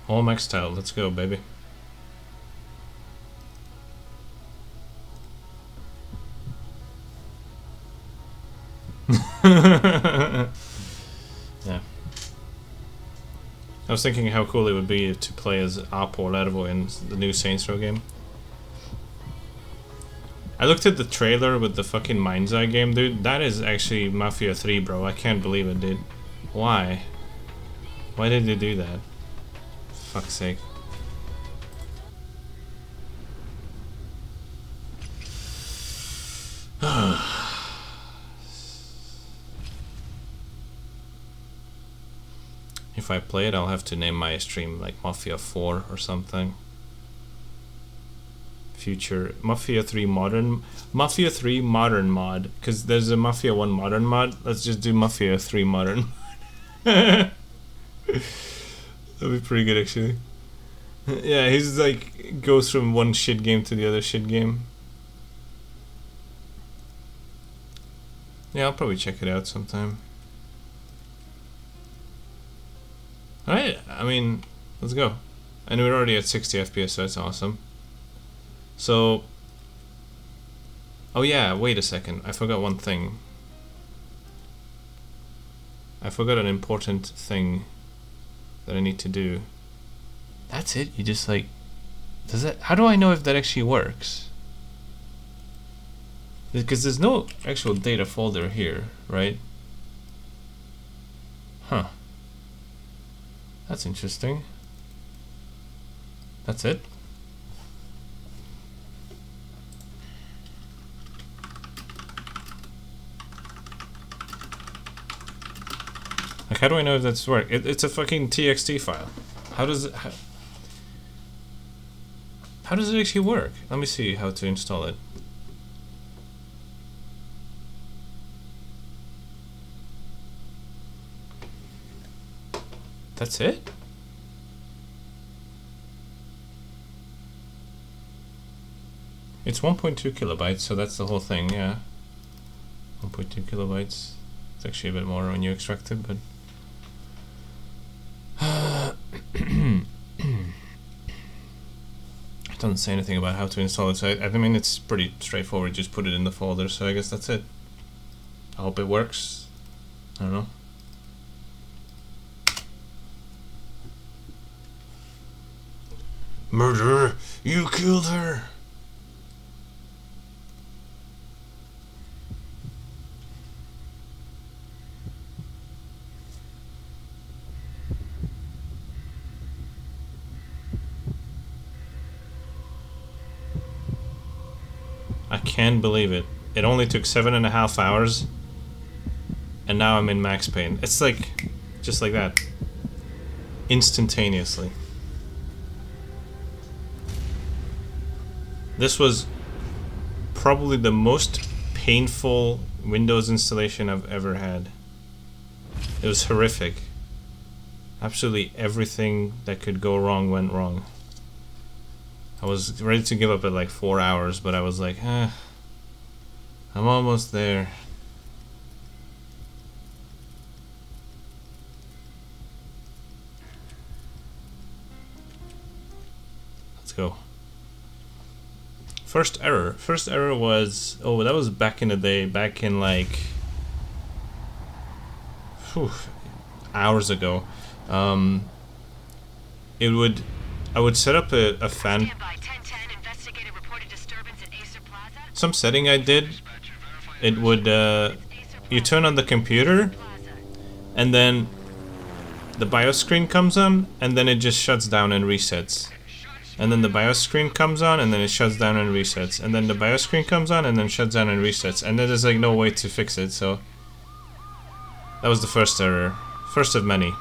All max style, let's go, baby. Yeah. I was thinking how cool it would be to play as Apo Lervo in the new Saints Row game. I looked at the trailer with the fucking Mind's Eye game, dude. That is actually Mafia 3, bro. I can't believe it, dude. Why? Why did they do that? Fuck's sake. If I play it, I'll have to name my stream like Mafia 4 or something. Future Mafia 3 modern mod, because there's a Mafia 1 modern mod. Let's just do Mafia 3 modern. That'd be pretty good, actually. Yeah, he's like goes from one shit game to the other shit game. Yeah, I'll probably check it out sometime. Alright, I mean, let's go. And we're already at 60 FPS, so that's awesome. So, oh yeah, wait a second, I forgot one thing. I forgot an important thing that I need to do. That's it? You just like, does that, how do I know if that actually works? Because there's no actual data folder here, right? Huh. That's interesting. That's it? Like, how do I know if that's work? It's a fucking TXT file. How does it... How does it actually work? Let me see how to install it. That's it? It's 1.2 kilobytes, so that's the whole thing, yeah. 1.2 kilobytes. It's actually a bit more when you extract it, but... It doesn't say anything about how to install it, so I mean it's pretty straightforward, just put it in the folder, so I guess that's it. I hope it works. I don't know. Murderer! You killed her! I can't believe it. It only took 7.5 hours, and now I'm in max Payne. It's like, just like that. Instantaneously. This was probably the most painful Windows installation I've ever had. It was horrific. Absolutely everything that could go wrong went wrong. I was ready to give up at like 4 hours, but I was like, I'm almost there. Let's go. First error. First error was, oh, that was back in the day, back in like, hours ago. I would set up a fan. Some setting I did. It would you turn on the computer, and then the BIOS screen comes on, and then it just shuts down and resets. And then the BIOS screen comes on, and then it shuts down and resets. And then the BIOS screen comes on, and then shuts down and resets. And then there's like no way to fix it, so that was the first error. First of many.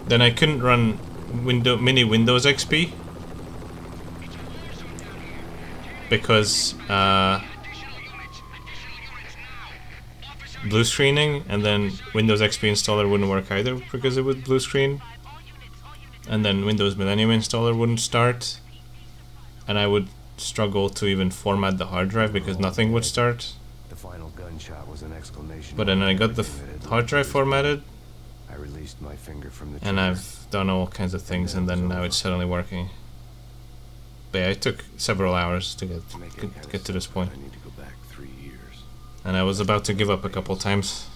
Then I couldn't run mini Windows XP because blue screening, and then Windows XP installer wouldn't work either because it would blue screen, and then Windows Millennium installer wouldn't start, and I would struggle to even format the hard drive because nothing would start. The final gunshot was an exclamation. But then I got the hard drive formatted, I released my finger from the and I've done all kinds of things, and then now it's suddenly working. But yeah, it took several hours to get to this point. I need to go back 3 years. And I was about to give up a couple times.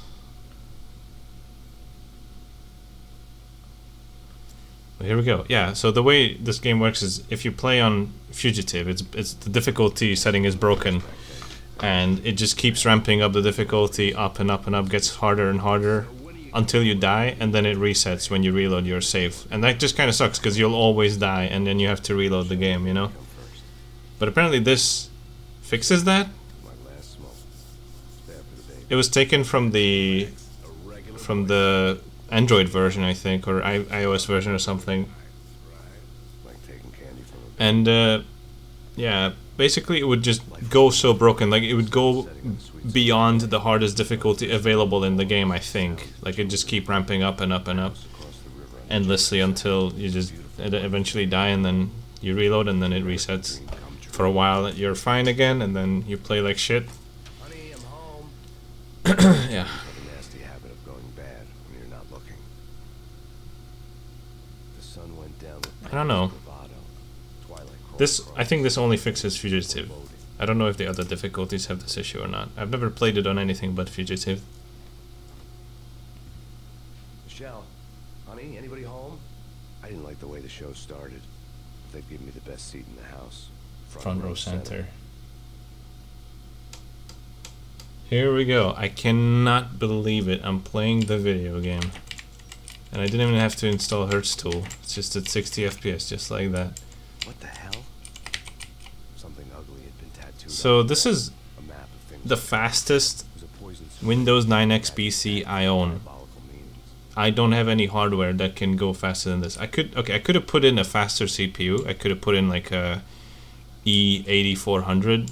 But here we go. Yeah, so the way this game works is if you play on Fugitive, it's the difficulty setting is broken, and it just keeps ramping up the difficulty up and up and up, gets harder and harder until you die, and then it resets when you reload your save. And that just kind of sucks because you'll always die, and then you have to reload the game, you know? But apparently this fixes that. It was taken from the Android version, I think, or iOS version or something. And yeah, basically it would just go so broken, like it would go beyond the hardest difficulty available in the game, I think. Like it just keep ramping up and up and up endlessly until you just eventually die, and then you reload and then it resets. For a while you're fine again, and then you play like shit. Honey, I'm home. Yeah. A nasty habit of going bad when you're not looking. The sun went down with I don't know. This, I think this only fixes Fugitive. I don't know if the other difficulties have this issue or not. I've never played it on anything but Fugitive. Michelle, honey, anybody home? I didn't like the way the show started. They'd give me the best seat in the house. Front row center. Here we go. I cannot believe it. I'm playing the video game. And I didn't even have to install Hertz tool. It's just at 60 FPS, just like that. What the hell? Something ugly had been tattooed. So this is the fastest Windows 9X PC I own. I don't have any hardware that can go faster than this. I could have put in a faster CPU. I could have put in like a E8400,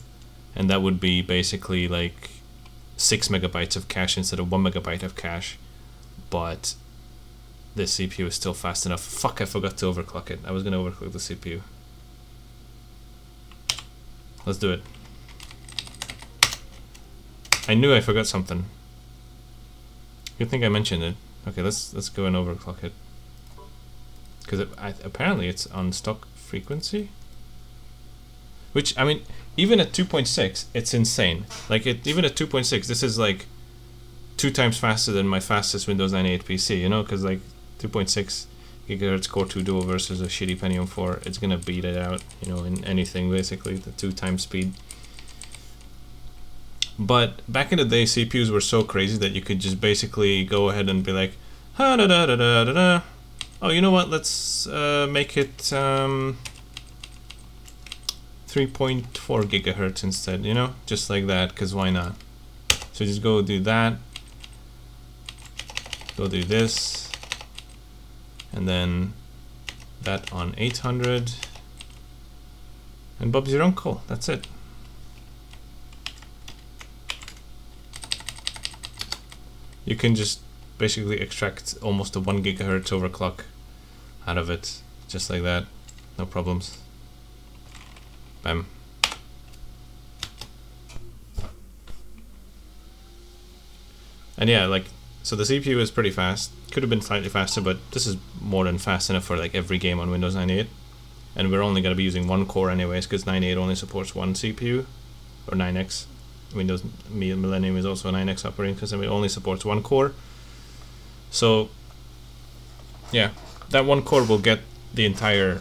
and that would be basically like 6 megabytes of cache instead of 1 megabyte of cache. But this CPU is still fast enough. Fuck, I forgot to overclock it. I was gonna overclock the CPU. Let's do it. I knew I forgot something. Good thing I mentioned it. Okay, let's go and overclock it. Because apparently it's on stock frequency. Which, I mean, even at 2.6, it's insane. Like, even at 2.6, this is like 2 times faster than my fastest Windows 98 PC, you know? Because, like, 2.6 gigahertz Core 2 Duo versus a shitty Pentium 4, it's gonna beat it out, you know, in anything, basically, the 2 times speed. But back in the day, CPUs were so crazy that you could just basically go ahead and be like, ha da da da da da da. Oh, you know what? Let's make it 3.4 gigahertz instead. You know, just like that. Cause why not? So just go do that. Go do this, and then that on 800. And Bob's your uncle. That's it. You can just basically extract almost a 1 gigahertz overclock out of it, just like that, no problems. Bam. And yeah, like, so the CPU is pretty fast. Could have been slightly faster, but this is more than fast enough for like every game on Windows 98. And we're only going to be using 1 core anyways, because 98 only supports 1 CPU, or 9X. Windows Millennium is also a 9X operating system. It only supports 1 core. So, yeah, that 1 core will get the entire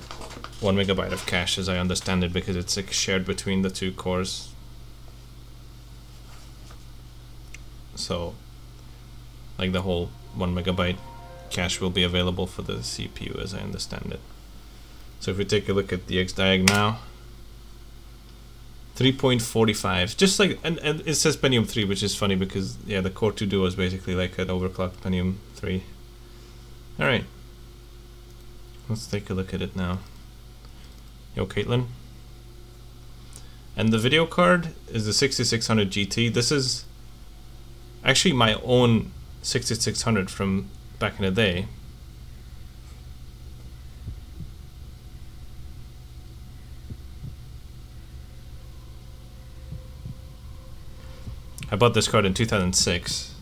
1 megabyte of cache, as I understand it, because it's like shared between the 2 cores. So, like the whole 1 megabyte cache will be available for the CPU, as I understand it. So if we take a look at the Xdiag now, 3.45, just like, and it says Pentium 3, which is funny because, yeah, the Core 2 Duo is basically like an overclocked Pentium 3. Alright, let's take a look at it now. Yo, Caitlin. And the video card is the 6600 GT. This is actually my own 6600 from back in the day. I bought this card in 2006.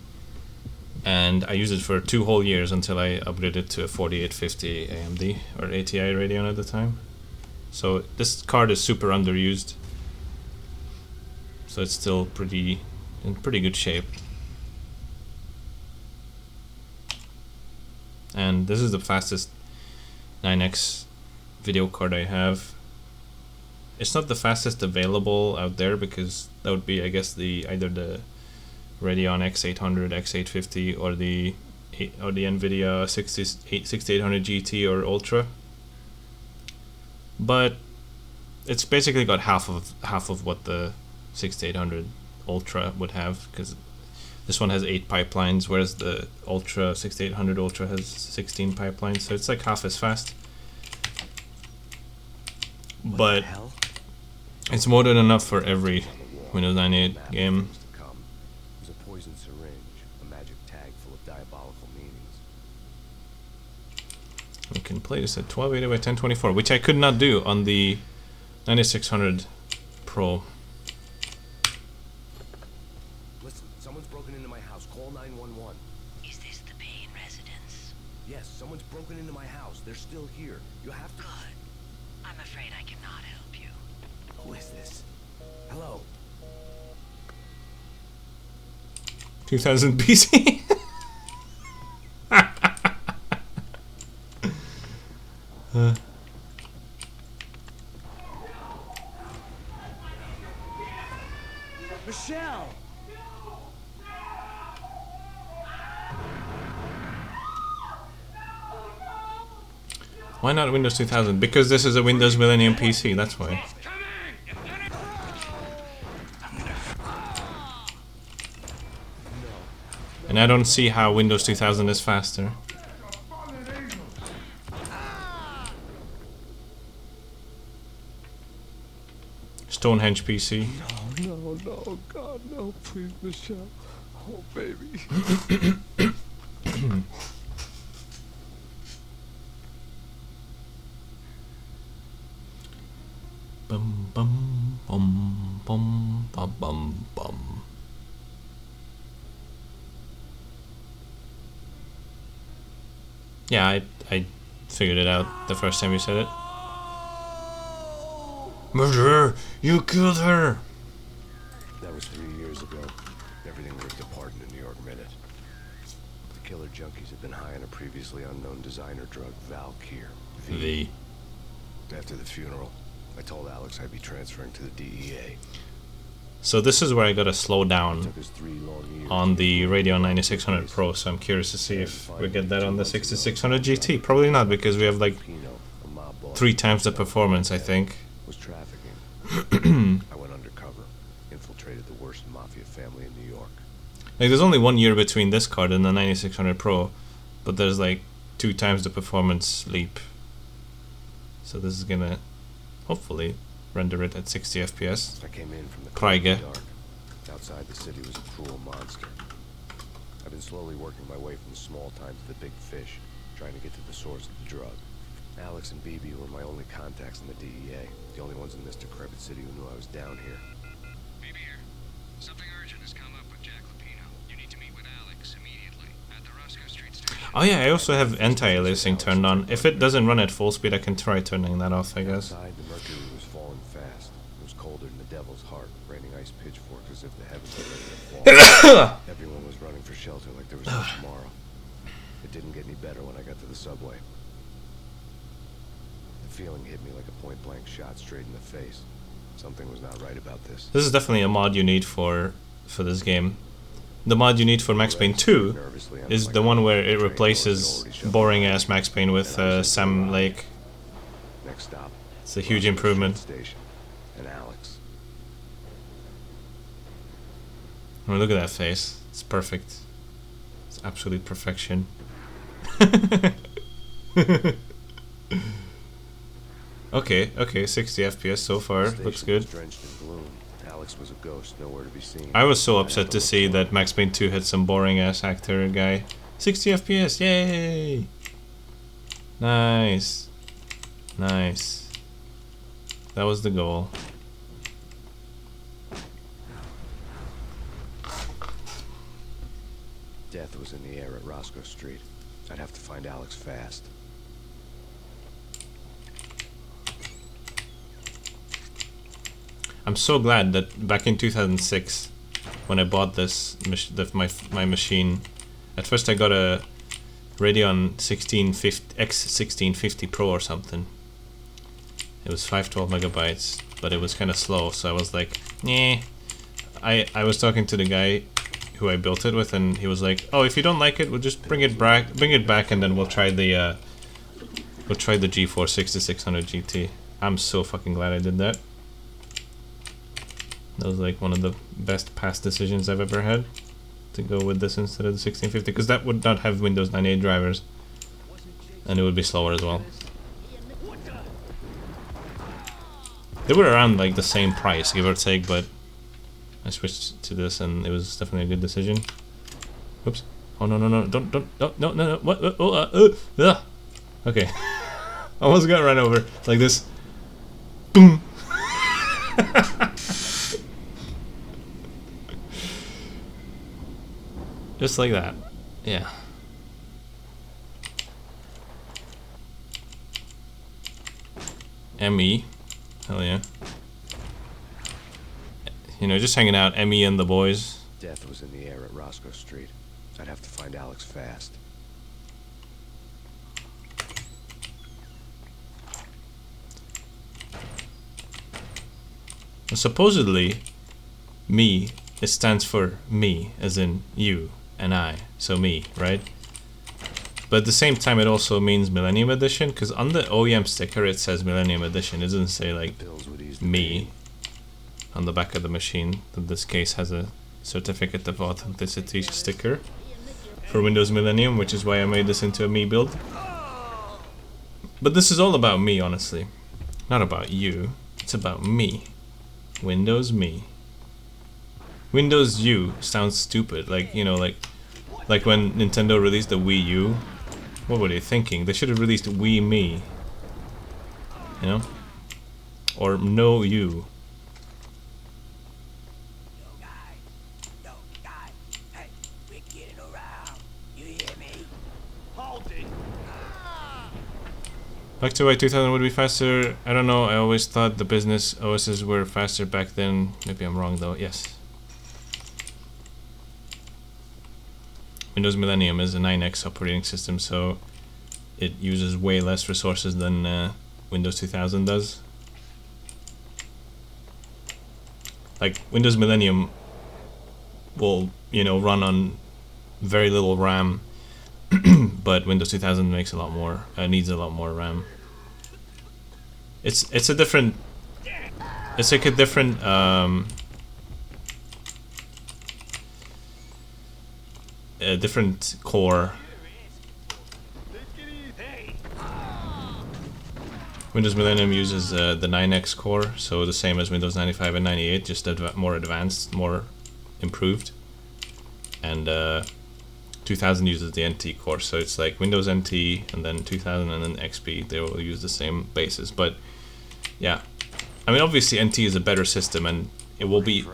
and I used it for 2 whole years until I upgraded to a 4850 AMD or ATI Radeon at the time. So this card is super underused, so it's still in pretty good shape. And this is the fastest 9X video card I have. It's not the fastest available out there, because that would be, I guess, either the Radeon X800, X850, or the Nvidia 6800 GT or Ultra. But it's basically got half of what the 6800 Ultra would have, because this one has 8 pipelines, whereas the 6800 Ultra has 16 pipelines, so it's like half as fast. But it's more than enough for every Windows 98 game. There's a poison syringe, a magic tag full of diabolical meanings. We can play this at 1280 by 1024, which I could not do on the 9600 Pro. Listen, someone's broken into my house. Call 911. Is this the Payne residence? Yes, someone's broken into my house. They're still here. You have to... Good. I'm afraid I cannot help you. Who is this? Hello? 2000 PC? Michelle! Why not Windows 2000? Because this is a Windows Millennium PC, that's why. And I don't see how Windows 2000 is faster. Stonehenge PC. No, God, no, please, Michelle. Oh, baby. Bum bum bum bum bum bum bum. Yeah, I figured it out the first time you said it. Murderer! You killed her! That was 3 years ago. Everything ripped apart in the New York Minute. The killer junkies had been high on a previously unknown designer drug, Valkyr. V. After the funeral, I told Alex I'd be transferring to the DEA. So this is where I gotta slow down Took us 3 long years on the Radeon 9600 Pro, so I'm curious to see if we get that on the 6600 GT. Probably not, because we have like Pino, a mob boss, 3 times the performance, I think. was trafficking. I went undercover, infiltrated the worst mafia family in New York. Like, there's only 1 year between this card and the 9600 Pro, but there's like 2 times the performance leap. So this is gonna hopefully render it at 60 FPS. I came in from the Kriege. dark. Outside the city was a cruel monster. I've been slowly working my way from the small time to the big fish, trying to get to the source of the drug. Alex and BB were my only contacts in the DEA, the only ones in this decrepit city who knew I was down here. BB here. Something urgent has come up with Jack Lupino. You need to meet with Alex immediately at the Roscoe Street station. Oh yeah, I also have anti-aliasing turned on. If it doesn't run at full speed, I can try turning that off, I guess. Outside, the mercury was falling fast. It was colder than the devil's heart, raining ice pitchforks as if the heavens were ready to fall. Everyone was running for shelter like there was no tomorrow. It didn't get any better when I got to the subway. The feeling hit me like a point-blank shot straight in the face. Something was not right about this. This is definitely a mod you need for this game. The mod you need for Max Payne 2 is the one where it replaces boring-ass Max Payne with Sam Lake. Next stop. It's a huge improvement. Station. And Alex. I mean, look at that face. It's perfect. It's absolute perfection. Okay, 60 FPS so far. Station Looks good. was drenched in gloom. Alex was a ghost, nowhere to be seen. I was so upset to see that Max Payne 2 had some boring-ass actor guy. 60 FPS, yay! Nice. Nice. That was the goal. Death was in the air at Roscoe Street. I'd have to find Alex fast. I'm so glad that back in 2006, when I bought this my machine, at first I got a Radeon X1650 Pro or something. It was 512 megabytes, but it was kind of slow, so I was like, "Nah." I was talking to the guy who I built it with, and he was like, "Oh, if you don't like it, we'll just bring it back, and then we'll try the GeForce 6600 GT." I'm so fucking glad I did that. That was like one of the best past decisions I've ever had, to go with this instead of the 1650, because that would not have Windows 98 drivers, and it would be slower as well. They were around like the same price, give or take, but I switched to this and it was definitely a good decision. Oops. Oh no, no, what? Okay. Almost got run over like this. Boom. Just like that. Yeah. ME. Hell yeah. You know, just hanging out, ME and the boys. Death was in the air at Roscoe Street. I'd have to find Alex fast. Supposedly, me, it stands for me, as in you and I, so me, right? But at the same time, it also means Millennium Edition, because on the OEM sticker it says Millennium Edition. It doesn't say like me on the back of the machine. In this case, has a certificate of authenticity sticker for Windows Millennium, which is why I made this into a me build. But this is all about me, honestly, not about you. It's about me. Windows Me. Windows U sounds stupid, like, you know, like when Nintendo released the Wii U. What were they thinking? They should have released Wii Me, you know, or No U. Back to why 2000 would be faster. I don't know. I always thought the business OSs were faster back then. Maybe I'm wrong though. Yes. Windows Millennium is a 9X operating system, so it uses way less resources than Windows 2000 does. Like Windows Millennium will, you know, run on very little RAM, but Windows 2000 makes a lot more, needs a lot more RAM. It's a different, it's like a different different core. Windows Millennium uses the 9X core, so the same as Windows 95 and 98, just more advanced, more improved. And 2000 uses the NT core, so it's like Windows NT and then 2000 and then XP. They will use the same bases, but yeah, I mean obviously NT is a better system, and it will be.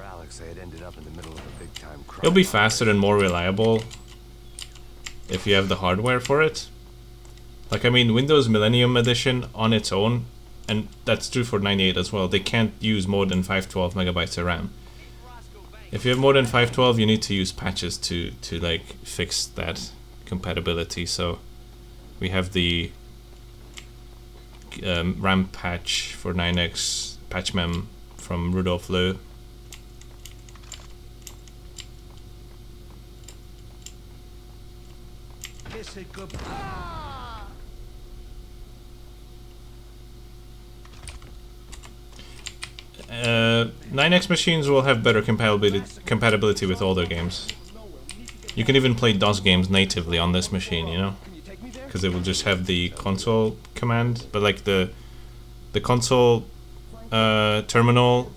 It'll be faster and more reliable if you have the hardware for it. Like, I mean, Windows Millennium Edition on its own, and that's true for 98 as well, they can't use more than 512 megabytes of RAM. If you have more than 512, you need to use patches to like fix that compatibility. So we have the RAM patch for 9X, patch mem from Rudolf Löw. Uh, 9X machines will have better compatibility with older games. You can even play DOS games natively on this machine, you know, because it will just have the console command. But like the console terminal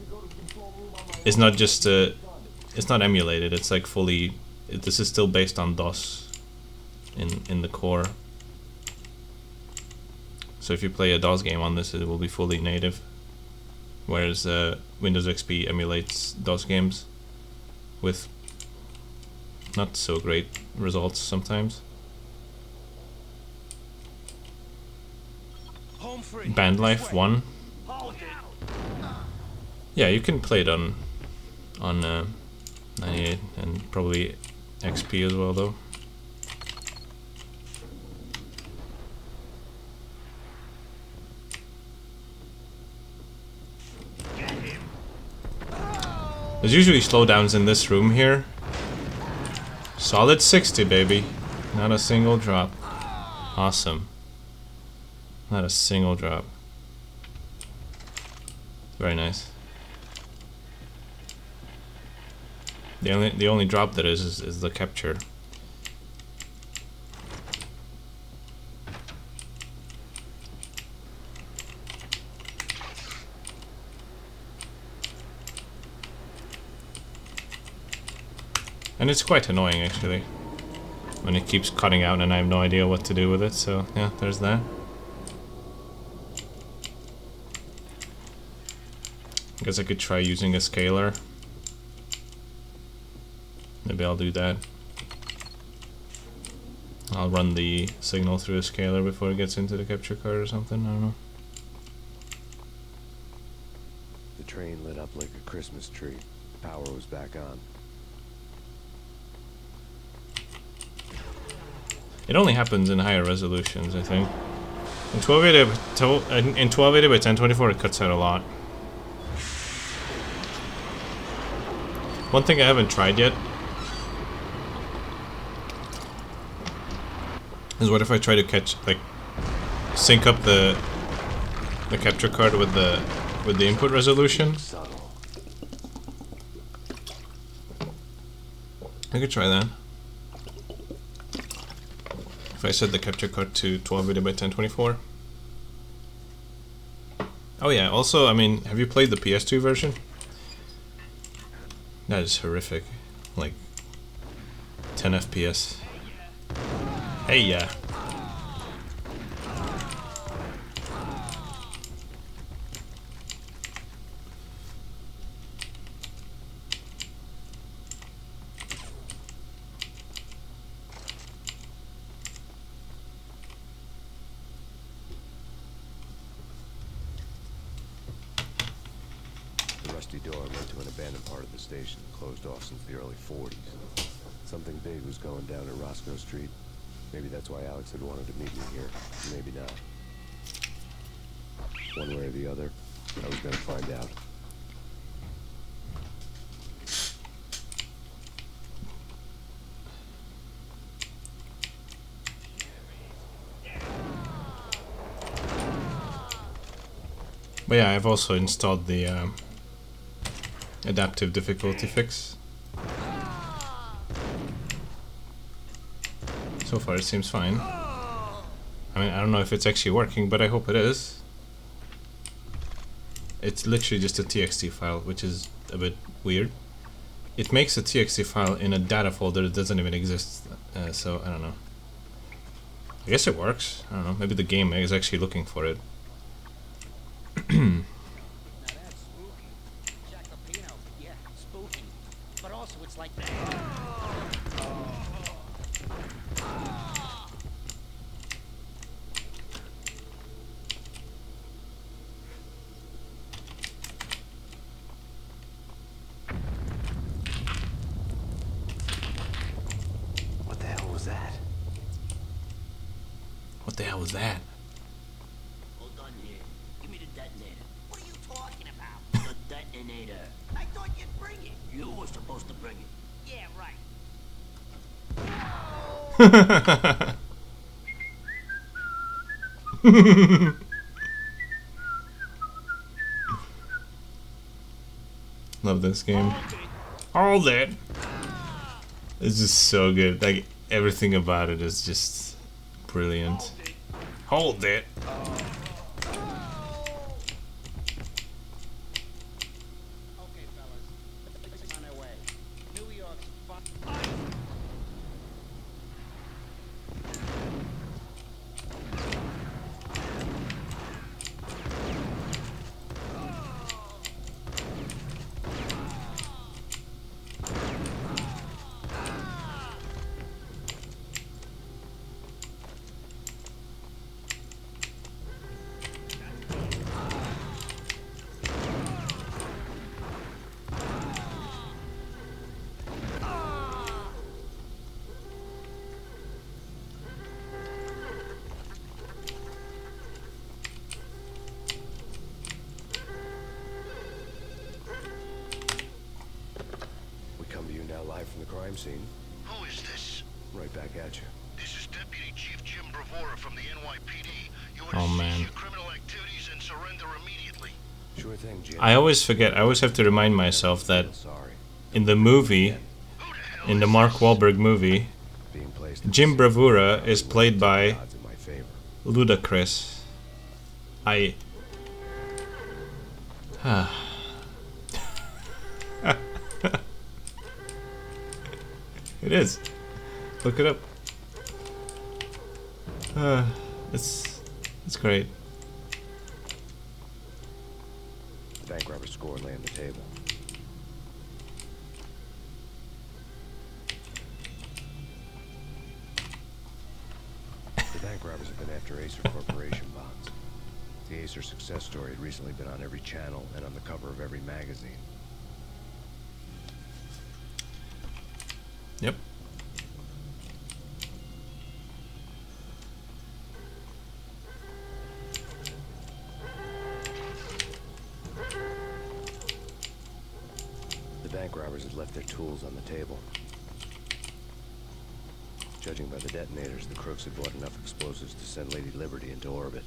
is not just it's not emulated. It's like fully. This is still based on DOS in the core. So if you play a DOS game on this, it will be fully native. Whereas Windows XP emulates DOS games with not so great results sometimes. Band Life 1. Yeah, you can play it on 98 and probably XP as well though. There's usually slowdowns in this room here. Solid 60, baby. Not a single drop. Awesome. Not a single drop. Very nice. The only drop that is the capture. And it's quite annoying actually when it keeps cutting out and I have no idea what to do with it, so yeah, there's that. I guess I could try using a scaler. Maybe I'll do that. I'll run the signal through a scaler before it gets into the capture card or something, I don't know. The train lit up like a Christmas tree. Power was back on. It only happens in higher resolutions, I think. In 1280 by 1024 it cuts out a lot. One thing I haven't tried yet is what if I try to sync up the capture card with the input resolution. I could try that. If I set the capture card to 1280 by 1024. Oh yeah, also, I mean, have you played the PS2 version? That is horrific. Like 10 FPS. Hey yeah. Door led to an abandoned part of the station, closed off since the early 40s. Something big was going down at Roscoe Street. Maybe that's why Alex had wanted to meet me here. Maybe not. One way or the other, I was going to find out. But yeah, I've also installed the adaptive difficulty fix. So far it seems fine. I mean, I don't know if it's actually working, but I hope it is. It's literally just a txt file, which is a bit weird. It makes a txt file in a data folder that doesn't even exist, so I don't know. I guess it works. I don't know, maybe the game is actually looking for it. What the hell was that? What the hell was that? Hold on here. Give me the detonator. What are you talking about? The detonator. I thought you'd bring it. You were supposed to bring it. Yeah, right. Love this game. All that. It's just so good. Like everything about it is just brilliant. Hold it. crime scene. Who is this? Right back at you. This is Deputy Chief Jim Bravura from the NYPD. You Oh, will man. cease your criminal activities and surrender immediately. Sure thing, Jim. I always forget. I always have to remind myself that Sorry. in the movie, Who the hell in the is Mark this? Wahlberg movie, Being placed in Jim the Bravura city is played by odds in my favor. Ludacris. I. It is. Look it up. It's great. The bank robber score lay on the table. The bank robbers have been after Acer Corporation bonds. The Acer success story had recently been on every channel and on the cover of every magazine. Yep. The bank robbers had left their tools on the table. Judging by the detonators, the crooks had bought enough explosives to send Lady Liberty into orbit.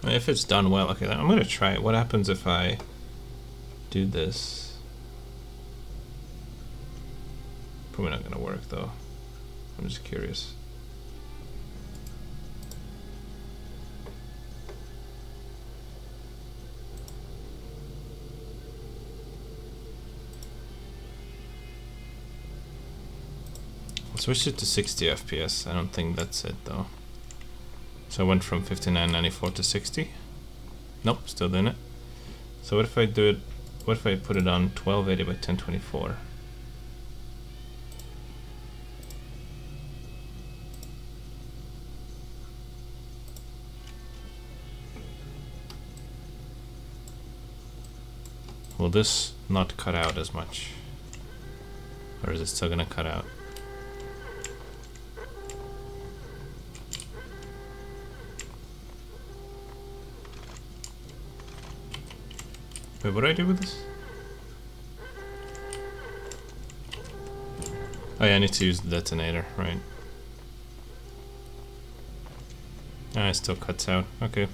If it's done well, okay, I'm gonna try it. What happens if I do this? Probably not gonna work though. I'm just curious. I'll switch it to 60 FPS. I don't think that's it though. So I went from 59.94 to 60. Nope, still doing it. So what if I do it? What if I put it on 1280 by 1024? Will this not cut out as much? Or is it still gonna cut out? Wait, what do I do with this? Oh yeah, I need to use the detonator, right. Ah, it still cuts out, okay.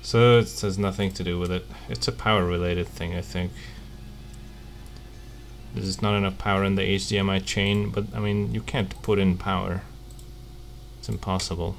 So it has nothing to do with it. It's a power related thing, I think. There's not enough power in the HDMI chain, but I mean, you can't put in power. It's impossible.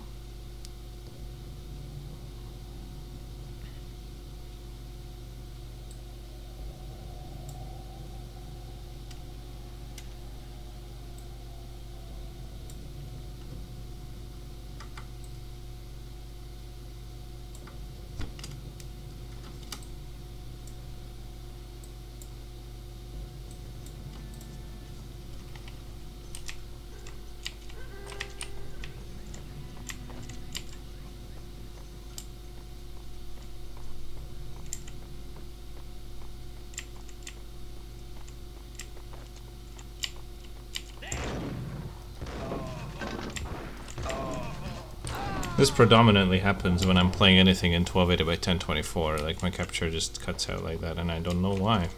This predominantly happens when I'm playing anything in 1280 by 1024. Like my capture just cuts out like that, and I don't know why.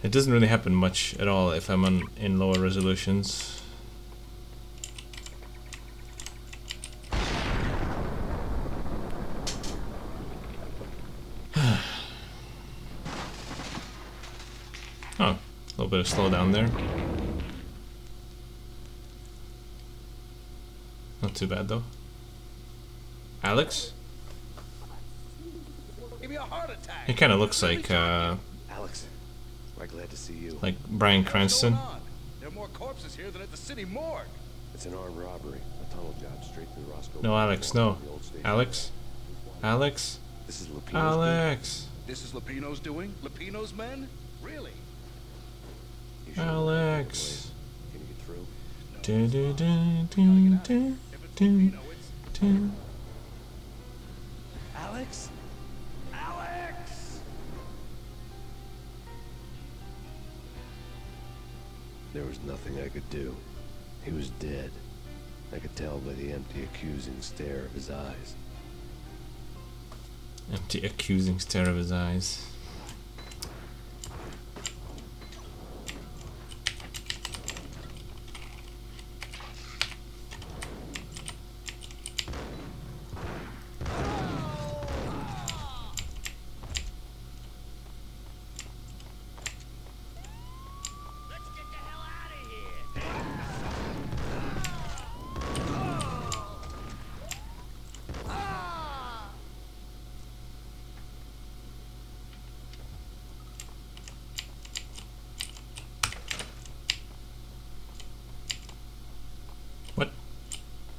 It doesn't really happen much at all if I'm in lower resolutions. Oh, a little bit of slowdown there. Not too bad though. Alex? Give me a heart attack. He kind of looks like Alex, we're glad to see you. Bryan Cranston. There are more corpses here than at the city morgue. It's an armed robbery, a tunnel job straight through Roscoe. No, Alex, no. Alex? Alex? This is Lupino's Alex? This is Lupino's doing? Lupino's men? Really? You sure Alex? Can you get through? Do, do, do, do, do, do, do. Alex? Alex! There was nothing I could do. He was dead. I could tell by the empty, accusing stare of his eyes. Empty, accusing stare of his eyes.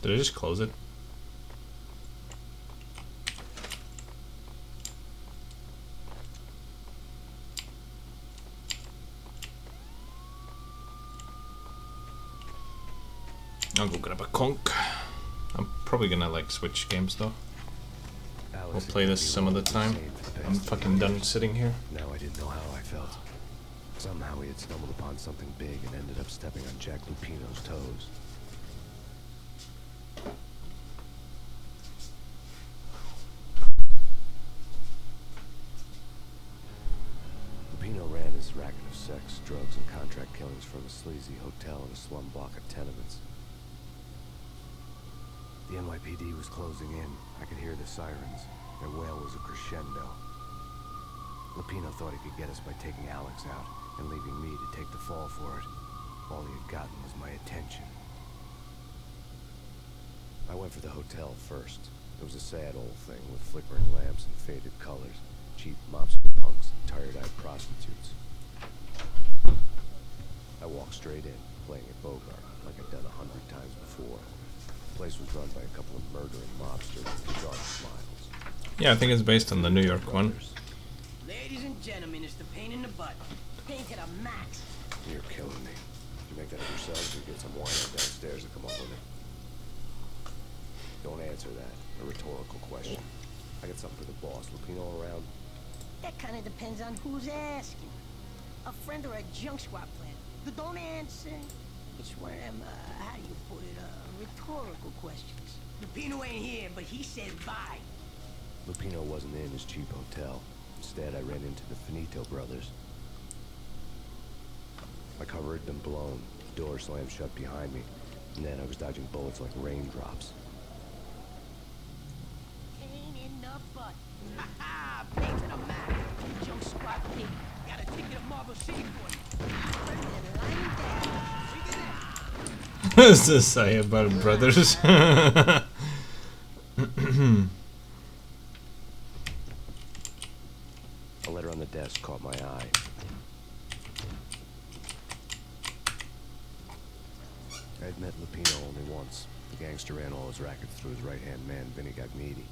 Did I just close it? I'll go grab a conch. I'm probably gonna like switch games though. We'll play this some of the time. I'm fucking done sitting here. Now I didn't know how I felt. Somehow he had stumbled upon something big and ended up stepping on Jack Lupino's toes. Lupino ran his racket of sex, drugs, and contract killings from a sleazy hotel in a slum block of tenements. The NYPD was closing in. I could hear the sirens. Their wail was a crescendo. Lupino thought he could get us by taking Alex out and leaving me to take the fall for it. All he had gotten was my attention. I went for the hotel first. It was a sad old thing with flickering lamps and faded colors, cheap mobster punks and tired-eyed prostitutes. I walked straight in, playing at Bogart, like I'd done 100 times before. The place was run by a couple of murdering mobsters with sharp smiles. Yeah, I think it's based on the New York one. Ladies and gentlemen, it's the pain in the butt. Pain to the max. You're killing me. You make that of yourselves or get some wine downstairs to come up with it? Don't answer that. A rhetorical question. I got something for the boss. Lupino around? That kind of depends on who's asking. A friend or a junk squad plan. But don't answer. It's one of them, how do you put it, rhetorical questions. Lupino ain't here, but he said bye. Lupino wasn't in his cheap hotel. Instead, I ran into the Finito brothers. My cover had been blown. The door slammed shut behind me. And then I was dodging bullets like raindrops. Pain in the butt. Ha ha! Pain to the max. Junk squad pig. Got a ticket to Marble City for you. What does this say about brothers? A letter on the desk caught my eye. I had met Lupino only once. The gangster ran all his rackets through his right-hand man, Vinny Gagnetti.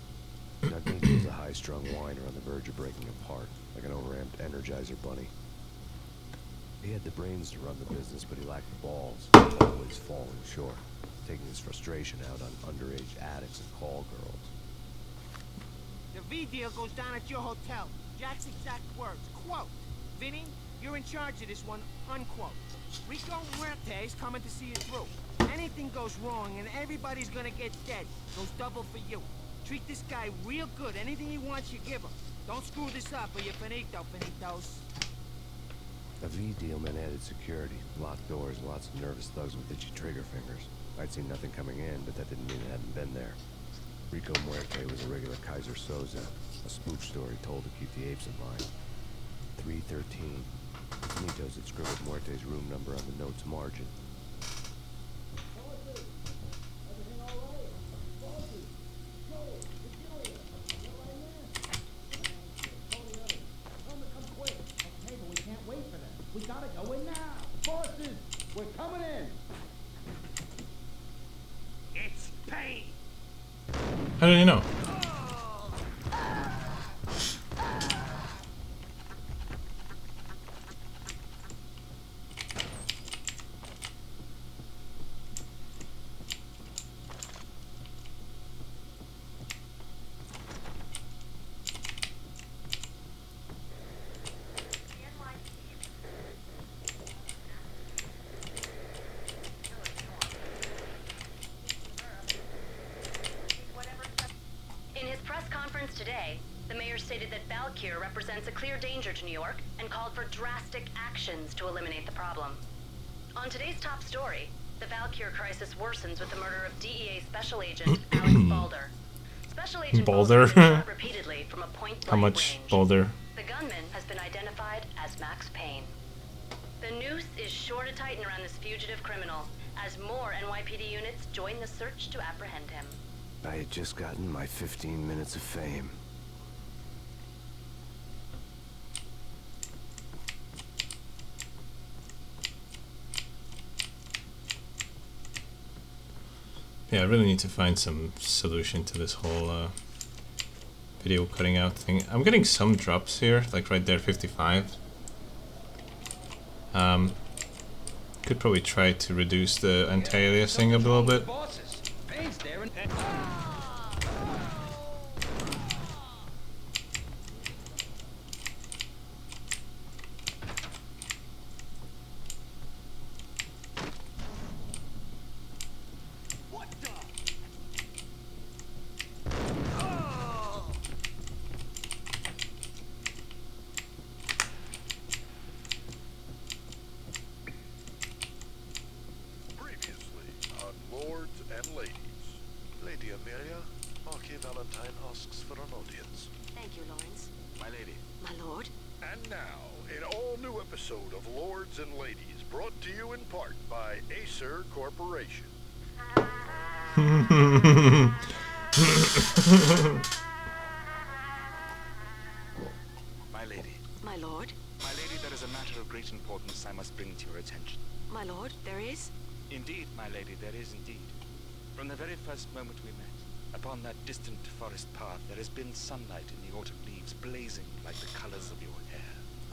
Gagnetti was a high-strung whiner on the verge of breaking apart, like an overamped Energizer bunny. He had the brains to run the business, but he lacked the balls, always falling short, taking his frustration out on underage addicts and call girls. The V deal goes down at your hotel. Jack's exact words, quote, Vinny, you're in charge of this one, unquote. Rico Muerte's coming to see you through. Anything goes wrong and everybody's gonna get dead. Goes double for you. Treat this guy real good. Anything he wants, you give him. Don't screw this up or you're finito, finitos. A V deal meant added security, locked doors, lots of nervous thugs with itchy trigger fingers. I'd seen nothing coming in, but that didn't mean it hadn't been there. Rico Muerte was a regular Kaiser Soze, a spoof story told to keep the apes in line. 313. Finitos had scribbled Muerte's room number on the note's margin. We gotta go in now! Bosses, we're coming in! It's Payne. How did you know? Today, the mayor stated that Valkyr represents a clear danger to New York and called for drastic actions to eliminate the problem. On today's top story, the Valkyr crisis worsens with the murder of DEA Special Agent Alex Balder. Special Agent Balder has been shot repeatedly from a point-blank How much range. Balder? The gunman has been identified as Max Payne. The noose is sure to tighten around this fugitive criminal as more NYPD units join the search to apprehend him. I had just gotten my 15 minutes of fame. Yeah, I really need to find some solution to this whole video cutting out thing. I'm getting some drops here, like right there, 55. Could probably try to reduce the anti-aliasing a little bit. Valentine asks for an audience. Thank you, Lawrence. My lady. My lord. And now, an all-new episode of Lords and Ladies, brought to you in part by Acer Corporation. My lady. My lord. My lady, there is a matter of great importance I must bring to your attention. My lord, there is? Indeed, my lady, there is indeed. From the very first moment we met, upon that distant forest path, there has been sunlight in the autumn leaves blazing like the colors of your hair.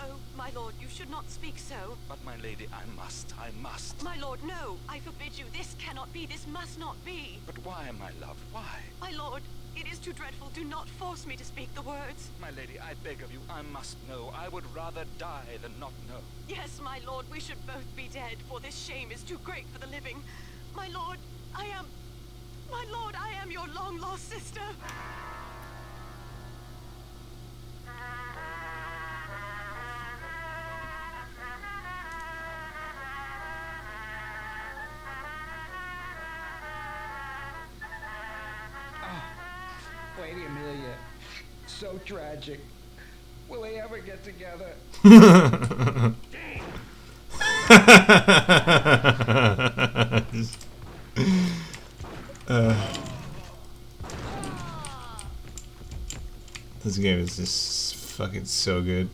Oh, my lord, you should not speak so. But, my lady, I must. My lord, no! I forbid you. This cannot be. This must not be. But why, my love, why? My lord, it is too dreadful. Do not force me to speak the words. My lady, I beg of you, I must know. I would rather die than not know. Yes, my lord, we should both be dead, for this shame is too great for the living. My lord, I am your long-lost sister. Lady Amelia, so tragic. Will they ever get together? This game is just fucking so good.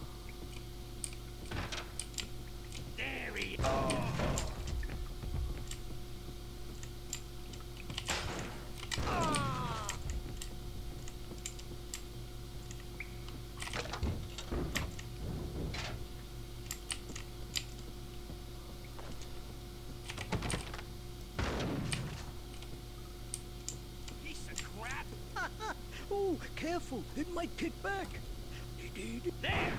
Oh, careful. It might kick back. There!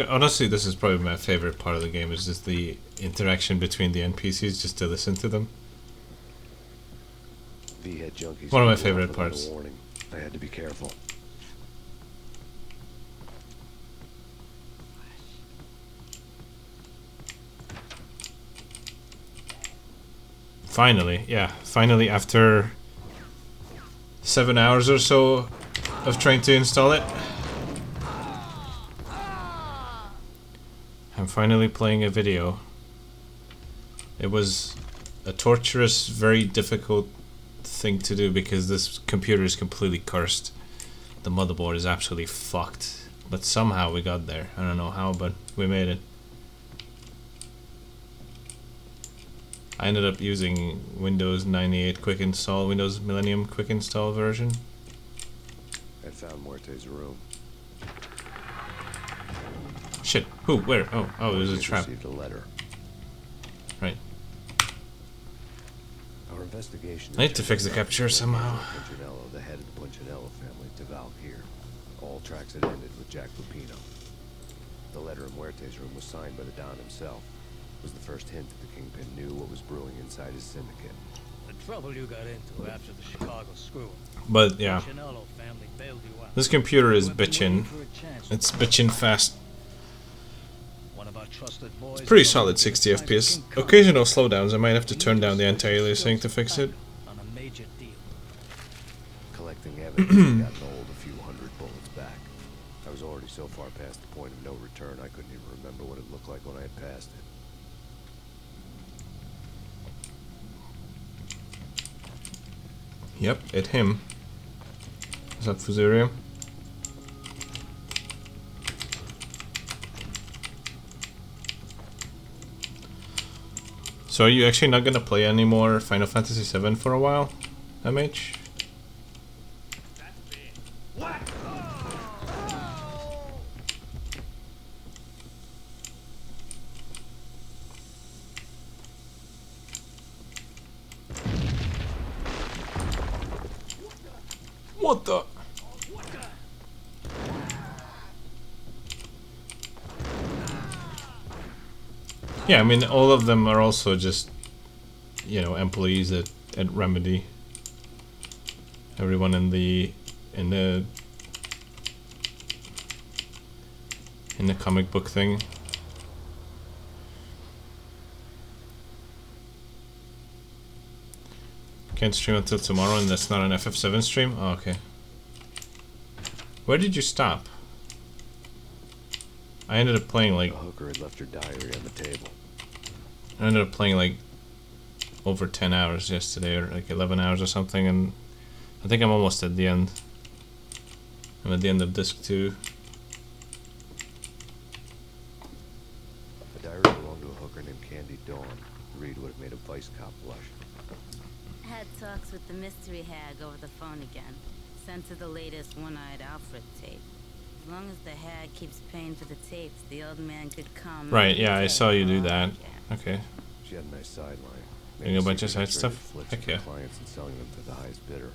Honestly, this is probably my favorite part of the game, is just the interaction between the NPCs, just to listen to them. V-head junkies. One of my favorite parts. Warning. I had to be careful. Finally, yeah, finally after 7 hours or so of trying to install it, I'm finally playing a video. It was a torturous, very difficult thing to do because this computer is completely cursed. The motherboard is absolutely fucked, but somehow we got there. I don't know how, but we made it. I ended up using Windows 98 Quick Install, Windows Millennium Quick Install version. I found Muerte's room. Shit. Who? Where? Oh, there's a trap. Received a letter. Right. Our investigation. I need to fix the capture somehow. Punchinello, the head of the Punchinello family, to Valkyr. All tracks had ended with Jack Lupino. The letter in Muerte's room was signed by the Don himself. It was the first hint that the Kingpin knew what was brewing inside his syndicate. The trouble you got into after the Chicago screw-up. But yeah, Punchinello family bailed you out. this computer is bitchin'. It's bitchin' fast. One of our trusted boys, It's pretty solid 60 FPS. Occasional slowdowns. I might have to turn down the anti-aliasing to fix it. On a major deal. Collecting evidence had gotten old, a few hundred bullets back. I was already so far past the point of no return, I couldn't even remember what it looked like when I had passed it. Yep, it him. What's up, Fuzurio? So are you actually not gonna play any more Final Fantasy VII for a while, MH? What the? Yeah, I mean, all of them are also just, you know, employees at Remedy. Everyone in the comic book thing. Can't stream until tomorrow, and that's not an FF7 stream? Oh, okay. Where did you stop? I ended up playing like... The hooker had left her diary on the table. I ended up playing like over 10 hours yesterday, or like 11 hours or something, and I think I'm almost at the end. I'm at the end of disc 2. The diary belonged to a hooker named Candy Dawn. Reed would have made a vice cop blush. Had talks with the mystery hag over the phone again. Sent her the latest one-eyed Alfred tape. As long as the hag keeps paying for the tapes, the old man could come. Right, yeah, I saw you do that. Okay. She had a nice sideline. Doing a bunch of side stuff? Heck yeah. Clients and selling them to the highest bidder.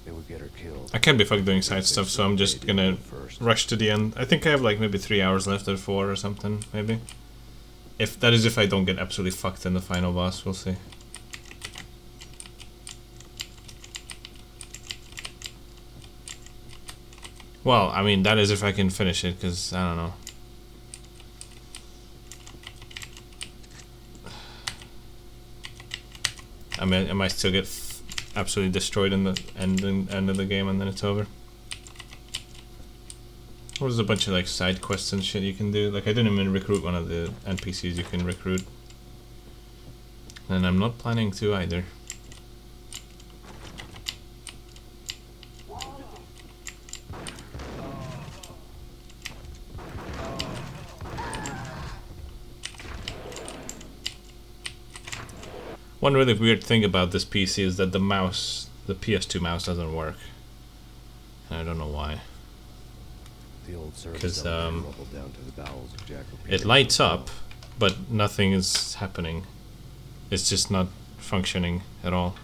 They would get her killed. I can't be fucked doing side stuff, so I'm just gonna rush to the end. I think I have like maybe 3 hours left or 4 or something, maybe. If that is if I don't get absolutely fucked in the final boss, we'll see. Well, I mean, that is if I can finish it, because, I don't know. I mean, I might still get absolutely destroyed in the end of the game, and then it's over. There's a bunch of, like, side quests and shit you can do. Like, I didn't even recruit one of the NPCs you can recruit. And I'm not planning to either. One really weird thing about this PC is that the mouse, the PS2 mouse, doesn't work. And I don't know why. Because it lights up, but nothing is happening. It's just not functioning at all.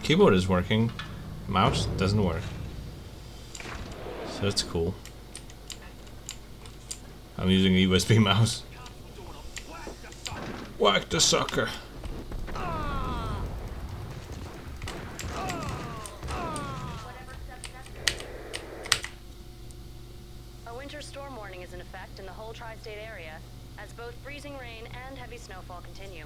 Keyboard is working, mouse doesn't work. So that's cool. I'm using a USB mouse. Whack the sucker. A winter storm warning is in effect in the whole tri-state area, as both freezing rain and heavy snowfall continue.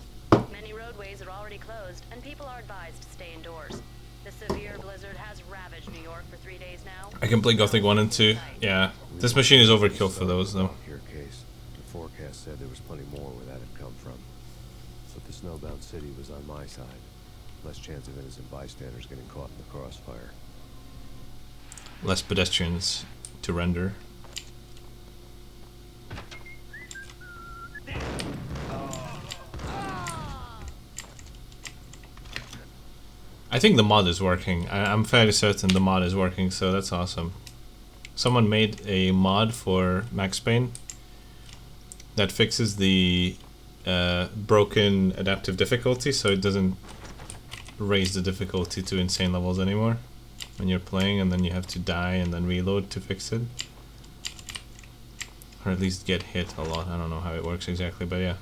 Many roadways are already closed, and people are advised to stay indoors. The severe blizzard has ravaged New York for 3 days now. I can play Gothic 1 and 2. Yeah, this machine is overkill for those, though. The forecast said there was plenty more where that had come from. But the snowbound city was on my side. Less chance of innocent bystanders getting caught in the crossfire. Less pedestrians to render. I think the mod is working. I'm fairly certain the mod is working, so that's awesome. Someone made a mod for Max Payne that fixes the broken adaptive difficulty, so it doesn't raise the difficulty to insane levels anymore when you're playing, and then you have to die and then reload to fix it. Or at least get hit a lot. I don't know how it works exactly, but yeah.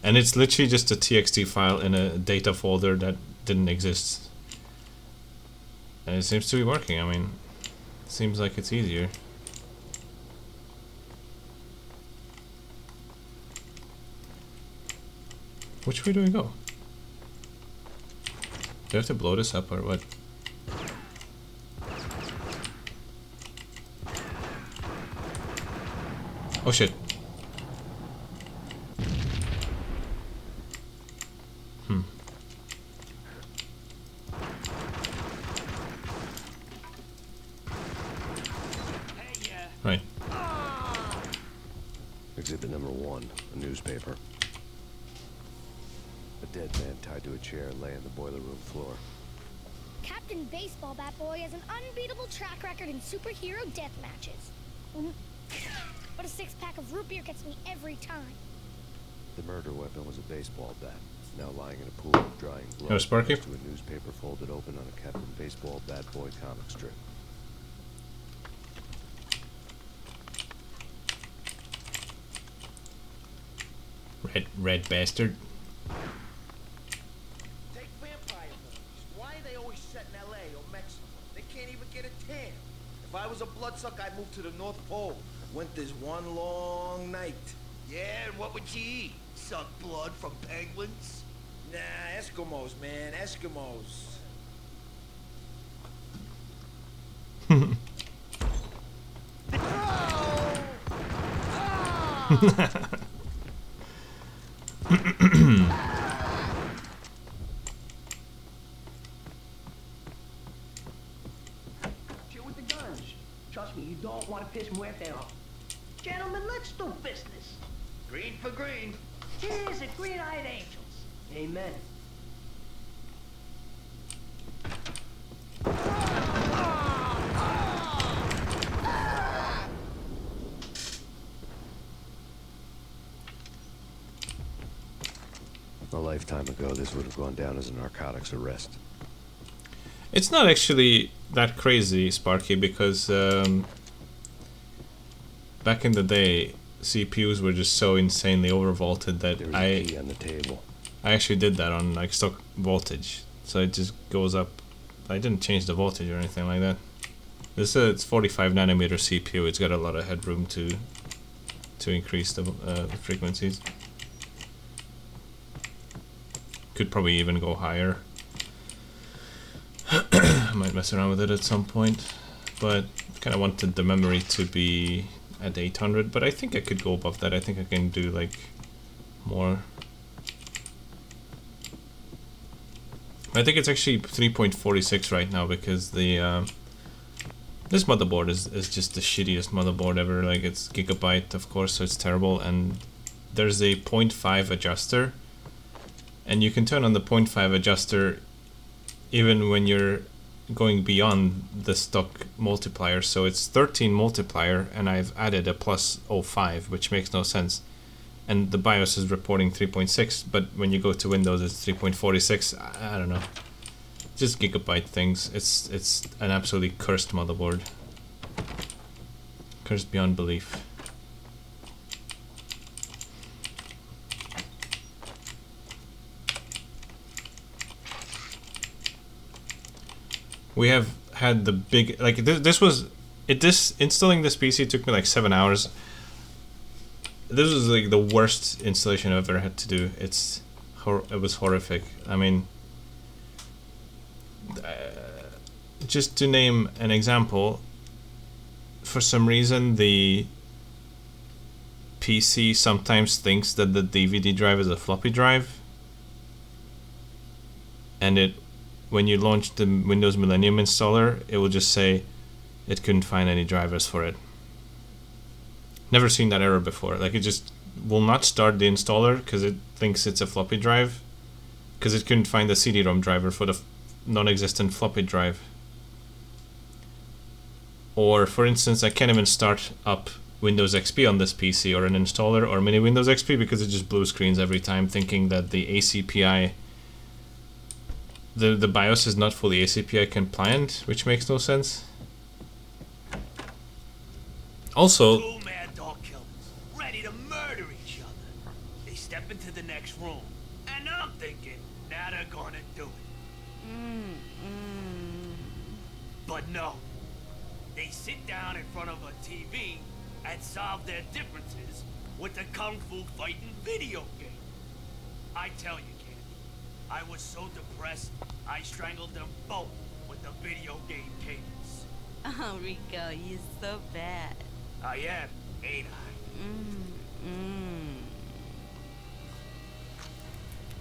And it's literally just a TXT file in a data folder that didn't exist. And it seems to be working. I mean, it seems like it's easier. Which way do we go? Do I have to blow this up or what? Oh shit. Right. Exhibit number 1, a newspaper. A dead man tied to a chair lay on the boiler room floor. Captain Baseball Bat Boy has an unbeatable track record in superhero death matches. But a 6-pack of root beer gets me every time. The murder weapon was a baseball bat, now lying in a pool of drying blood. Oh, Sparky? Next to a newspaper folded open on a Captain Baseball Bat Boy comic strip. Red bastard. Take vampire movies. Why are they always set in L.A. or Mexico? They can't even get a tan. If I was a bloodsucker, I'd move to the North Pole. Winter's one long night. Yeah, and what would you eat? Suck blood from penguins? Nah, Eskimos, man, Eskimos. Chill with the guns. Trust me, you don't want to piss Muerte off. Gentlemen, let's do business. Green for green. Cheers at Green-Eyed Angels. Amen. A lifetime ago, this would have gone down as a narcotics arrest. It's not actually that crazy, Sparky, because back in the day, CPUs were just so insanely overvolted that There was a key on the table. I actually did that on like stock voltage, so it just goes up. I didn't change the voltage or anything like that. This it's 45 nanometer CPU. It's got a lot of headroom to increase the frequencies. Could probably even go higher. I might mess around with it at some point, but kind of wanted the memory to be at 800, but I think I could go above that. I think I can do like more. I think it's actually 3.46 right now because the this motherboard is just the shittiest motherboard ever. Like, it's Gigabyte, of course, so it's terrible, and there's a 0.5 adjuster, and you can turn on the 0.5 adjuster even when you're going beyond the stock multiplier. So it's 13 multiplier, and I've added a plus 0.5, which makes no sense. And the BIOS is reporting 3.6, but when you go to Windows, it's 3.46. I don't know. Just Gigabyte things. It's an absolutely cursed motherboard. Cursed beyond belief. We have had the big, like, installing this PC took me like 7 hours. This was like the worst installation I've ever had to do. It was horrific. I mean, just to name an example, for some reason the PC sometimes thinks that the DVD drive is a floppy drive, and when you launch the Windows Millennium installer, it will just say it couldn't find any drivers for it. Never seen that error before. Like, it just will not start the installer because it thinks it's a floppy drive, because it couldn't find the CD-ROM driver for the non-existent floppy drive. Or, for instance, I can't even start up Windows XP on this PC, or an installer, or mini Windows XP, because it just blue screens every time, thinking that the ACPI, the BIOS is not fully ACPI compliant, which makes no sense. Also, Two mad dog killers, ready to murder each other. They step into the next room, and I'm thinking, now they're gonna do it. But no. They sit down in front of a TV and solve their differences with a kung fu fighting video game. I tell you, Candy, I was so depressed, I strangled them both with the video game cadence. Oh, Rico, you're so bad. I am, ain't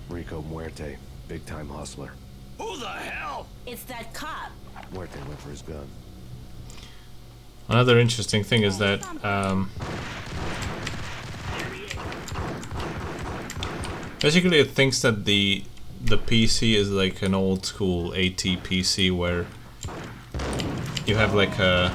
I? Rico Muerte, big-time hustler. Who the hell? It's that cop. Muerte went for his gun. another interesting thing is that Basically, it thinks that the PC is like an old school AT PC where you have like a...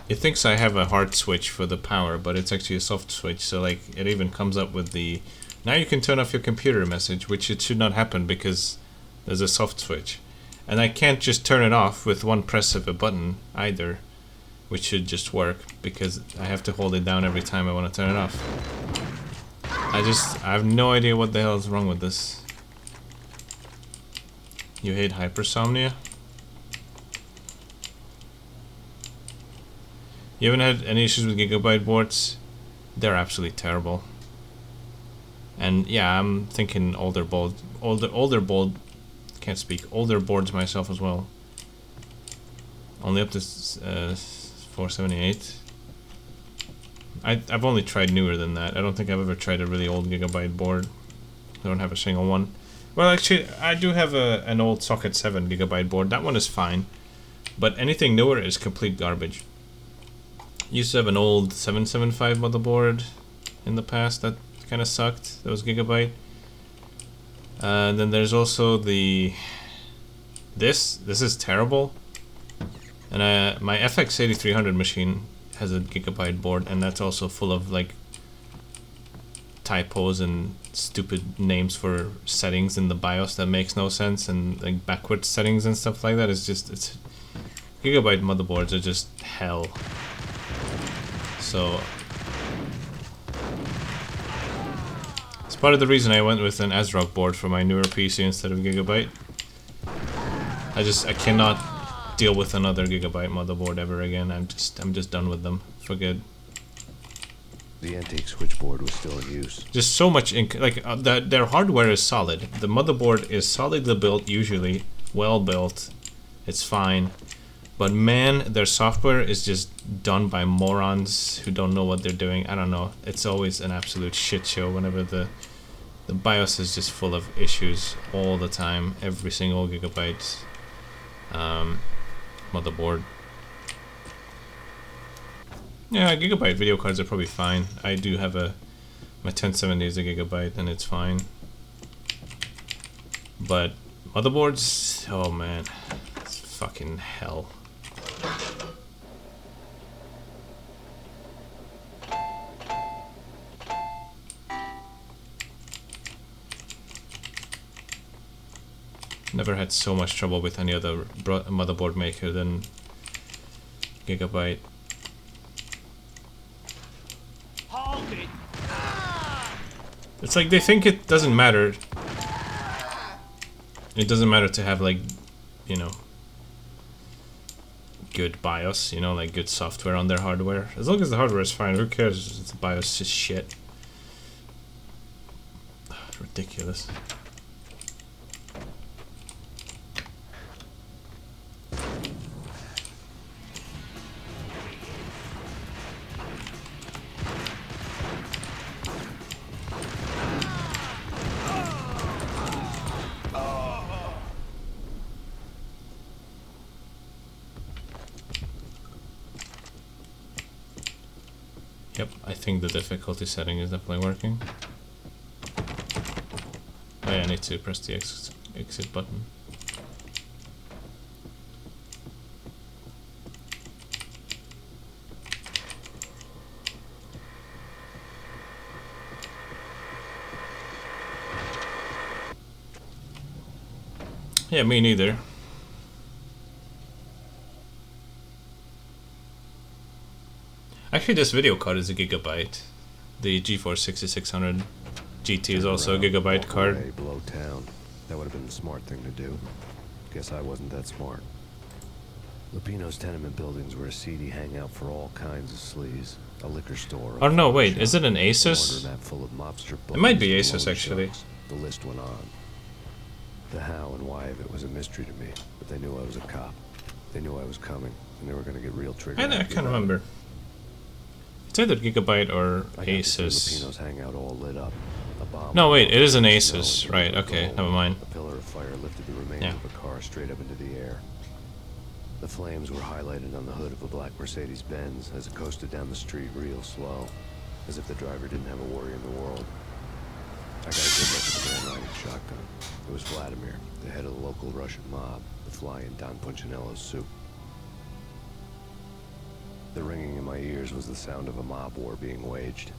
It thinks I have a hard switch for the power, but it's actually a soft switch, so like it even comes up with the now you can turn off your computer message, which it should not happen because there's a soft switch. And I can't just turn it off with one press of a button either, which should just work because I have to hold it down every time I want to turn it off. I have no idea what the hell is wrong with this. You hate hypersomnia? You haven't had any issues with Gigabyte boards? They're absolutely terrible. And yeah, I'm thinking older boards myself as well. Only up to 478. I've only tried newer than that. I don't think I've ever tried a really old Gigabyte board. I don't have a single one. Well, actually, I do have an old Socket 7 Gigabyte board. That one is fine. But anything newer is complete garbage. Used to have an old 775 motherboard in the past that kind of sucked. That was Gigabyte. Then there's also the... This is terrible. And my FX 8300 machine has a Gigabyte board, and that's also full of like typos and stupid names for settings in the BIOS that makes no sense, and like backwards settings and stuff like that. It's Gigabyte motherboards are just hell. So it's part of the reason I went with an ASRock board for my newer PC instead of Gigabyte. I cannot deal with another Gigabyte motherboard ever again. I'm just done with them for good. The antique switchboard was still in use. Just so much their hardware is solid. The motherboard is solidly built, usually well built. It's fine. But man, their software is just done by morons who don't know what they're doing. I don't know. It's always an absolute shit show whenever the BIOS is just full of issues all the time. Every single Gigabyte motherboard. Yeah, Gigabyte video cards are probably fine. I do have my 1070 is a Gigabyte and it's fine. But motherboards, oh man, it's fucking hell. Never had so much trouble with any other motherboard maker than Gigabyte. Hold it. It's like they think it doesn't matter. It doesn't matter to have like, you know, good BIOS, you know, like good software on their hardware. As long as the hardware is fine, who cares if the BIOS is shit? Ridiculous. Yep, I think the difficulty setting is definitely working. Oh yeah, I need to press the exit button. Yeah, me neither. Actually, this video card is a Gigabyte. The GeForce 6600 GT is also a Gigabyte card. Below town. That would have been the smart thing to do. Guess I wasn't that smart. Lupino's tenement buildings were a seedy hangout for all kinds of sleaze. A liquor store. Oh no, wait, is it an Asus? Full of mobster it might be Asus actually. The list went on. The how and why of it was a mystery to me, but they knew I was a cop. They knew I was coming, and they were going to get real triggered. I can't remember. It's either Gigabyte or Asus. Lupino's hangout all lit up. No, wait, it is an Asus. Right, okay, never mind. A pillar of fire lifted the remains of a car straight up into the air. The flames were highlighted on the hood of a black Mercedes-Benz as it coasted down the street real slow. as if the driver didn't have a worry in the world. I got a good look at the man riding shotgun. It was Vladimir, the head of the local Russian mob, the fly in Don Punchinello's soup. The ringing in my ears was the sound of a mob war being waged.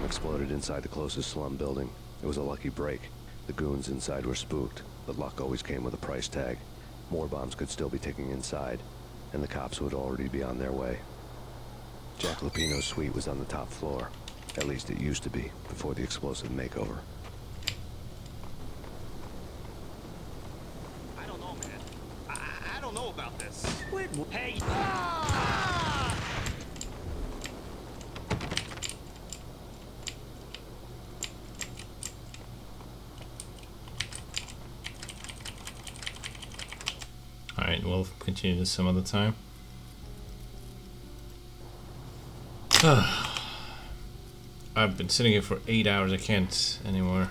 Exploded inside the closest slum building. It was a lucky break. The goons inside were spooked, but luck always came with a price tag. More bombs could still be ticking inside, and the cops would already be on their way. Jack Lupino's suite was on the top floor. At least it used to be, before the explosive makeover. I don't know, man. I don't know about this. Wait, hey! Alright, we'll continue this some other time. I've been sitting here for 8 hours, I can't anymore.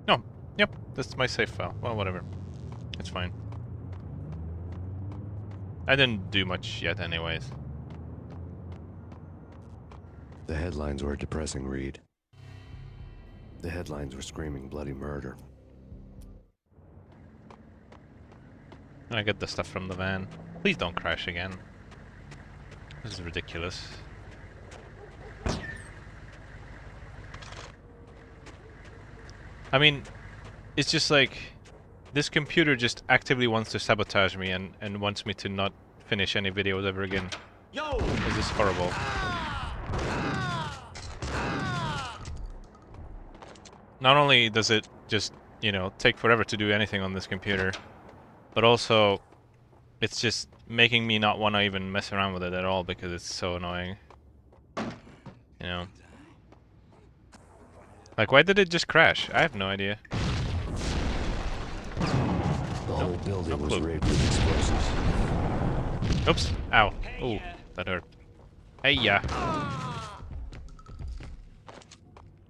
No, yep, that's my save file. Well, whatever. It's fine. I didn't do much yet anyways. The headlines were a depressing read. The headlines were screaming bloody murder. I get the stuff from the van. Please don't crash again. This is ridiculous. I mean, it's just like this computer just actively wants to sabotage me and wants me to not finish any videos ever again. Yo! This is horrible. Not only does it just, you know, take forever to do anything on this computer, but also it's just making me not want to even mess around with it at all because it's so annoying. You know? Like, why did it just crash? I have no idea. The whole building was rigged with explosives. Oops. Ow. Ooh, that hurt. Hey-ya.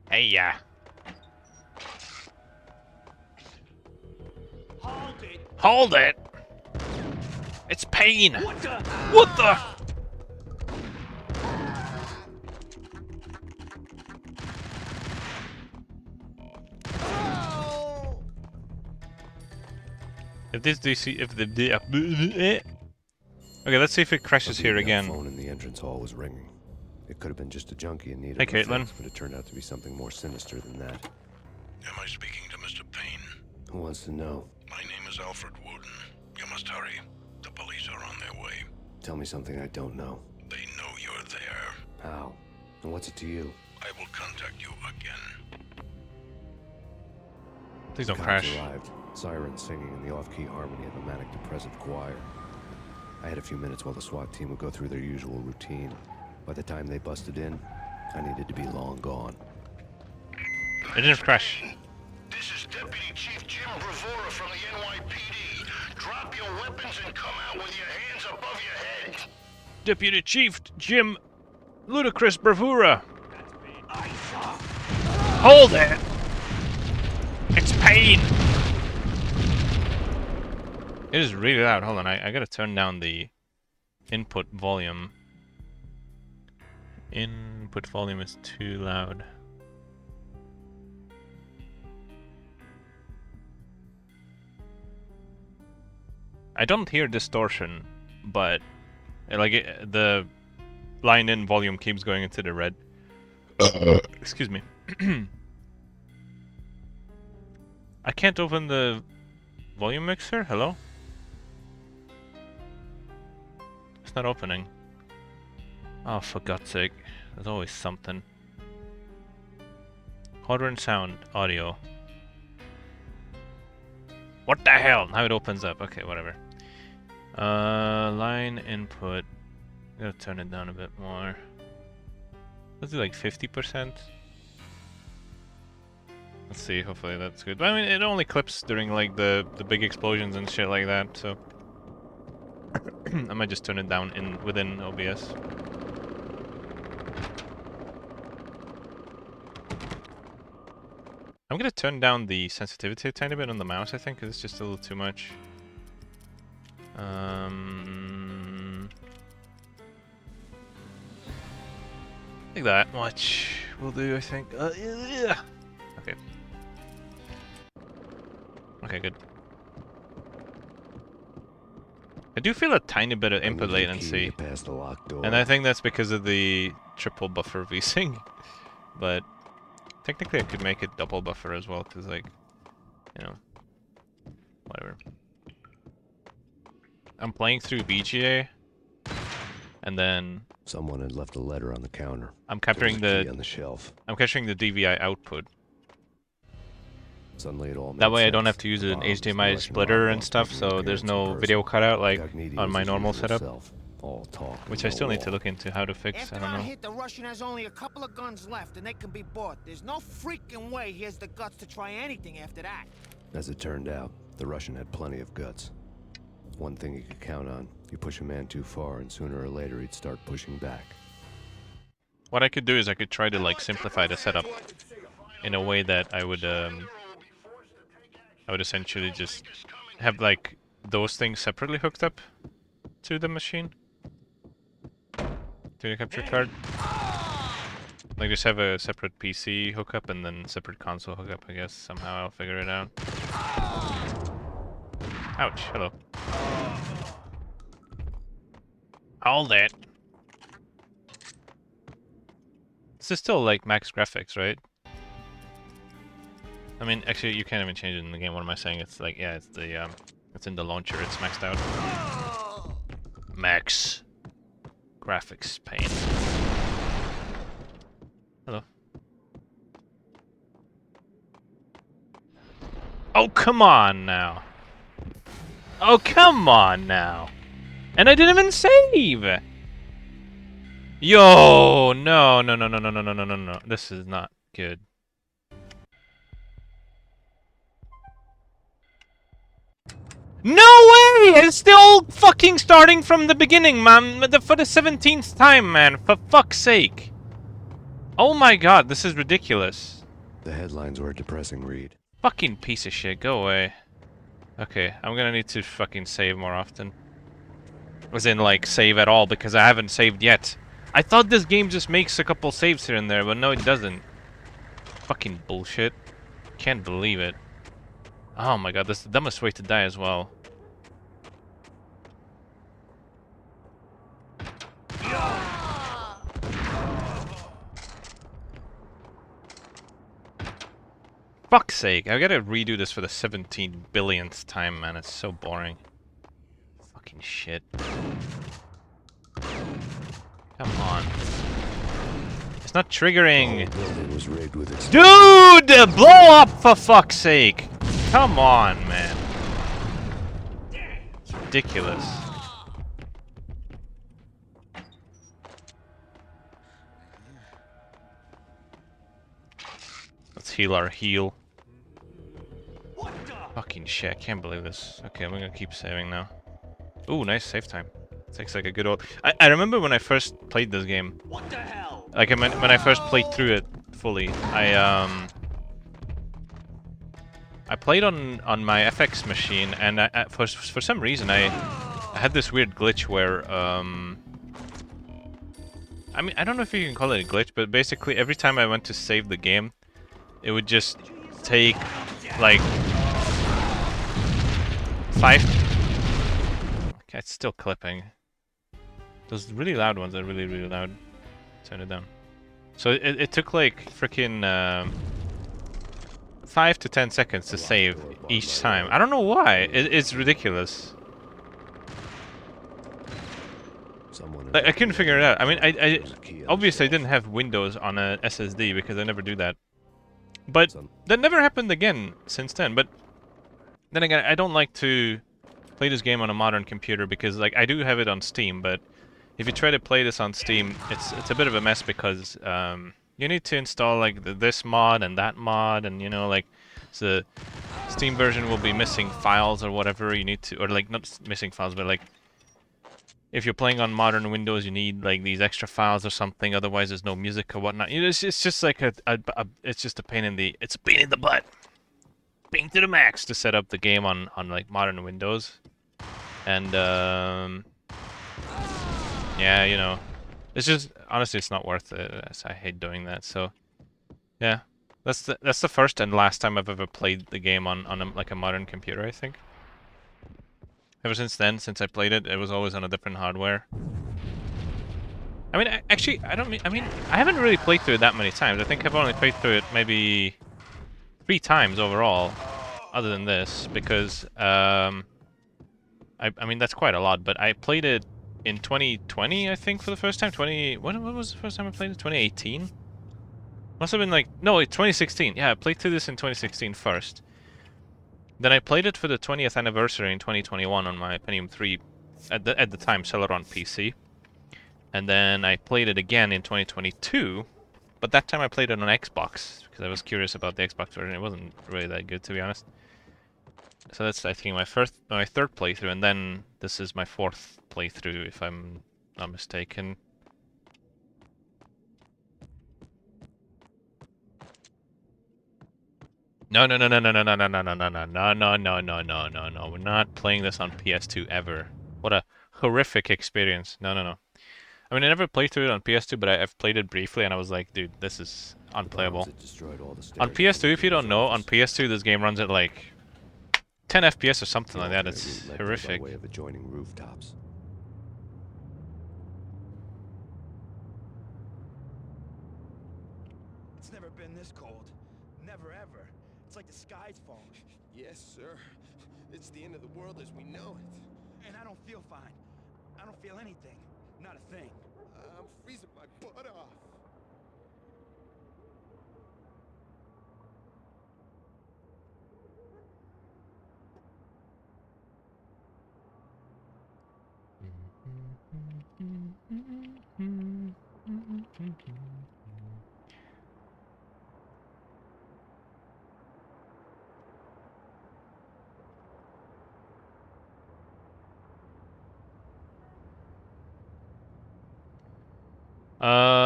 Hey-ya. Hold it! Hold it! It's Payne! What the? What the? If this DC, if the okay, let's see if it crashes here again. The phone in the entrance hall was ringing. It could have been just a junkie in need of Hey, Caitlin. defense, but it turned out to be something more sinister than that. Am I speaking to Mr. Payne? Who wants to know? My name is Alfred Wooden. You must hurry. The police are on their way. Tell me something I don't know. They know you're there. How? And what's it to you? I will contact you again. Please don't Cops crash. arrived, sirens singing in the off-key harmony of a manic-depressive choir. I had a few minutes while the SWAT team would go through their usual routine. By the time they busted in, I needed to be long gone. It didn't crash. This is Deputy Chief Jim Bravura from the NYPD. Drop your weapons and come out with your hands above your head. Deputy Chief Jim Ludicrous Bravura. Hold it! It's Payne! It is really loud. Hold on, I gotta turn down the input volume. Input volume is too loud. I don't hear distortion, but the line in volume keeps going into the red. Excuse me. I can't open the volume mixer? Hello? It's not opening. Oh, for God's sake. There's always something. Hardware and sound, audio. What the hell? Now it opens up. Okay, whatever. Line input. I'm gonna turn it down a bit more. Let's do like 50%. Let's see, hopefully that's good. I mean, it only clips during like the big explosions and shit like that, so I might just turn it down within OBS. I'm gonna turn down the sensitivity a tiny bit on the mouse, I think, because it's just a little too much. Like that much will do, I think. Yeah. Okay. Okay, good. I do feel a tiny bit of input latency, and I think that's because of the triple buffer VSync. But technically, I could make it double buffer as well, because, like, you know, whatever. I'm playing through VGA, and then someone had left a letter on the counter. I'm capturing the on the shelf. I'm capturing the DVI output. Suddenly it all that way made I don't have sense. to use an The bombs, HDMI the splitter Russian and stuff, mob, so taking there's appearance no in video person. cutout like Agniti on was my his normal usual setup. self. All talk, Which I no still need to walk. look into how to fix, After I don't our know. hit, the Russian has only a couple of guns left, and they can be bought. There's no freaking way he has the guts to try anything after that. As it turned out, the Russian had plenty of guts. One thing you could count on: you push a man too far, and sooner or later he'd start pushing back. What I could do is I could try to like simplify the setup in a way that I would essentially just have like those things separately hooked up to the machine, to the capture card. Like just have a separate PC hookup and then separate console hookup, I guess. Somehow I'll figure it out. Ouch, hello. All that. This is still like max graphics, right? I mean, actually, you can't even change it in the game. What am I saying? It's like, yeah, it's the it's in the launcher. It's maxed out. Max graphics Payne. Hello. Oh, come on now. Oh, come on now. And I didn't even save. Yo, no, no, no, no, no, no, no, no, no, no. This is not good. No way! It's still fucking starting from the beginning, man. For the 17th time, man. For fuck's sake. Oh my god, this is ridiculous. The headlines were a depressing read. Fucking piece of shit, go away. Okay, I'm gonna need to fucking save more often. As in, like, save at all, because I haven't saved yet. I thought this game just makes a couple saves here and there, but no, it doesn't. Fucking bullshit. Can't believe it. Oh my god, this is the dumbest way to die as well. Fuck's sake, I gotta redo this for the 17 billionth time, man. It's so boring. Fucking shit. Come on. It's not triggering. Was rigged with its Dude! Blow up for fuck's sake! Come on, man. It's ridiculous. Let's heal our heal. Fucking shit, I can't believe this. Okay, I'm gonna keep saving now. Ooh, nice save time. Takes like a good old... I remember when I first played this game. What the hell? Like when I first played through it fully, I played on my FX machine, and for some reason I had this weird glitch where I mean, I don't know if you can call it a glitch, but basically every time I went to save the game, it would just take like 5. Okay, it's still clipping. Those really loud ones are really, really loud. Turn it down. So it took like freaking 5 to 10 seconds to save each time. I don't know why. It's ridiculous. Like, I couldn't figure it out. I mean, I obviously I didn't have Windows on a SSD because I never do that. But that never happened again since then. But then again, I don't like to play this game on a modern computer because like I do have it on Steam, but if you try to play this on Steam, it's a bit of a mess because you need to install like this mod and that mod, and you know like the Steam version will be missing files or whatever you need to, or like not missing files, but like if you're playing on modern Windows, you need like these extra files or something. Otherwise, there's no music or whatnot. You know, it's just like it's just a pain in the butt, pain to the max to set up the game on like modern Windows, and yeah, you know, it's just honestly it's not worth it. I hate doing that. So yeah, that's the first and last time I've ever played the game on like a modern computer, I think. Ever since then, since I played it, it was always on a different hardware. I mean, actually, I haven't really played through it that many times. I think I've only played through it maybe 3 times overall, other than this, because, I mean, that's quite a lot, but I played it in 2020, I think, for the first time. When was the first time I played it? 2018? Must have been like, no, 2016. Yeah, I played through this in 2016 first. Then I played it for the 20th anniversary in 2021 on my Pentium 3, at the time Celeron PC. And then I played it again in 2022, but that time I played it on Xbox, because I was curious about the Xbox version. It wasn't really that good, to be honest. So that's, I think, my third playthrough, and then this is my 4th playthrough, if I'm not mistaken. No. We're not playing this on PS2 ever. What a horrific experience. No. I mean, I never played through it on PS2, but I've played it briefly, and I was like, dude, this is unplayable. On PS2, if you don't know, on PS2 this game runs at like 10 FPS or something like that. It's horrific. Way of adjoining rooftops. It's never been this cold. Never ever. It's like the sky's falling. Yes, sir. It's the end of the world as we know it. And I don't feel fine. I don't feel anything. Not a thing. I'm freezing my butt off.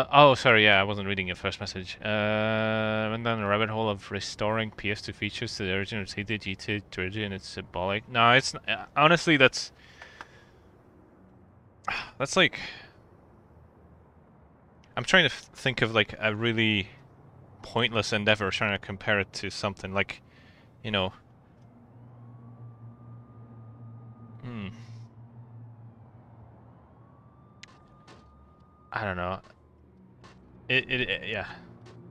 Oh, sorry, yeah, I wasn't reading your first message. Went down the rabbit hole of restoring PS2 features to the original GT trilogy, and it's symbolic. No, it's not, honestly, that's like, I'm trying to think of like a really pointless endeavor, trying to compare it to something like, you know, I don't know. Yeah.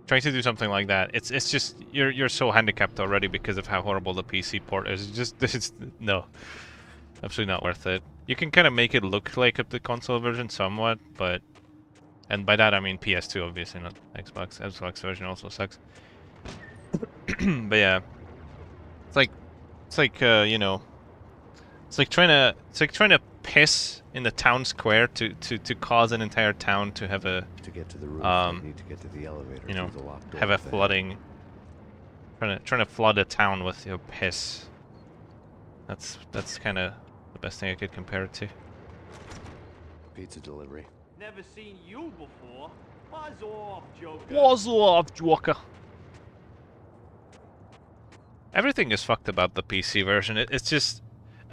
Trying to do something like that, it's just you're so handicapped already because of how horrible the PC port is. It's no, absolutely not worth it. You can kind of make it look like the console version somewhat, but, and by that I mean PS2, obviously, not Xbox. Xbox version also sucks. But yeah, it's like you know, it's like trying to piss in the town square to cause an entire town to have a get to the roof, need to get to the elevator, you know, through the locked door have a at the flooding. Trying to flood a town with your piss. That's kind of the best thing I could compare it to. Pizza delivery. Never seen you before. Buzz off, Joker. Buzz off, Joker. Everything is fucked about the PC version. It's just,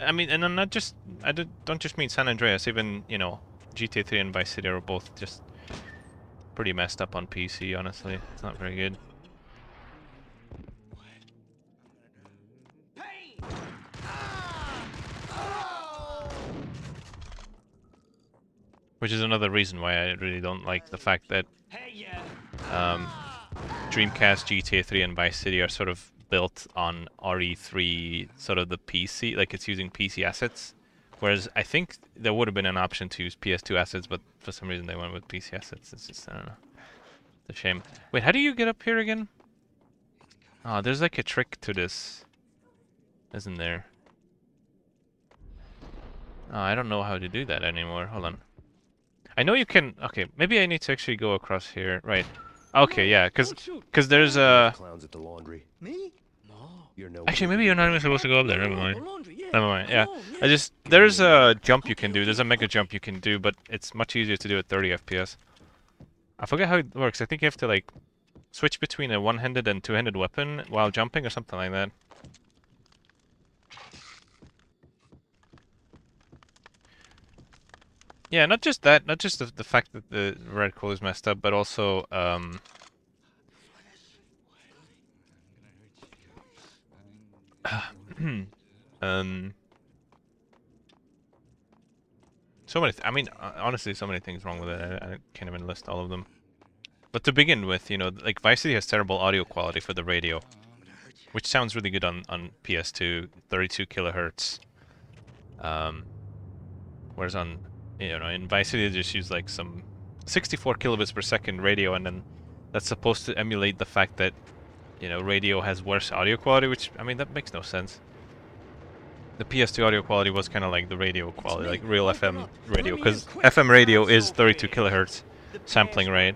I mean, and I'm not just, don't just mean San Andreas. Even, you know, GTA 3 and Vice City are both just pretty messed up on PC. Honestly, it's not very good. Which is another reason why I really don't like the fact that Dreamcast, GTA 3, and Vice City are sort of built on RE3, sort of the PC, like it's using PC assets. Whereas I think there would have been an option to use PS2 assets, but for some reason they went with PC assets. It's just, I don't know. It's a shame. Wait, how do you get up here again? Oh, there's like a trick to this, isn't there? Oh, I don't know how to do that anymore. Hold on. I know you can. Okay, maybe I need to actually go across here. Right. Okay, yeah, because there's a. Clowns at the laundry. Me? No. You're no. Actually, maybe you're not even supposed to go up there. Never mind. Never mind. Yeah. There's a jump you can do. There's a mega jump you can do, but it's much easier to do at 30 FPS. I forget how it works. I think you have to like switch between a one-handed and two-handed weapon while jumping or something like that. Yeah, not just that, not just the fact that the reticle is messed up, but also so many. I mean, honestly, so many things wrong with it. I can't even list all of them. But to begin with, you know, like Vice City has terrible audio quality for the radio, which sounds really good on PS2, 32 kilohertz. Whereas on, you know, in Vice City they just use like some 64 kilobits per second radio, and then that's supposed to emulate the fact that, you know, radio has worse audio quality, which, I mean, that makes no sense. The PS2 audio quality was kind of like the radio quality, like real FM radio, because FM radio is 32 kilohertz sampling rate.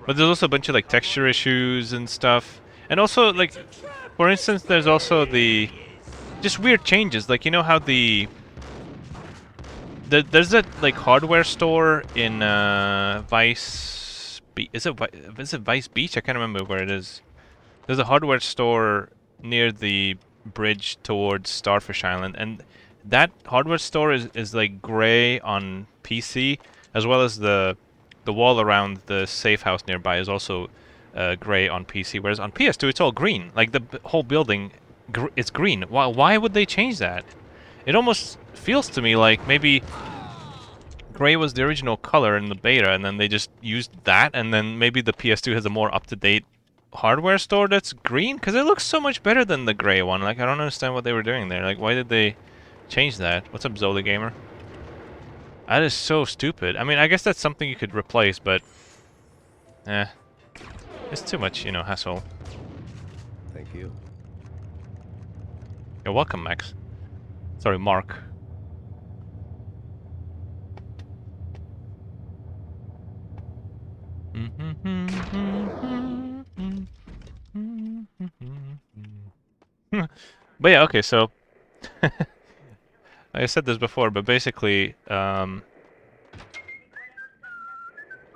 But there's also a bunch of like texture issues and stuff, and also like, for instance, there's also the just weird changes. Like, you know how there's that like hardware store in Vice is it Vice Beach? I can't remember where it is. There's a hardware store near the bridge towards Starfish Island, and that hardware store is like gray on PC, as well as the wall around the safe house nearby is also gray on PC, whereas on PS2 it's all green. Like the whole building is green. Why would they change that? It almost feels to me like maybe gray was the original color in the beta, and then they just used that, and then maybe the PS2 has a more up-to-date hardware store that's green, because it looks so much better than the gray one. Like, I don't understand what they were doing there. Like, why did they change that? What's up, Zoli Gamer? That is so stupid. I mean, I guess that's something you could replace, but it's too much, you know, hassle. Thank you. You're welcome, Max. Sorry, Mark. But yeah, okay, so I said this before, but basically, when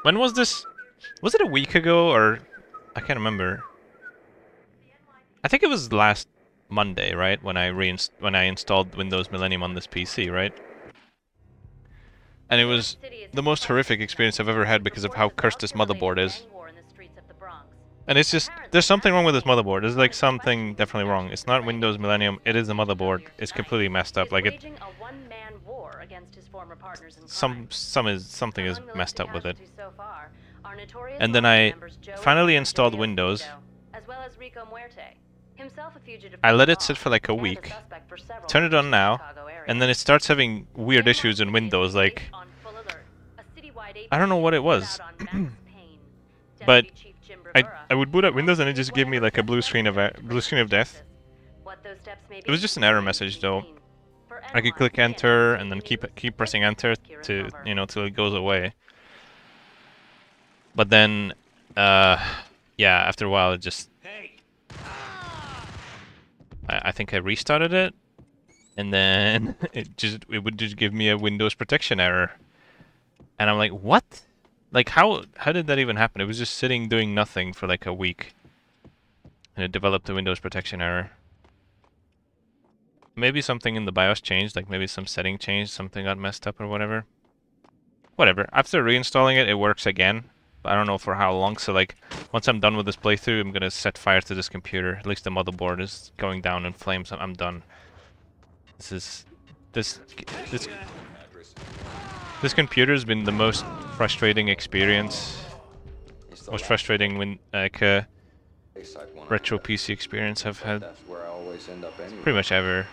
was this? Was it a week ago, or I can't remember. I think it was last Monday, right? When I installed Windows Millennium on this PC, right? And it was the most horrific experience I've ever had because of how cursed this motherboard is. And it's just, there's something wrong with this motherboard. There's like something definitely wrong. It's not Windows Millennium, it is the motherboard. It's completely messed up. Like something is messed up with it. And then I finally installed Windows. I let it sit for like a week, turn it on now, and then it starts having weird issues in Windows, like, I don't know what it was, but I would boot up Windows and it just gave me like a blue screen of death. It was just an error message though. I could click enter and then keep pressing enter to, you know, till it goes away. But then, yeah, after a while it just, I think I restarted it, and then it would just give me a Windows protection error, and I'm like, what? Like, how did that even happen? It was just sitting doing nothing for like a week, and it developed a Windows protection error. Maybe something in the BIOS changed, like maybe some setting changed, something got messed up or whatever. Whatever. After reinstalling it, it works again. I don't know for how long, so like once I'm done with this playthrough, I'm gonna set fire to this computer. At least the motherboard is going down in flames. I'm done. This computer's been the most frustrating experience, most frustrating retro PC experience I've had pretty much ever.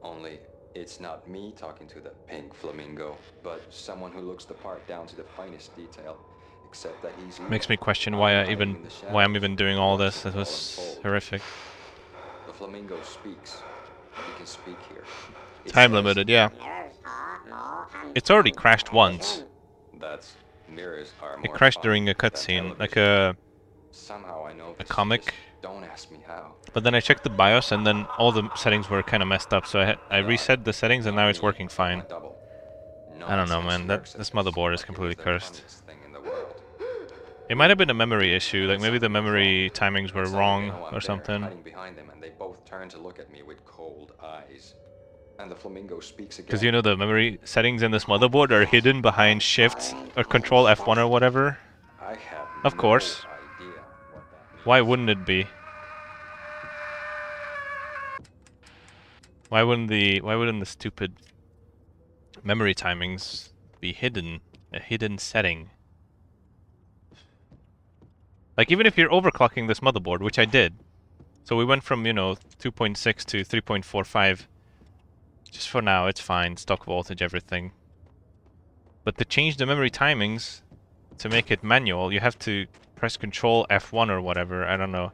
Only it's not me talking to the pink flamingo, but someone who looks the part down to the finest detail. Except that makes me question why I'm even doing all this. It was horrific. The Flamingo speaks. He can speak here. It Time says limited, yeah. It's already crashed once. That's mirrors are It more crashed fun during a than cutscene, like television. Somehow I know a this. comic. Just don't ask me how. But then I checked the BIOS, and then all the settings were kind of messed up. So I reset the settings, and now it's working fine. I don't know, man. This motherboard is completely cursed. It might have been a memory issue. Like maybe the memory timings were wrong or something. Hiding behind them, and they both turn to look at me with cold eyes. And the Flamingo speaks again. Because you know the memory settings in this motherboard are hidden behind Shift or Control F1 or whatever. I have Of course. no idea what that means. Why wouldn't it be? Why wouldn't the stupid memory timings be hidden? A hidden setting. Like even if you're overclocking this motherboard, which I did. So we went from, you know, 2.6 to 3.45. Just for now, it's fine. Stock voltage, everything. But to change the memory timings, to make it manual, you have to press Control F1 or whatever, I don't know.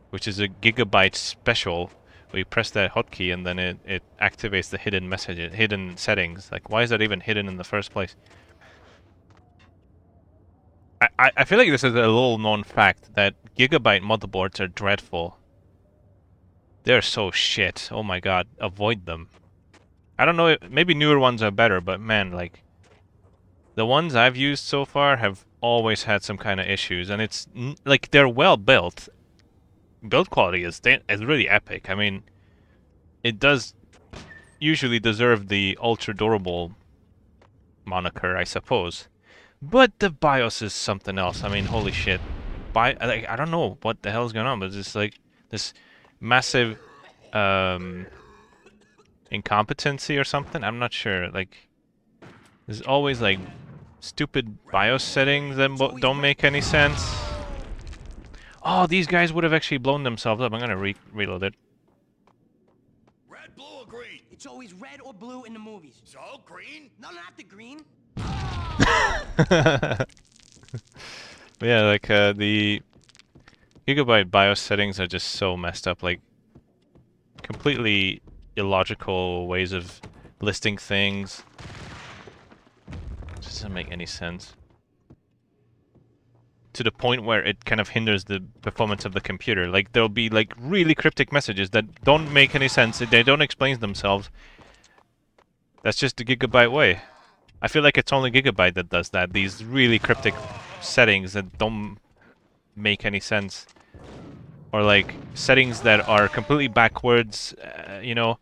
Which is a gigabyte special. Where you press that hotkey and then it activates the hidden messages, hidden settings. Like, why is that even hidden in the first place? I feel like this is a little known fact that gigabyte motherboards are dreadful. They're so shit. Oh my god, avoid them. I don't know, maybe newer ones are better, but man, like, the ones I've used so far have always had some kind of issues, and it's, like, they're well built. Build quality is really epic. I mean, it does usually deserve the ultra durable moniker, I suppose. But the BIOS is something else. I mean, holy shit. Like, I don't know what the hell is going on, but it's like this massive incompetency or something. I'm not sure. Like, there's always like stupid BIOS settings that don't make any sense. Oh, these guys would have actually blown themselves up. I'm gonna reload it. Red, blue, or green? It's always red or blue in the movies. So, green? No, not the green. But yeah, like the gigabyte BIOS settings are just so messed up. Like, completely illogical ways of listing things. It doesn't make any sense. To the point where it kind of hinders the performance of the computer. Like, there'll be like really cryptic messages that don't make any sense. They don't explain themselves. That's just the gigabyte way. I feel like it's only Gigabyte that does that. These really cryptic settings that don't make any sense. Or like settings that are completely backwards, you know.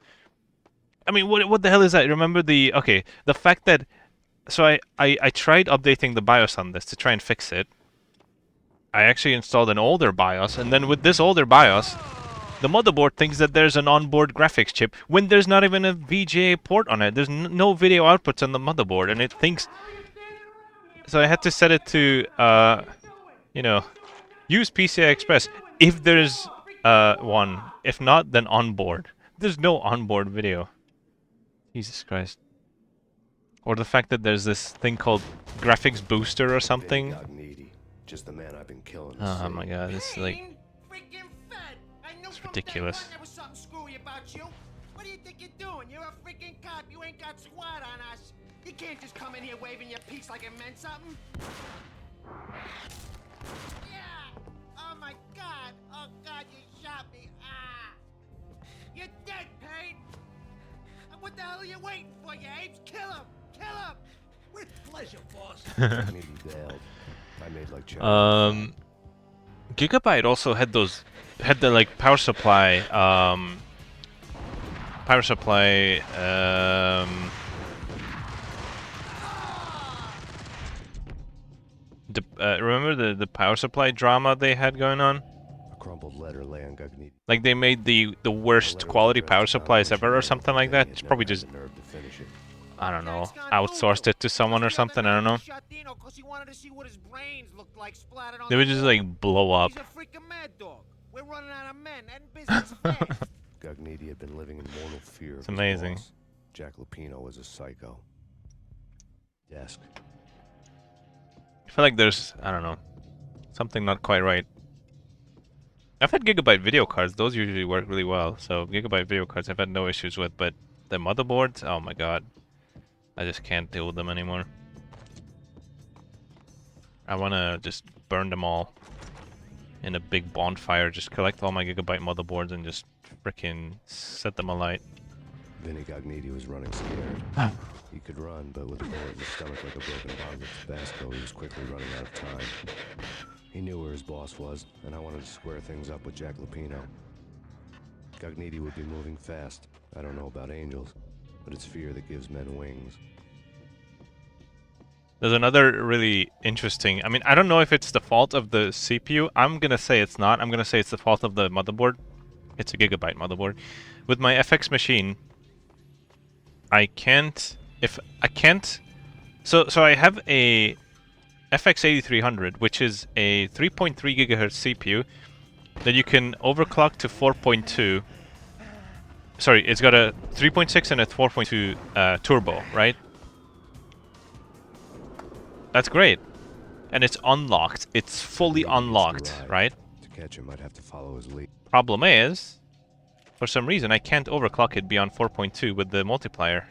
I mean, what the hell is that? Remember the fact that... So I tried updating the BIOS on this to try and fix it. I actually installed an older BIOS, and then with this older BIOS, the motherboard thinks that there's an onboard graphics chip when there's not even a VGA port on it. There's no video outputs on the motherboard, and it thinks... So I had to set it to, you know, use PCI Express if there's one. If not, then onboard. There's no onboard video. Jesus Christ. Or the fact that there's this thing called graphics booster or something. Just the man I've been killing. Oh my god, it's like... It's ridiculous. There was something screwy about you. What do you think you're doing? You're a freaking cop. You ain't got squad on us. You can't just come in here waving your piece like it meant something. Yeah. Oh my god. Oh god, you shot me. Ah. You're dead, Payne. What the hell are you waiting for, you apes? Kill him. Kill him. With pleasure, boss. I made like Gigabyte also had the like power supply remember the power supply drama they had going on? A crumpled letter lay on Gagnidi. Like they made the worst quality power supplies ever or something like that. It's probably just, I don't know, outsourced it to someone or something, I don't know. They would just like blow up. We're running out of men and business fast. Gagnidi had been living in mortal fear. It's amazing. Jack Lupino was a psycho. Desk. I feel like there's, I don't know, something not quite right. I've had gigabyte video cards. Those usually work really well. So gigabyte video cards I've had no issues with, but the motherboards, oh my god. I just can't deal with them anymore. I want to just burn them all in a big bonfire. Just collect all my gigabyte motherboards and just frickin' set them alight. Vinny Gognitti was running scared. He could run, but with a bullet in his stomach like a broken bottle of Tabasco, he was quickly running out of time. He knew where his boss was, and I wanted to square things up with Jack Lupino. Gognitti would be moving fast. I don't know about angels, but it's fear that gives men wings. There's another really interesting... I mean, I don't know if it's the fault of the CPU. I'm gonna say it's not. I'm gonna say it's the fault of the motherboard. It's a gigabyte motherboard. With my FX machine, I can't... So I have a FX8300, which is a 3.3 gigahertz CPU that you can overclock to 4.2. Sorry, it's got a 3.6 and a 4.2 turbo, right? That's great. And it's unlocked. It's fully unlocked, right? To catch him, I'd have to follow his lead. Problem is, for some reason, I can't overclock it beyond 4.2 with the multiplier.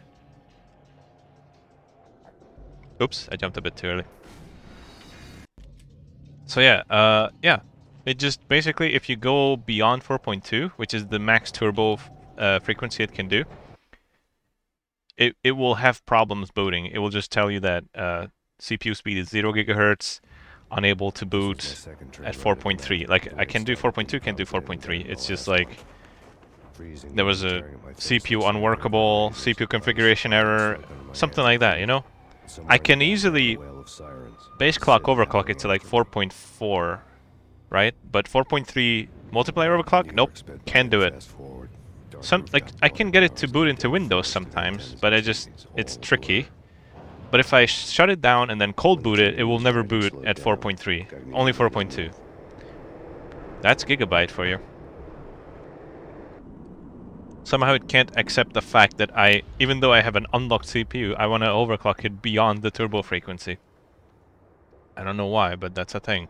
Oops, I jumped a bit too early. So yeah, it just basically, if you go beyond 4.2, which is the max turbo frequency it can do, it will have problems booting. It will just tell you that CPU speed is 0 gigahertz, unable to boot at 4.3. Like, I can do 4.2, can't do 4.3. It's just like, there was a CPU unworkable, CPU configuration error, something like that, you know? I can easily base clock overclock it to like 4.4, right? But 4.3 multiplier overclock? Nope, can't do it. I can get it to boot into Windows sometimes, but it's tricky. But if I shut it down and then cold boot it, it will never boot at 4.3, only 4.2. That's gigabyte for you. Somehow it can't accept the fact that even though I have an unlocked CPU, I want to overclock it beyond the turbo frequency. I don't know why, but that's a thing.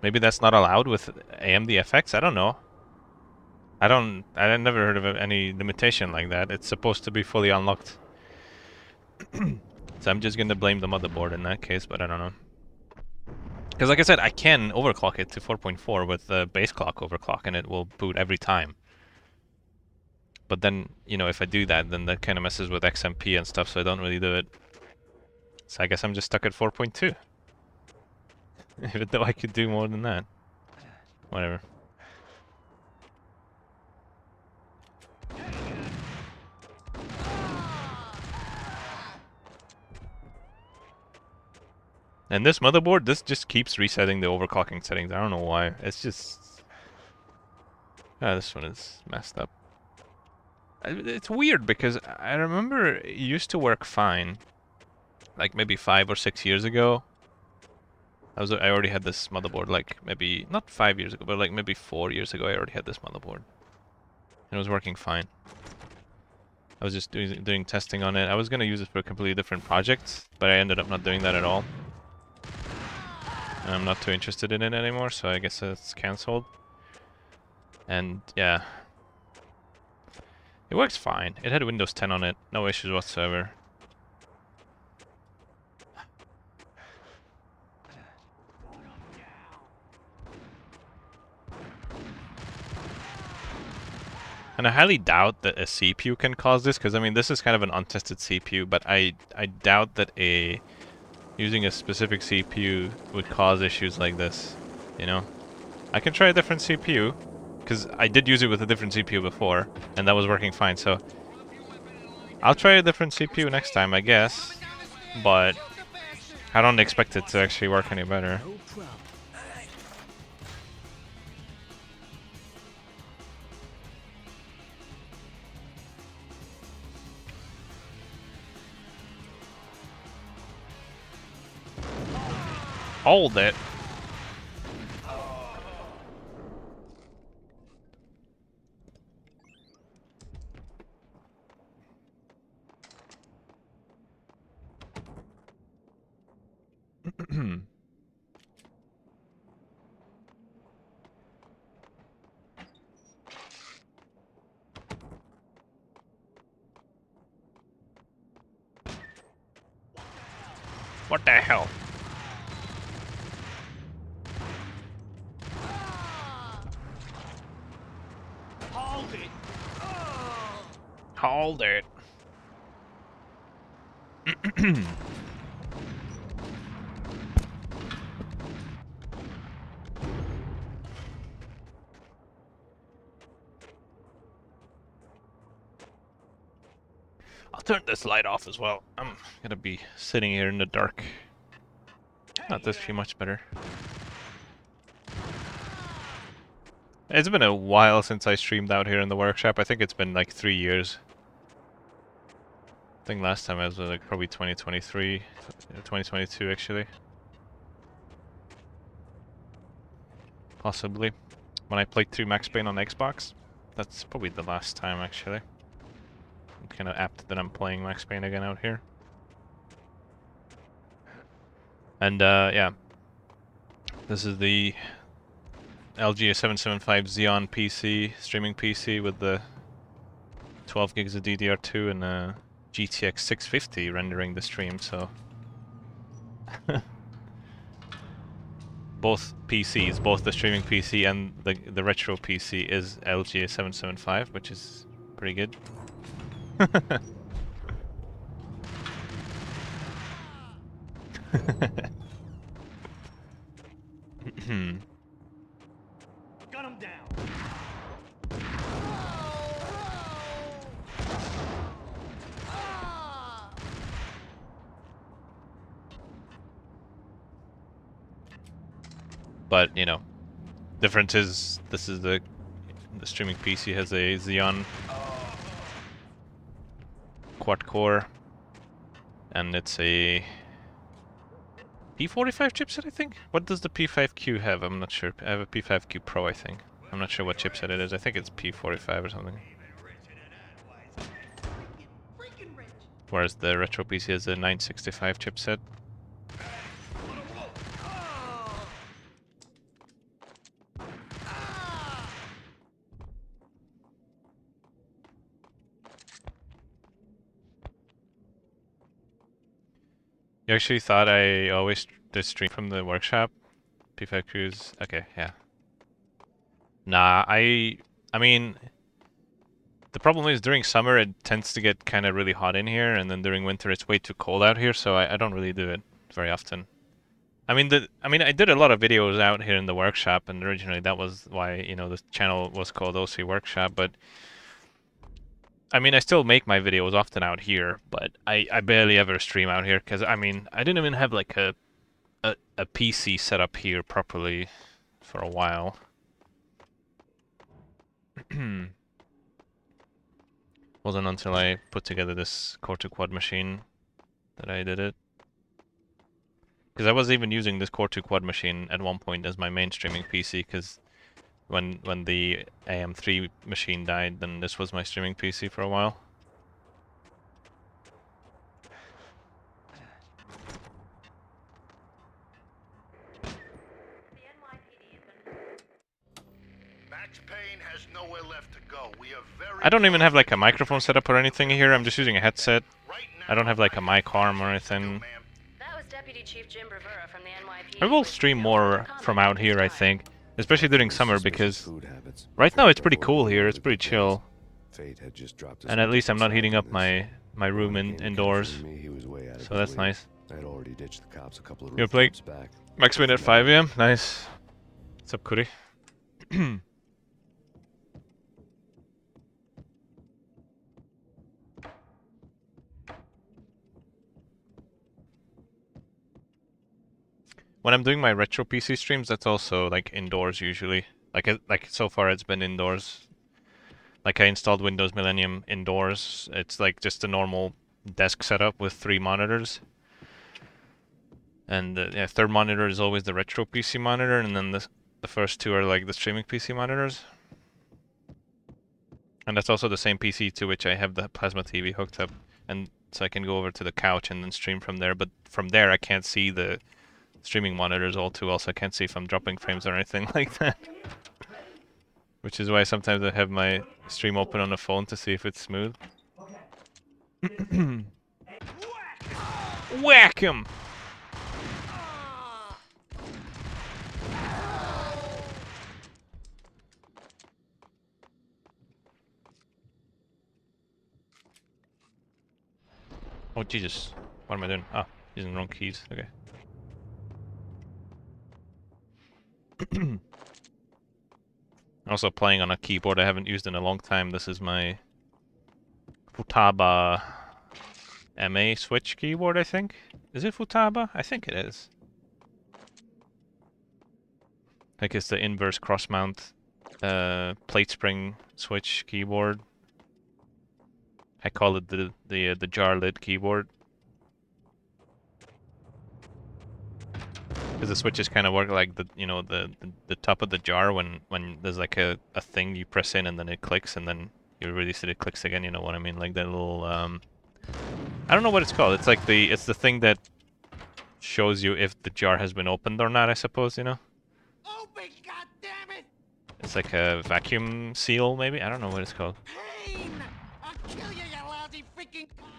Maybe that's not allowed with AMD FX? I don't know. I never heard of any limitation like that. It's supposed to be fully unlocked. So I'm just gonna blame the motherboard in that case, but I don't know. Because like I said, I can overclock it to 4.4 with the base clock overclock, and it will boot every time. But then, you know, if I do that, then that kind of messes with XMP and stuff, so I don't really do it. So I guess I'm just stuck at 4.2. Even though I could do more than that. Whatever. And this motherboard, this just keeps resetting the overclocking settings. I don't know why. It's just... this one is messed up. It's weird because I remember it used to work fine. Like maybe 5 or 6 years ago. I already had this motherboard, like maybe, not 5 years ago, but like maybe 4 years ago I already had this motherboard. And it was working fine. I was just doing testing on it. I was going to use it for a completely different project, but I ended up not doing that at all. And I'm not too interested in it anymore, so I guess it's cancelled. And yeah. It works fine. It had Windows 10 on it, no issues whatsoever. And I highly doubt that a CPU can cause this, because I mean this is kind of an untested CPU, but I doubt that using a specific CPU would cause issues like this, you know? I can try a different CPU, because I did use it with a different CPU before, and that was working fine, so... I'll try a different CPU next time, I guess, but I don't expect it to actually work any better. Hold it. What the hell? Hold it. Hold it. I'll turn this light off as well. I'm gonna be sitting here in the dark. Not this too much better. It's been a while since I streamed out here in the workshop. I think it's been like 3 years. I think last time I was like probably 2023, 2022 actually. Possibly. When I played through Max Payne on Xbox. That's probably the last time actually. I'm kind of apt that I'm playing Max Payne again out here. And yeah. This is the LGA775 Xeon PC, streaming PC with the 12 gigs of DDR2 and GTX 650 rendering the stream, so both PCs, both the streaming PC and the retro PC is LGA775, which is pretty good. Gun him down. But, you know, difference is this is the streaming PC has a Xeon quad core and it's a P45 chipset, I think? What does the P5Q have? I'm not sure. I have a P5Q Pro, I think. I'm not sure what chipset it is. I think it's P45 or something. Whereas the retro PC has a 965 chipset. You actually thought I always did stream from the workshop? P5Q's... okay, yeah. Nah, I mean... the problem is during summer it tends to get kind of really hot in here, and then during winter it's way too cold out here, so I don't really do it very often. I mean, I did a lot of videos out here in the workshop, and originally that was why, you know, the channel was called OC Workshop, but... I mean, I still make my videos often out here, but I barely ever stream out here, because, I mean, I didn't even have, like, a PC set up here properly for a while. Wasn't until I put together this Core 2 Quad machine that I did it. Because I was even using this Core 2 Quad machine at one point as my main streaming PC, because when the AM3 machine died, then this was my streaming PC for a while. Max Payne has nowhere left to go. We are very I don't even have like a microphone set up or anything here. I'm just using a headset. I don't have like a mic arm or anything. That was Deputy Chief Jim Rivera from the NYPD. I will stream more from out here, I think. Especially during summer, because right now it's pretty cool here. It's pretty chill. And at least I'm not heating up my room indoors. So that's nice. You're playing Max Payne at 5 AM? Nice. What's up, Kuri? When I'm doing my retro PC streams, that's also like indoors usually. Like so far it's been indoors. Like I installed Windows Millennium indoors. It's like just a normal desk setup with 3 monitors. And yeah, third monitor is always the retro PC monitor, and then the first 2 are like the streaming PC monitors. And that's also the same PC to which I have the plasma TV hooked up, and so I can go over to the couch and then stream from there. But from there I can't see the streaming monitors all too well, so I can't see if I'm dropping frames or anything like that. Which is why sometimes I have my stream open on the phone to see if it's smooth. Okay. Whack him! Oh Jesus, what am I doing? Ah, using the wrong keys. Okay. Also playing on a keyboard I haven't used in a long time. This is my Futaba MA Switch keyboard, I think. Is it Futaba? I think it is. I think it's the inverse cross mount plate spring switch keyboard. I call it the jar lid keyboard. Because the switches kind of work like the top of the jar when there's like a thing you press in and then it clicks and then you release it, it clicks again. You know what I mean? Like that little I don't know what it's called. It's like it's the thing that shows you if the jar has been opened or not. I suppose, you know. Open, goddammit! It's like a vacuum seal, maybe. I don't know what it's called. Payne! I'll kill you, you lousy freaking cop!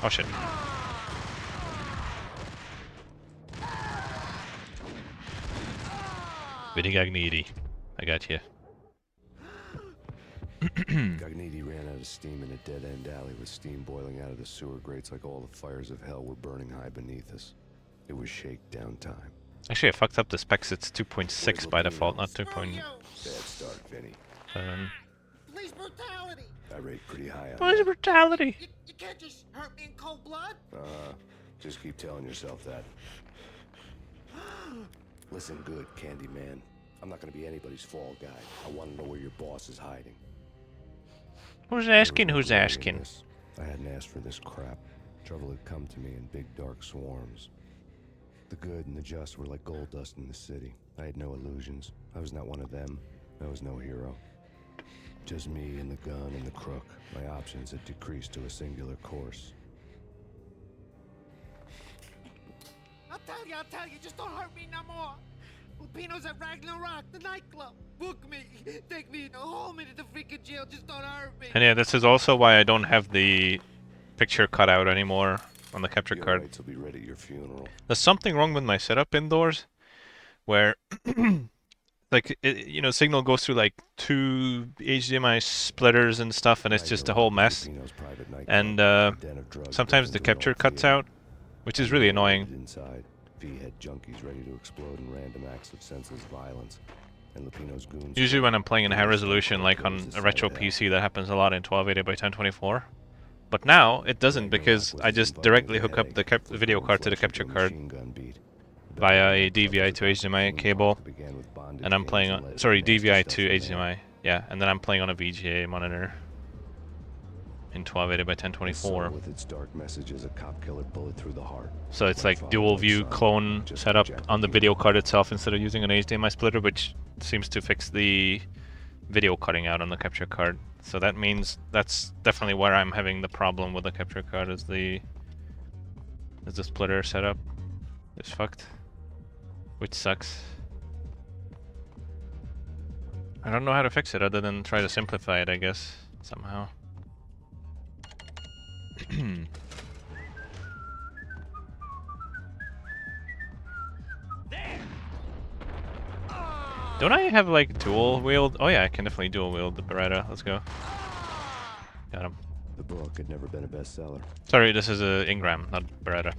Oh shit. Vinny Gagniti. I got you. Gagniti ran out of steam in a dead-end alley with steam boiling out of the sewer grates like all the fires of hell were burning high beneath us. It was shakedown time. Actually, I fucked up the specs. It's 2.6 by default, not 2. Bad start, Vinny. Police brutality! I rate pretty high on Police brutality! You can't just hurt me in cold blood! Just keep telling yourself that. Listen good, Candyman. I'm not gonna be anybody's fall guy. I want to know where your boss is hiding. Who's asking? Who's asking? I hadn't asked for this crap. Trouble had come to me in big dark swarms. The good and the just were like gold dust in the city. I had no illusions. I was not one of them. I was no hero. Just me and the gun and the crook. My options had decreased to a singular course. I'll tell you, just don't hurt me no more. Lupino's at Ragnarok, the nightclub. Book me, take me, hold me to the freaking jail, just don't hurt me. And yeah, this is also why I don't have the picture cut out anymore on the capture card. Right, so be ready at your funeral. There's something wrong with my setup indoors, where like signal goes through like 2 HDMI splitters and stuff, and it's just a whole mess. And sometimes the capture cuts out, which is really annoying. Inside, V-head junkies ready to explode in random acts of senseless violence. And Lupino's goons. Usually when I'm playing in high resolution, like on a retro PC, that happens a lot in 1280 by 1024. But now it doesn't, because I just directly hook up the video card to the capture card via a DVI to HDMI cable, and I'm playing on DVI to HDMI, yeah, and then I'm playing on a VGA monitor in 1280 by 1024. With its dark messages, a cop killer bullet through the heart. So it's like dual view clone setup on the video card itself instead of using an HDMI splitter, which seems to fix the video cutting out on the capture card. So that means that's definitely where I'm having the problem with the capture card, is the splitter setup is fucked, which sucks. I don't know how to fix it other than try to simplify it, I guess, somehow. Don't I have like dual wield? Oh yeah, I can definitely dual wield the Beretta. Let's go. Got him. The book had never been a bestseller. Sorry, this is a Ingram, not Beretta.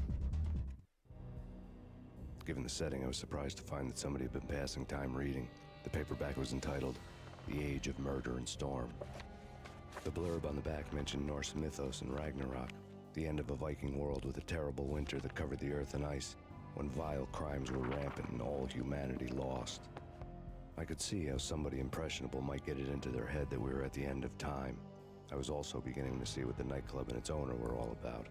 Given the setting, I was surprised to find that somebody had been passing time reading. The paperback was entitled The Age of Murder and Storm. The blurb on the back mentioned Norse mythos and Ragnarok, the end of a Viking world with a terrible winter that covered the earth in ice, when vile crimes were rampant and all humanity lost. I could see how somebody impressionable might get it into their head that we were at the end of time. I was also beginning to see what the nightclub and its owner were all about.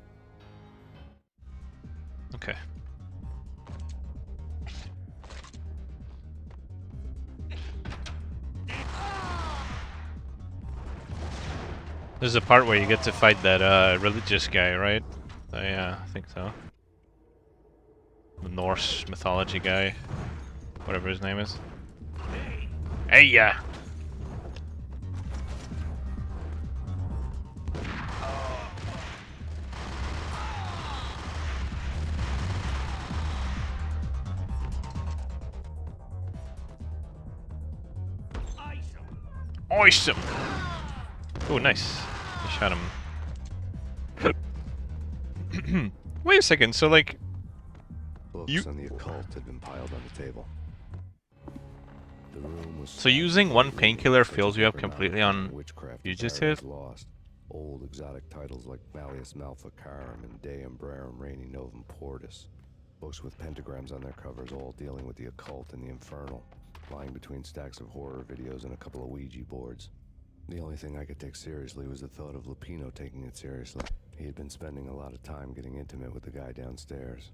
Okay. There's a part where you get to fight that religious guy, right? Yeah, I think so. The Norse mythology guy, whatever his name is. Hey, yeah. Awesome! Oh, nice. I shot him. Wait a second, so like... Books on the occult had been piled on the table. The room was so using one painkiller fills you up completely on fugitive? Lost. Old exotic titles like Malleus Malficarum and De Umbrarum Reini Novum Portis. Books with pentagrams on their covers, all dealing with the occult and the infernal. Lying between stacks of horror videos and a couple of Ouija boards. The only thing I could take seriously was the thought of Lupino taking it seriously. He had been spending a lot of time getting intimate with the guy downstairs.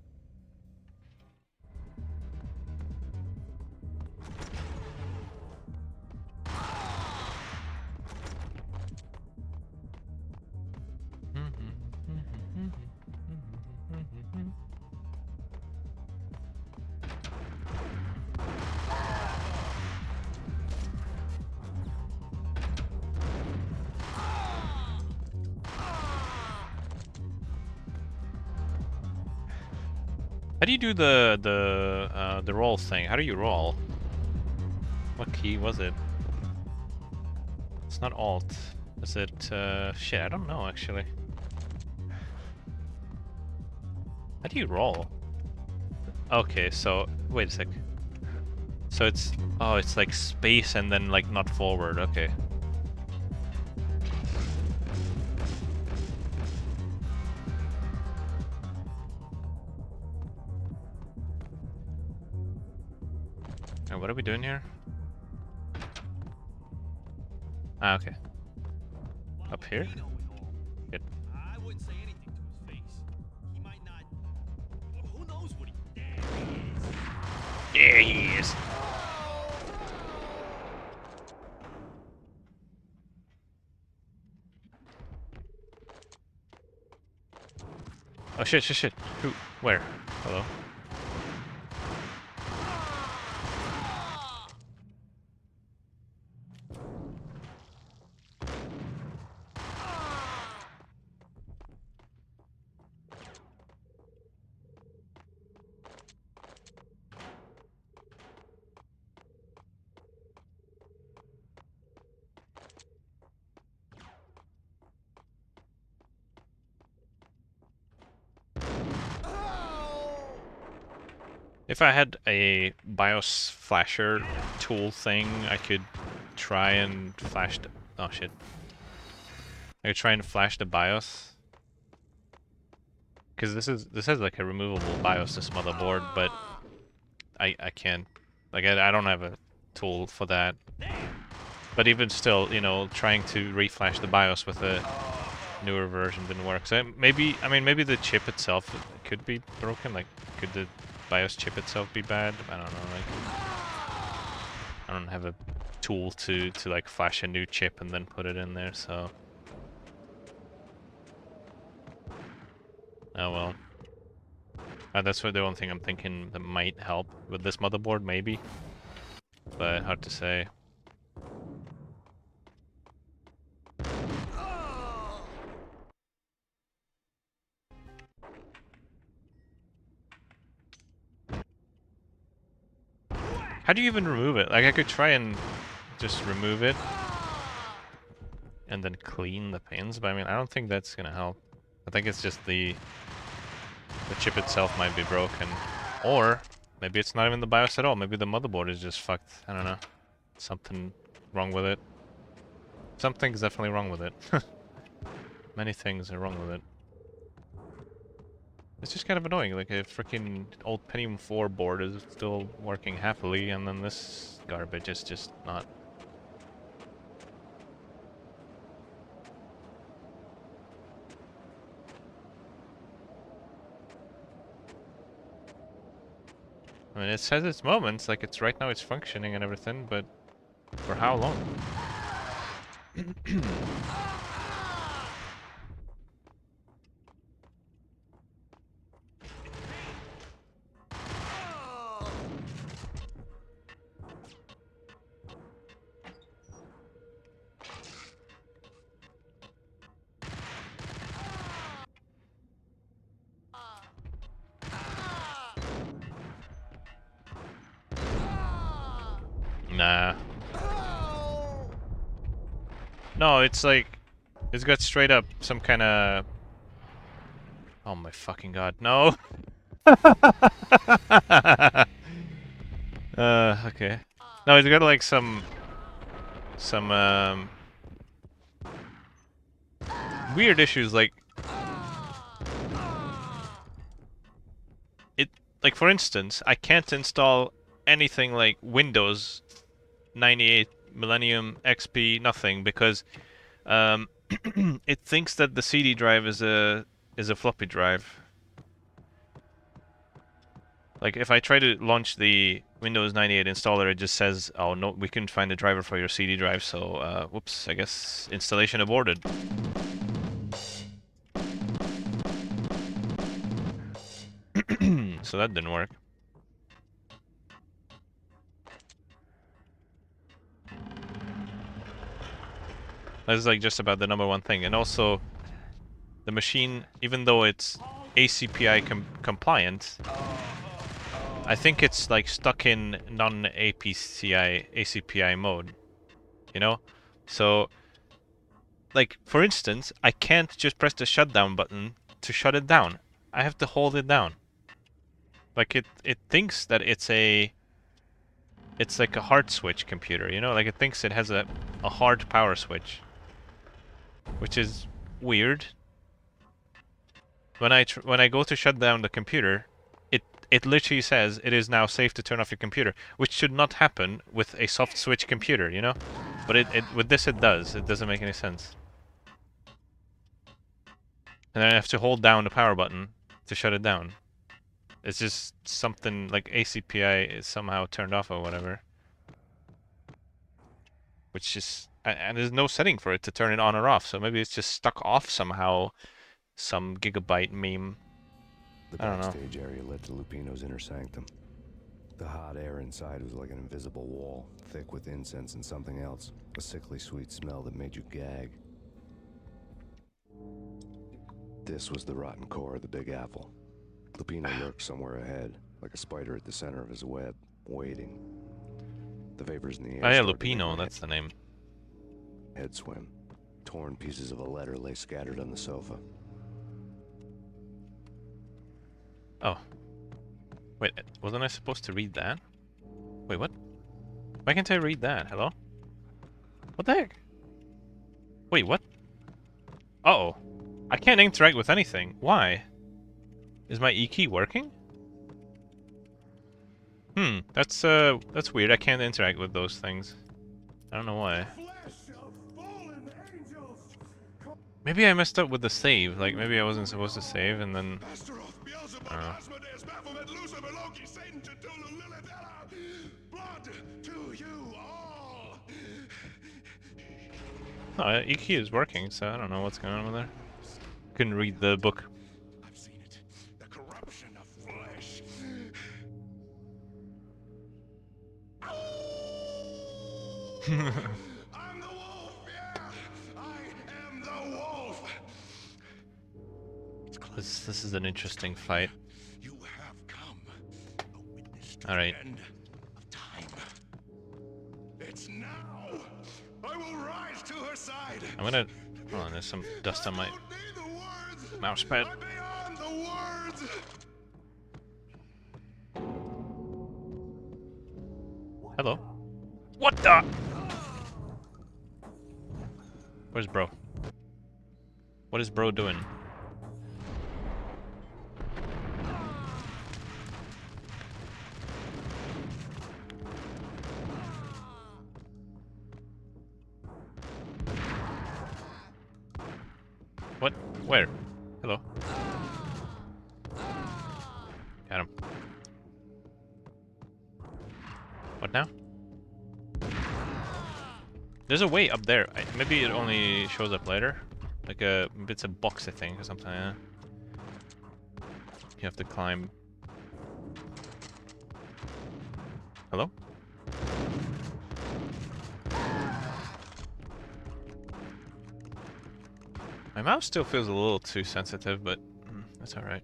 How do you do the roll thing? How do you roll? What key was it? It's not Alt. Is it shit, I don't know actually. How do you roll? Okay, so wait a sec. So it's it's like space and then like not forward, okay. What are we doing here? Ah, okay. Up here? Good. I wouldn't say anything to his face. He might not. Who knows what he. There he is. Oh shit, shit, shit. Who? Where? Hello? If I had a BIOS flasher tool thing, I could try and flash the... Oh shit. I could try and flash the BIOS. Because this has like a removable BIOS, this motherboard, but I can't... Like, I don't have a tool for that. But even still, you know, trying to reflash the BIOS with a newer version didn't work. So maybe, I mean, maybe the chip itself could be broken. Like, could the BIOS chip itself be bad? I don't know, like... I don't have a tool to like flash a new chip and then put it in there, so... Oh well. That's what the only thing I'm thinking that might help with this motherboard, maybe. But hard to say. How do you even remove it? Like, I could try and just remove it and then clean the pins, but I mean, I don't think that's gonna help. I think it's just the chip itself might be broken. Or maybe it's not even the BIOS at all. Maybe the motherboard is just fucked. I don't know. Something wrong with it. Something's definitely wrong with it. Many things are wrong with it. It's just kind of annoying, like a freaking old Pentium 4 board is still working happily, and then this garbage is just not. I mean, it says its moments, like it's right now it's functioning and everything, but for how long? Nah. No, it's like... It's got straight up some kind of... Oh my fucking god, no! Okay. No, it's got like some weird issues, like... Like, for instance, I can't install anything like Windows 98, Millennium, XP, nothing, because it thinks that the CD drive is a floppy drive. Like, if I try to launch the Windows 98 installer, it just says, oh no, we couldn't find a driver for your CD drive, so, whoops, I guess installation aborted. So that didn't work. That's like just about the #1 thing. And also, the machine, even though it's ACPI compliant, I think it's like stuck in non-ACPI mode, you know? So, like, for instance, I can't just press the shutdown button to shut it down. I have to hold it down. Like, it thinks that it's like a hard switch computer, you know? Like, it thinks it has a hard power switch. Which is weird. When I go to shut down the computer, it literally says it is now safe to turn off your computer, which should not happen with a soft switch computer, you know? But with this it does. It doesn't make any sense. And then I have to hold down the power button to shut it down. It's just something like ACPI is somehow turned off or whatever. Which is... And there's no setting for it to turn it on or off, so maybe it's just stuck off somehow. Some gigabyte meme. The I don't know. backstage area led to Lupino's inner sanctum. The hot air inside was like an invisible wall, thick with incense and something else. A sickly sweet smell that made you gag. This was the rotten core of the Big Apple. Lupino lurked somewhere ahead, like a spider at the center of his web, waiting. The vapors in the air. Oh yeah, Lupino, that's the name. Head swim. Torn pieces of a letter lay scattered on the sofa. Oh. Wait, wasn't I supposed to read that? Wait, what? Why can't I read that? Hello? What the heck? Wait, what? Uh-oh. I can't interact with anything. Why? Is my E key working? That's weird. I can't interact with those things. I don't know why. Maybe I messed up with the save. Like, maybe I wasn't supposed to save and then... I don't know. Oh, EQ is working, so I don't know what's going on with there. Couldn't read the book. I've seen it. The corruption of flesh. I'm the wolf, yeah! I am the wolf! This is an interesting fight. You have come, a witness to All right. the end of time. It's now! I will rise to her side! I'm gonna... Hold on, there's some dust on my mouse pad. Beyond the words! Hello? What the? Where's bro? What is bro doing? What? Where? Hello? Got him. What now? There's a way up there. Maybe it only shows up later. Like it's a box, I think, or something. Yeah. You have to climb. Hello? My mouse still feels a little too sensitive, but that's alright.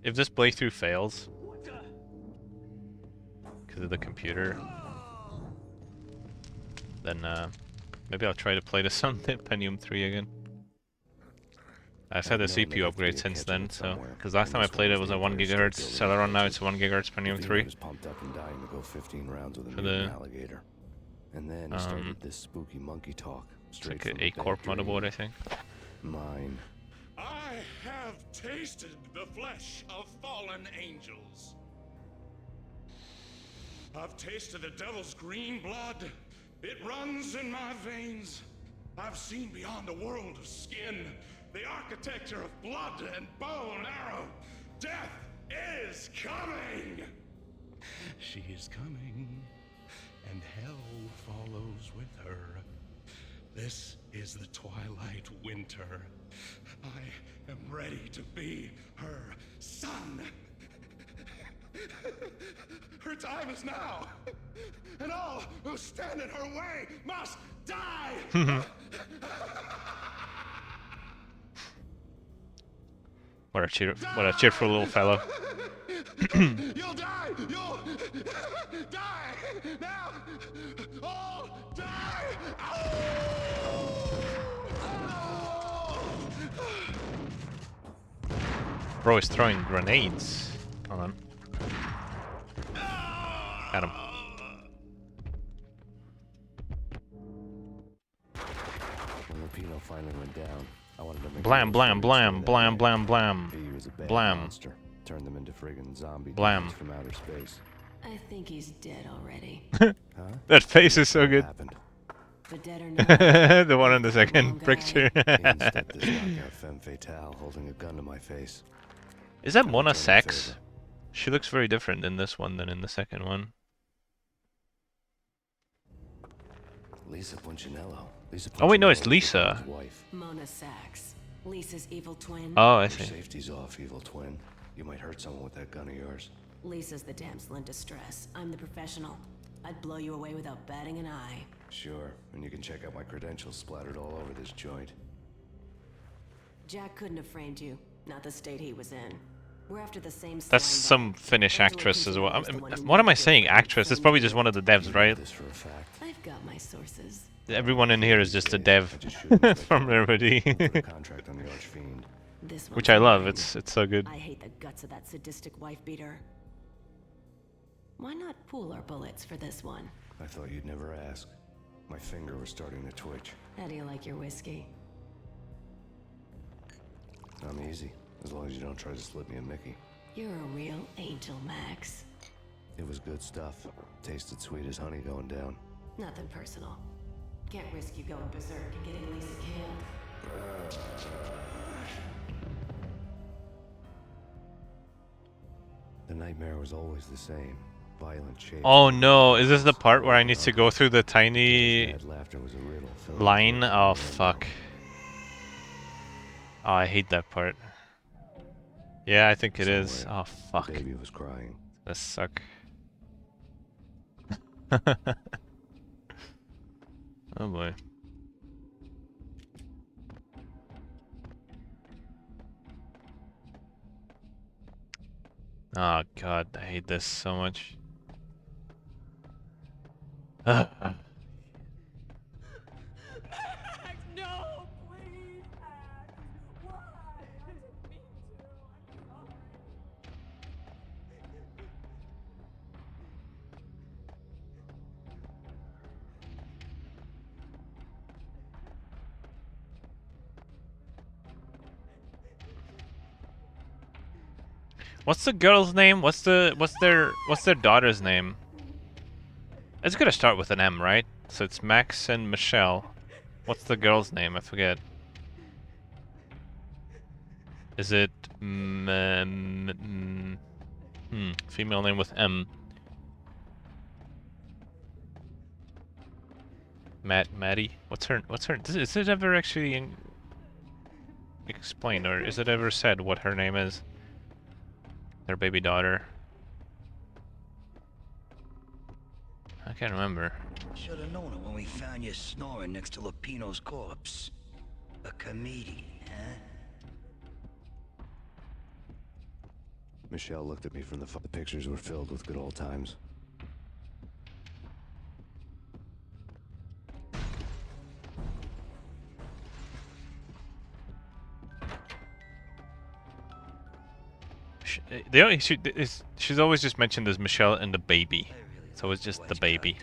if this playthrough fails because of the computer, then maybe I'll try to play this on the Pentium 3 again. I've had a CPU upgrade since then, so because last time I played it was a 1 GHz Celeron, now it's a 1 GHz Pentium 3. Was pumped up and dying to go 15 rounds with a For mutant alligator. And then he started this spooky monkey talk. It's like an A-Corp motherboard, I think. Mine. I have tasted the flesh of fallen angels. I've tasted the devil's green blood. It runs in my veins. I've seen beyond a world of skin, the architecture of blood and bow and arrow. Death is coming! She is coming, and hell follows with her. This is the twilight winter. I am ready to be her son. Her time is now, and all who stand in her way must die. What a cheerful little fellow. You'll die! You'll die! Now! All die! Bro is throwing grenades. Hold on. Got him. When Lupino finally went down, I wanted to make blam, blam, blam, blam, blam, blam. He was a bad Blam. monster. Turned them into friggin' zombie Blam. demons from outer space. I think he's dead already. That face is so good. The dead are not. The one in the second picture. Instead, this knockout femme fatale holding a gun to my face. Is that Mona Sachs? She looks very different in this one than in the second one. Lisa Punchinello. Oh wait, no, it's Lisa. Mona Sachs. Lisa's evil twin. Oh, I Your see. safety's off, evil twin. You might hurt someone with that gun of yours. Lisa's the damsel in distress. I'm the professional. I'd blow you away without batting an eye. Sure, and you can check out my credentials splattered all over this joint. Jack couldn't have framed you. Not the state he was in. We're after the same That's slime some Finnish actress as well. What am I saying? Actress? It's probably just one of the devs, right? I've got my sources. Everyone in here is just a dev from Remedy. Contract on the Archfiend. This Which one's I love. mine. It's so good. I hate the guts of that sadistic wife beater. Why not pool our bullets for this one? I thought you'd never ask. My finger was starting to twitch. How do you like your whiskey? I'm easy, as long as you don't try to slip me a Mickey. You're a real angel, Max. It was good stuff. Tasted sweet as honey going down. Nothing personal. Can't risk you going berserk and getting Lisa killed. The nightmare was always the same. Violent shapes. Oh no, is this the part where I need to go through the tiny Bad laughter was a riddle filled line? Oh fuck. Oh, I hate that part. Yeah, I think it is. Oh fuck. Baby was crying. This suck. Oh boy. Oh god, I hate this so much. Max, no, please, Max. Why? I didn't mean to. I'm sorry. What's the girl's name? What's their daughter's name? It's gonna start with an M, right? So it's Max and Michelle. What's the girl's name? I forget. Is it female name with M? Maddie? What's her? Is it ever actually explained, or is it ever said what her name is? Their baby daughter. I can't remember. Should have known it when we found you snoring next to Lupino's corpse. A comedian, huh? Michelle looked at me from the pictures were filled with good old times. She's always just mentioned as Michelle and the baby, so it's just the baby.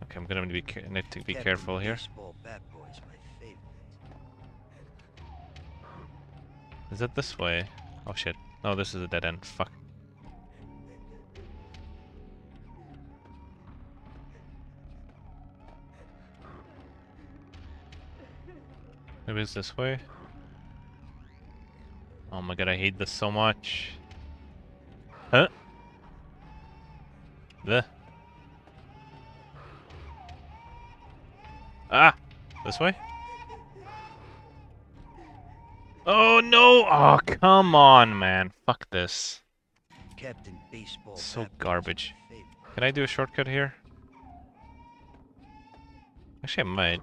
Okay, I'm gonna need to be careful here. Is it this way? Oh shit! No, this is a dead end. Fuck. Maybe it's this way. Oh my god, I hate this so much. Huh? The. Ah! This way? Oh no! Oh, come on, man. Fuck this. Captain Baseball. So garbage. Can I do a shortcut here? Actually, I might.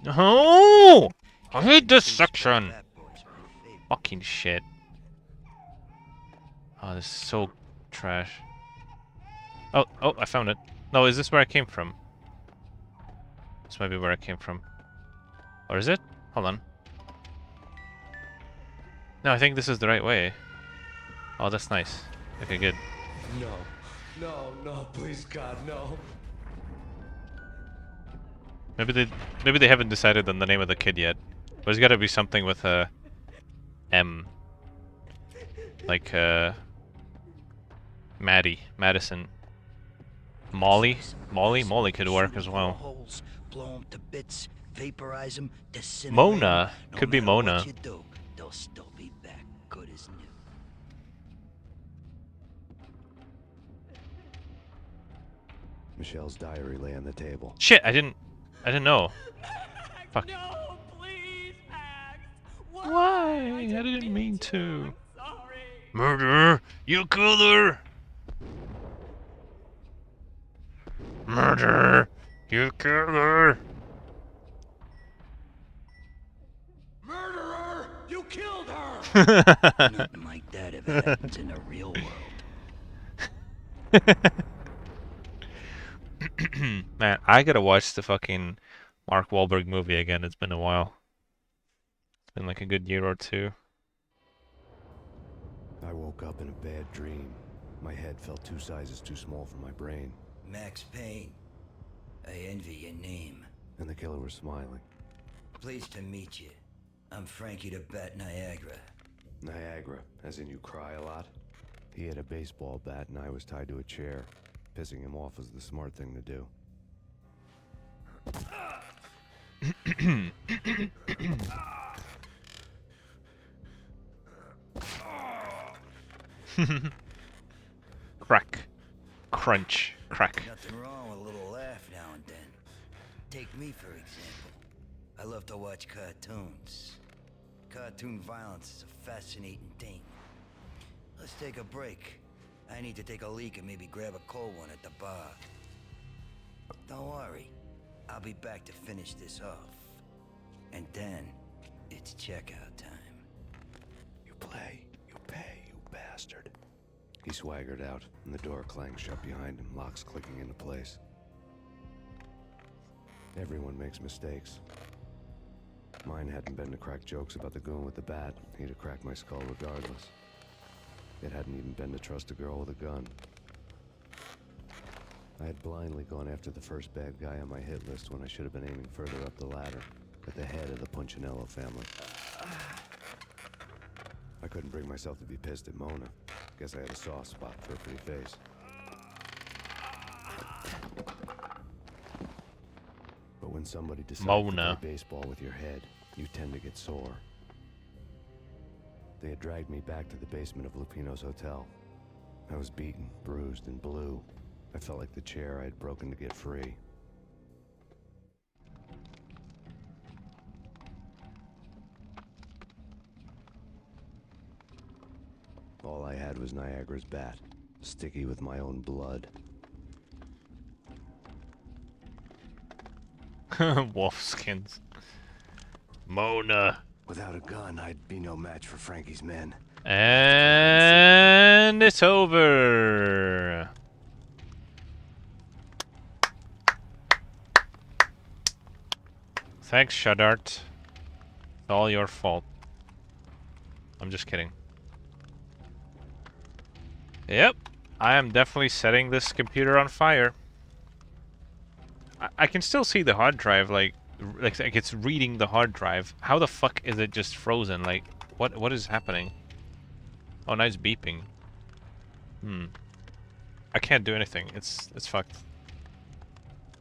Oh! I hate this section! Fucking shit. Oh, this is so trash. Oh, I found it. No, is this where I came from? This might be where I came from. Or is it? Hold on. No, I think this is the right way. Oh, that's nice. Okay, good. No, please God, no. Maybe they haven't decided on the name of the kid yet. But there's gotta be something with a M. Like Madison. Molly could work as well. Blow 'em to bits, vaporize 'em, disintegrate 'em. Mona No could be matter what Mona. you do, they'll still be back good as new. Michelle's diary lay on the table. Shit, I didn't know. Fuck. No, please, Max. Why? I didn't mean to. Murder! You killed her! Murder! You killed her! Murderer! You killed her! Nothing like that ever happens in the real world. Man, I gotta watch the fucking Mark Wahlberg movie again. It's been a while. It's been like a good year or two. I woke up in a bad dream. My head felt 2 sizes too small for my brain. Max Payne. I envy your name. And the killer was smiling. Pleased to meet you. I'm Frankie the Bat Niagara. Niagara, as in you cry a lot? He had a baseball bat and I was tied to a chair. Pissing him off was the smart thing to do. Crack. Crunch. Crack. Nothing wrong with a little laugh now and then. Take me, for example. I love to watch cartoons. Cartoon violence is a fascinating thing. Let's take a break. I need to take a leak and maybe grab a cold one at the bar. Don't worry. I'll be back to finish this off. And then, it's checkout time. You play, you pay, you bastard. He swaggered out, and the door clanged shut behind him, locks clicking into place. Everyone makes mistakes. Mine hadn't been to crack jokes about the goon with the bat. He'd have cracked my skull regardless. It hadn't even been to trust a girl with a gun. I had blindly gone after the first bad guy on my hit list when I should have been aiming further up the ladder, at the head of the Punchinello family. I couldn't bring myself to be pissed at Mona. Guess I had a soft spot for her pretty face. But when somebody decides to play baseball with your head, you tend to get sore. They had dragged me back to the basement of Lupino's hotel. I was beaten, bruised, and blue. I felt like the chair I had broken to get free. All I had was Niagara's bat, sticky with my own blood. Wolf skins. Mona. Without a gun, I'd be no match for Frankie's men. And it's over. Thanks, Shudart. It's all your fault. I'm just kidding. Yep, I am definitely setting this computer on fire. I can still see the hard drive, like it's reading the hard drive. How the fuck is it just frozen? Like, what is happening? Oh, nice beeping. I can't do anything. It's fucked.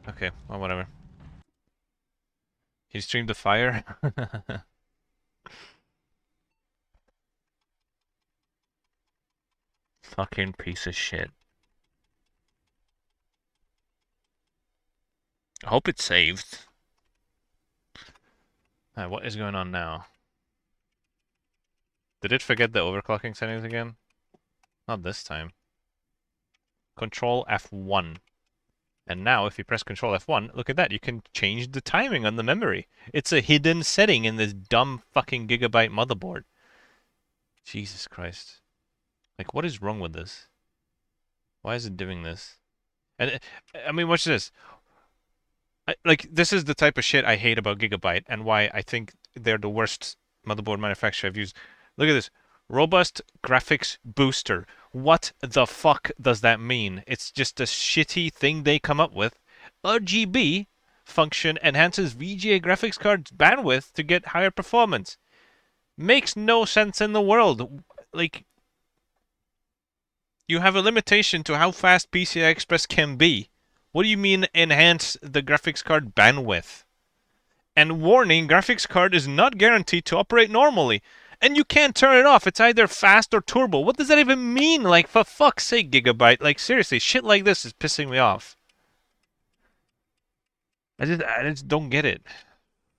Okay, well, whatever. He streamed the fire. Fucking piece of shit. I hope it's saved. What is going on now? Did it forget the overclocking settings again? Not this time. Control F1. And now, if you press Control F1, look at that, you can change the timing on the memory. It's a hidden setting in this dumb fucking gigabyte motherboard. Jesus Christ. Like, what is wrong with this? Why is it doing this? And, I mean, watch this. Like, this is the type of shit I hate about Gigabyte, and why I think they're the worst motherboard manufacturer I've used. Look at this. Robust graphics booster. What the fuck does that mean? It's just a shitty thing they come up with. RGB function enhances VGA graphics card's bandwidth to get higher performance. Makes no sense in the world. Like, you have a limitation to how fast PCI Express can be. What do you mean enhance the graphics card bandwidth? And warning, graphics card is not guaranteed to operate normally. And you can't turn it off. It's either fast or turbo. What does that even mean? Like, for fuck's sake, Gigabyte. Like, seriously, shit like this is pissing me off. I just don't get it.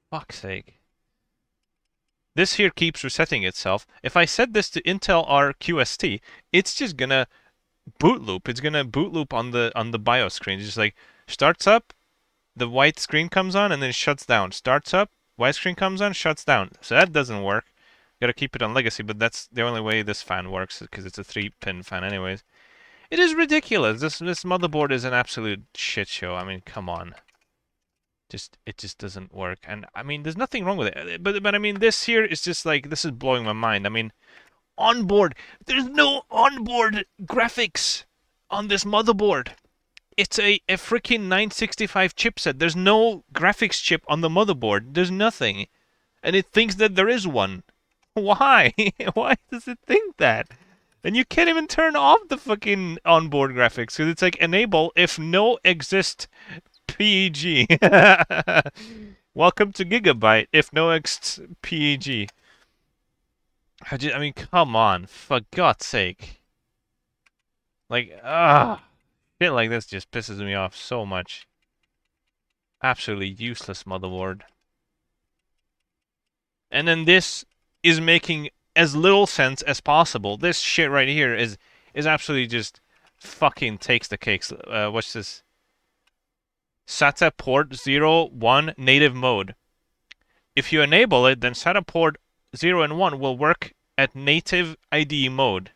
Fuck's sake. This here keeps resetting itself. If I set this to Intel R QST, it's just gonna boot loop. It's gonna boot loop on the BIOS screen. It's just like starts up, the white screen comes on, and then shuts down. Starts up, white screen comes on, shuts down. So that doesn't work. Gotta keep it on legacy, but that's the only way this fan works, because it's a 3-pin fan anyways. It is ridiculous. This motherboard is an absolute shit show. I mean, come on. It just doesn't work. And I mean, there's nothing wrong with it. But I mean, this here is just like, this is blowing my mind. I mean, onboard, there's no onboard graphics on this motherboard. It's a freaking 965 chipset. There's no graphics chip on the motherboard. There's nothing. And it thinks that there is one. Why? Why does it think that? And you can't even turn off the fucking onboard graphics, because it's like enable if no exist PEG. Welcome to Gigabyte if no exists PEG. I mean, come on, for God's sake. Like, shit like this just pisses me off so much. Absolutely useless motherboard. And then this is making as little sense as possible. This shit right here is absolutely just fucking takes the cakes. What's this? SATA port 01 native mode. If you enable it, then SATA port 0 and 1 will work at native IDE mode.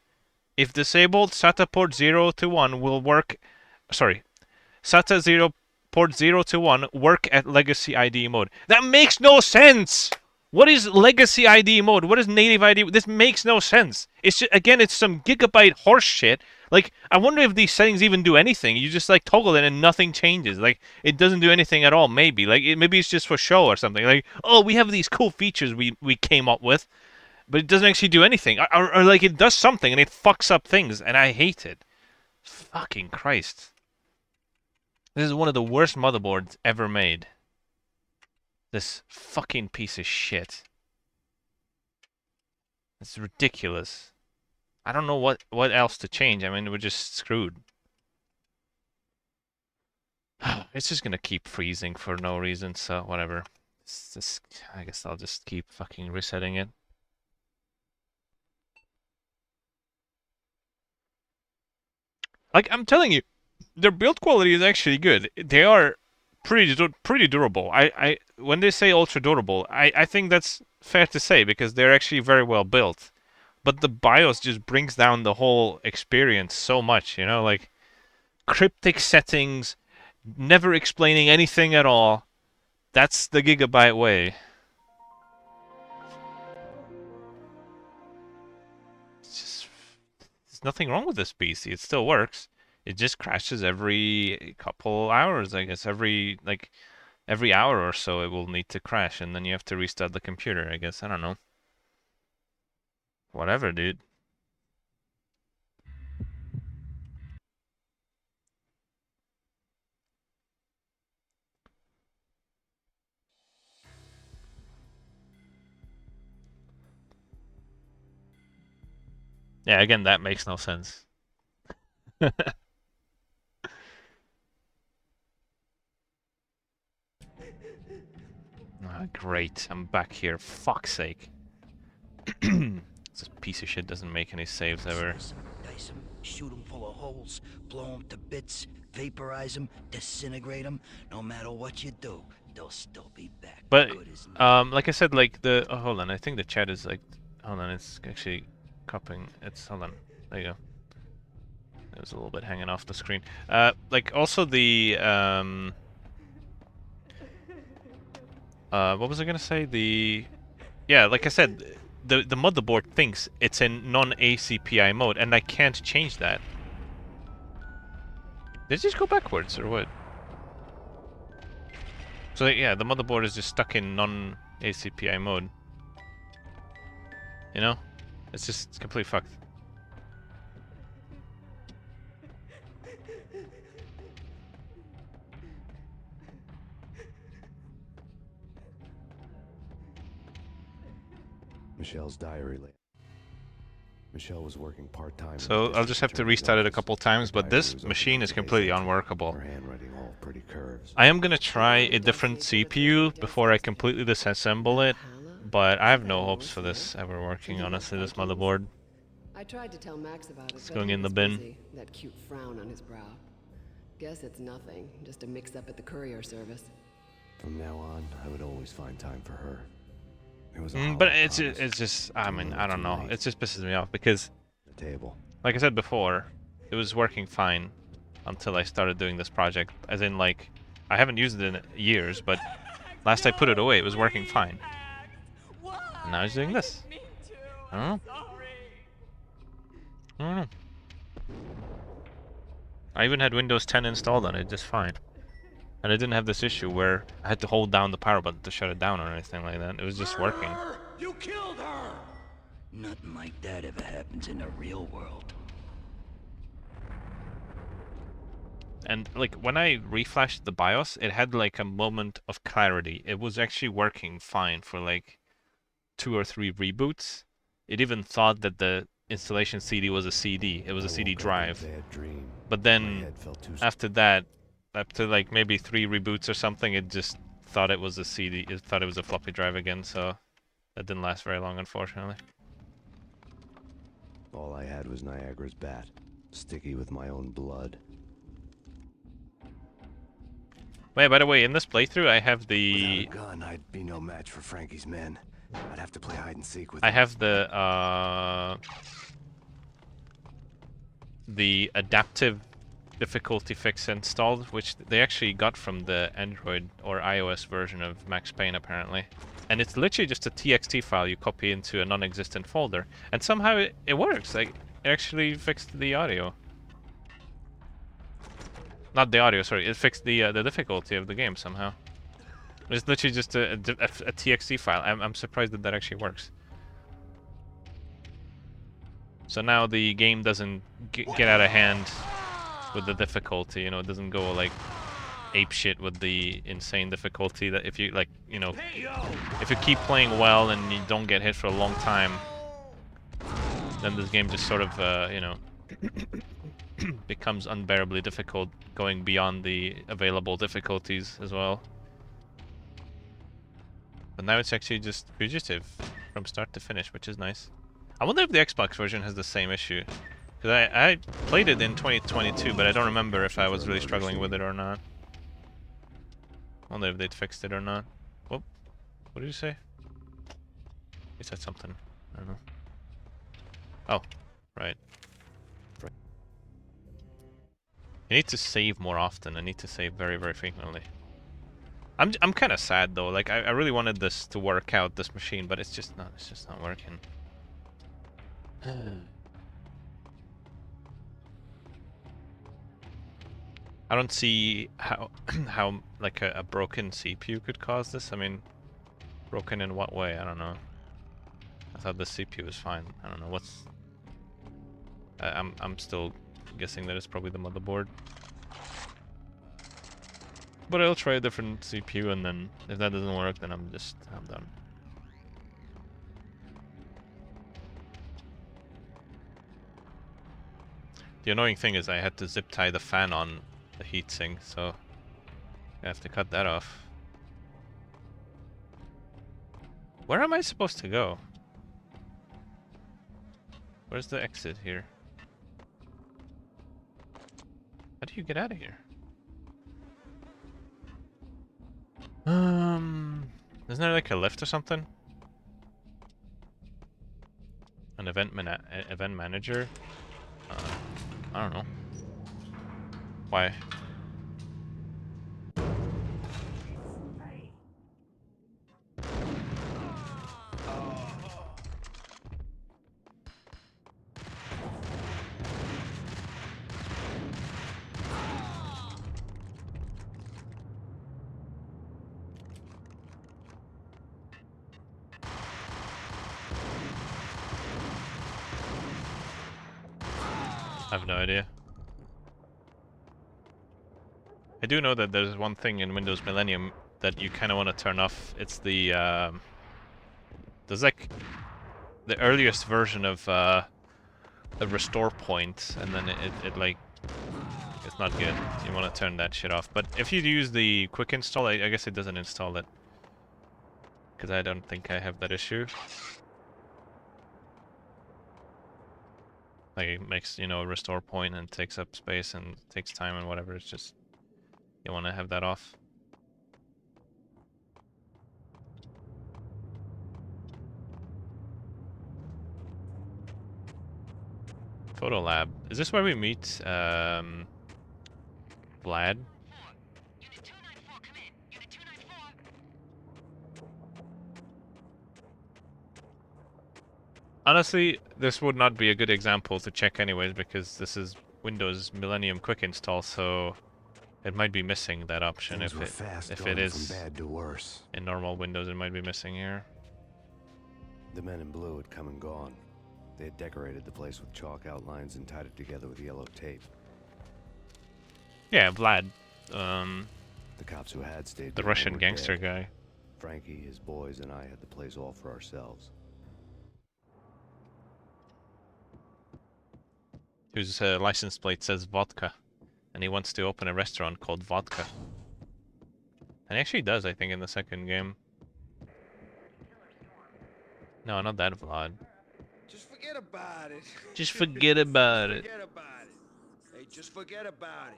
If disabled, SATA port 0 to 1 will work... Sorry. SATA 0 port 0 to 1 work at legacy IDE mode. That makes no sense! What is legacy IDE mode? What is native IDE? This makes no sense. It's just, again, it's some Gigabyte horse shit. Like, I wonder if these settings even do anything. You just, like, toggle it and nothing changes. Like, it doesn't do anything at all, maybe. Like, maybe it's just for show or something. Like, oh, we have these cool features we came up with, but it doesn't actually do anything. Or, like, it does something and it fucks up things, and I hate it. Fucking Christ. This is one of the worst motherboards ever made. This fucking piece of shit. It's ridiculous. I don't know what else to change. I mean, we're just screwed. It's just gonna keep freezing for no reason, so whatever. It's just, I guess I'll just keep fucking resetting it. Like, I'm telling you, their build quality is actually good. They are pretty durable. I when they say ultra durable, I think that's fair to say because they're actually very well built. But the BIOS just brings down the whole experience so much, you know, like cryptic settings, never explaining anything at all. That's the Gigabyte way. It's just, there's nothing wrong with this PC. It still works. It just crashes every couple hours, I guess. Every hour or so it will need to crash, and then you have to restart the computer, I guess. I don't know. Whatever, dude. Yeah, again, that makes no sense. Ah, great. I'm back here. Fuck's sake. This piece of shit doesn't make any saves ever. Dice them, shoot them full of holes, blow them to bits, vaporize them, disintegrate them. No matter what you do, they'll still be back. But, like I said, like the... Oh, hold on. I think the chat is like... Hold on, it's actually copying. It's... Hold on. There you go. It was a little bit hanging off the screen. Like, also the... what was I gonna say? The... Yeah, like I said... The motherboard thinks it's in non-ACPI mode, and I can't change that. Did it just go backwards, or what? So yeah, the motherboard is just stuck in non-ACPI mode. You know? It's completely fucked. Michelle's diary. Michelle was working part-time. So I'll just have to restart it a couple times, but this machine is completely unworkable. I am gonna try a different CPU before I completely disassemble it, but I have no hopes for this ever working, honestly, this motherboard. I tried to tell Max about it. It's going in the bin. Busy. That cute frown on his brow. Guess it's nothing, just a mix-up at the courier service. From now on, I would always find time for her. But it's just, I mean, I don't know. It just pisses me off because, like I said before, it was working fine until I started doing this project. As in, like, I haven't used it in years, but last I put it away, it was working fine. And now it's doing this. I don't know. I don't know. I even had Windows 10 installed on it just fine. And I didn't have this issue where I had to hold down the power button to shut it down or anything like that. It was just working. You killed her! Nothing like that ever happens in the real world. And like when I reflashed the BIOS, it had like a moment of clarity. It was actually working fine for like 2 or 3 reboots. It even thought that the installation CD was a CD. It was a CD drive. But then after that, after like maybe 3 reboots or something, it just thought it was a CD. It thought it was a floppy drive again, so that didn't last very long, unfortunately. All I had was Niagara's bat, sticky with my own blood. Wait, by the way, in this playthrough, I have the... Without a gun, I'd be no match for Frankie's men. I'd have to play hide and seek with I have the adaptive difficulty fix installed, which they actually got from the Android or iOS version of Max Payne, apparently. And it's literally just a TXT file you copy into a non-existent folder. And somehow it works. Like, it actually fixed the audio. Not the audio, sorry. It fixed the difficulty of the game somehow. It's literally just a TXT file. I'm surprised that actually works. So now the game doesn't get out of hand with the difficulty, you know, it doesn't go like ape shit with the insane difficulty that if you like, you know, if you keep playing well and you don't get hit for a long time, then this game just sort of, you know, becomes unbearably difficult, going beyond the available difficulties as well. But now it's actually just fugitive from start to finish, which is nice. I wonder if the Xbox version has the same issue. Because I played it in 2022, but I don't remember if I was really struggling with it or not. Wonder if they'd fixed it or not. Whoop. What did you say? He said something. I don't know. Oh, right. You need to save more often. I need to save very, very frequently. I'm kind of sad though. Like I really wanted this to work out, this machine, but it's just not working. I don't see how how like a broken CPU could cause this. I mean, broken in what way? I don't know. I thought the CPU was fine. I don't know what's. I'm still guessing that it's probably the motherboard. But I'll try a different CPU, and then if that doesn't work, then I'm done. The annoying thing is I had to zip tie the fan on the heatsink, so I have to cut that off. Where am I supposed to go? Where's the exit here? How do you get out of here? Isn't there like a lift or something? An event manager? I don't know. Why? I have no idea. I do know that there's one thing in Windows Millennium that you kind of want to turn off. It's the there's like the earliest version of a restore point, and then it like it's not good. You want to turn that shit off. But if you use the quick install, I guess it doesn't install it, because I don't think I have that issue. Like it makes, you know, a restore point and takes up space and takes time and whatever. It's just you want to have that off. Photo lab. Is this where we meet Vlad? Honestly, this would not be a good example to check anyways, because this is Windows Millennium Quick Install, so it might be missing that option. If it is from bad to worse. in normal Windows, it might be missing here. The men in blue had come and gone. They had decorated the place with chalk outlines and tied it together with yellow tape. Yeah, Vlad. The cops who had stayed The behind Russian were gangster dead. guy. Frankie, his boys, and I had the place all for ourselves. Whose license plate says vodka, and he wants to open a restaurant called Vodka. And he actually does, I think, in the second game. No, not that Vlad. Just forget about it. Just forget about it. Forget about it. Hey, just forget about it.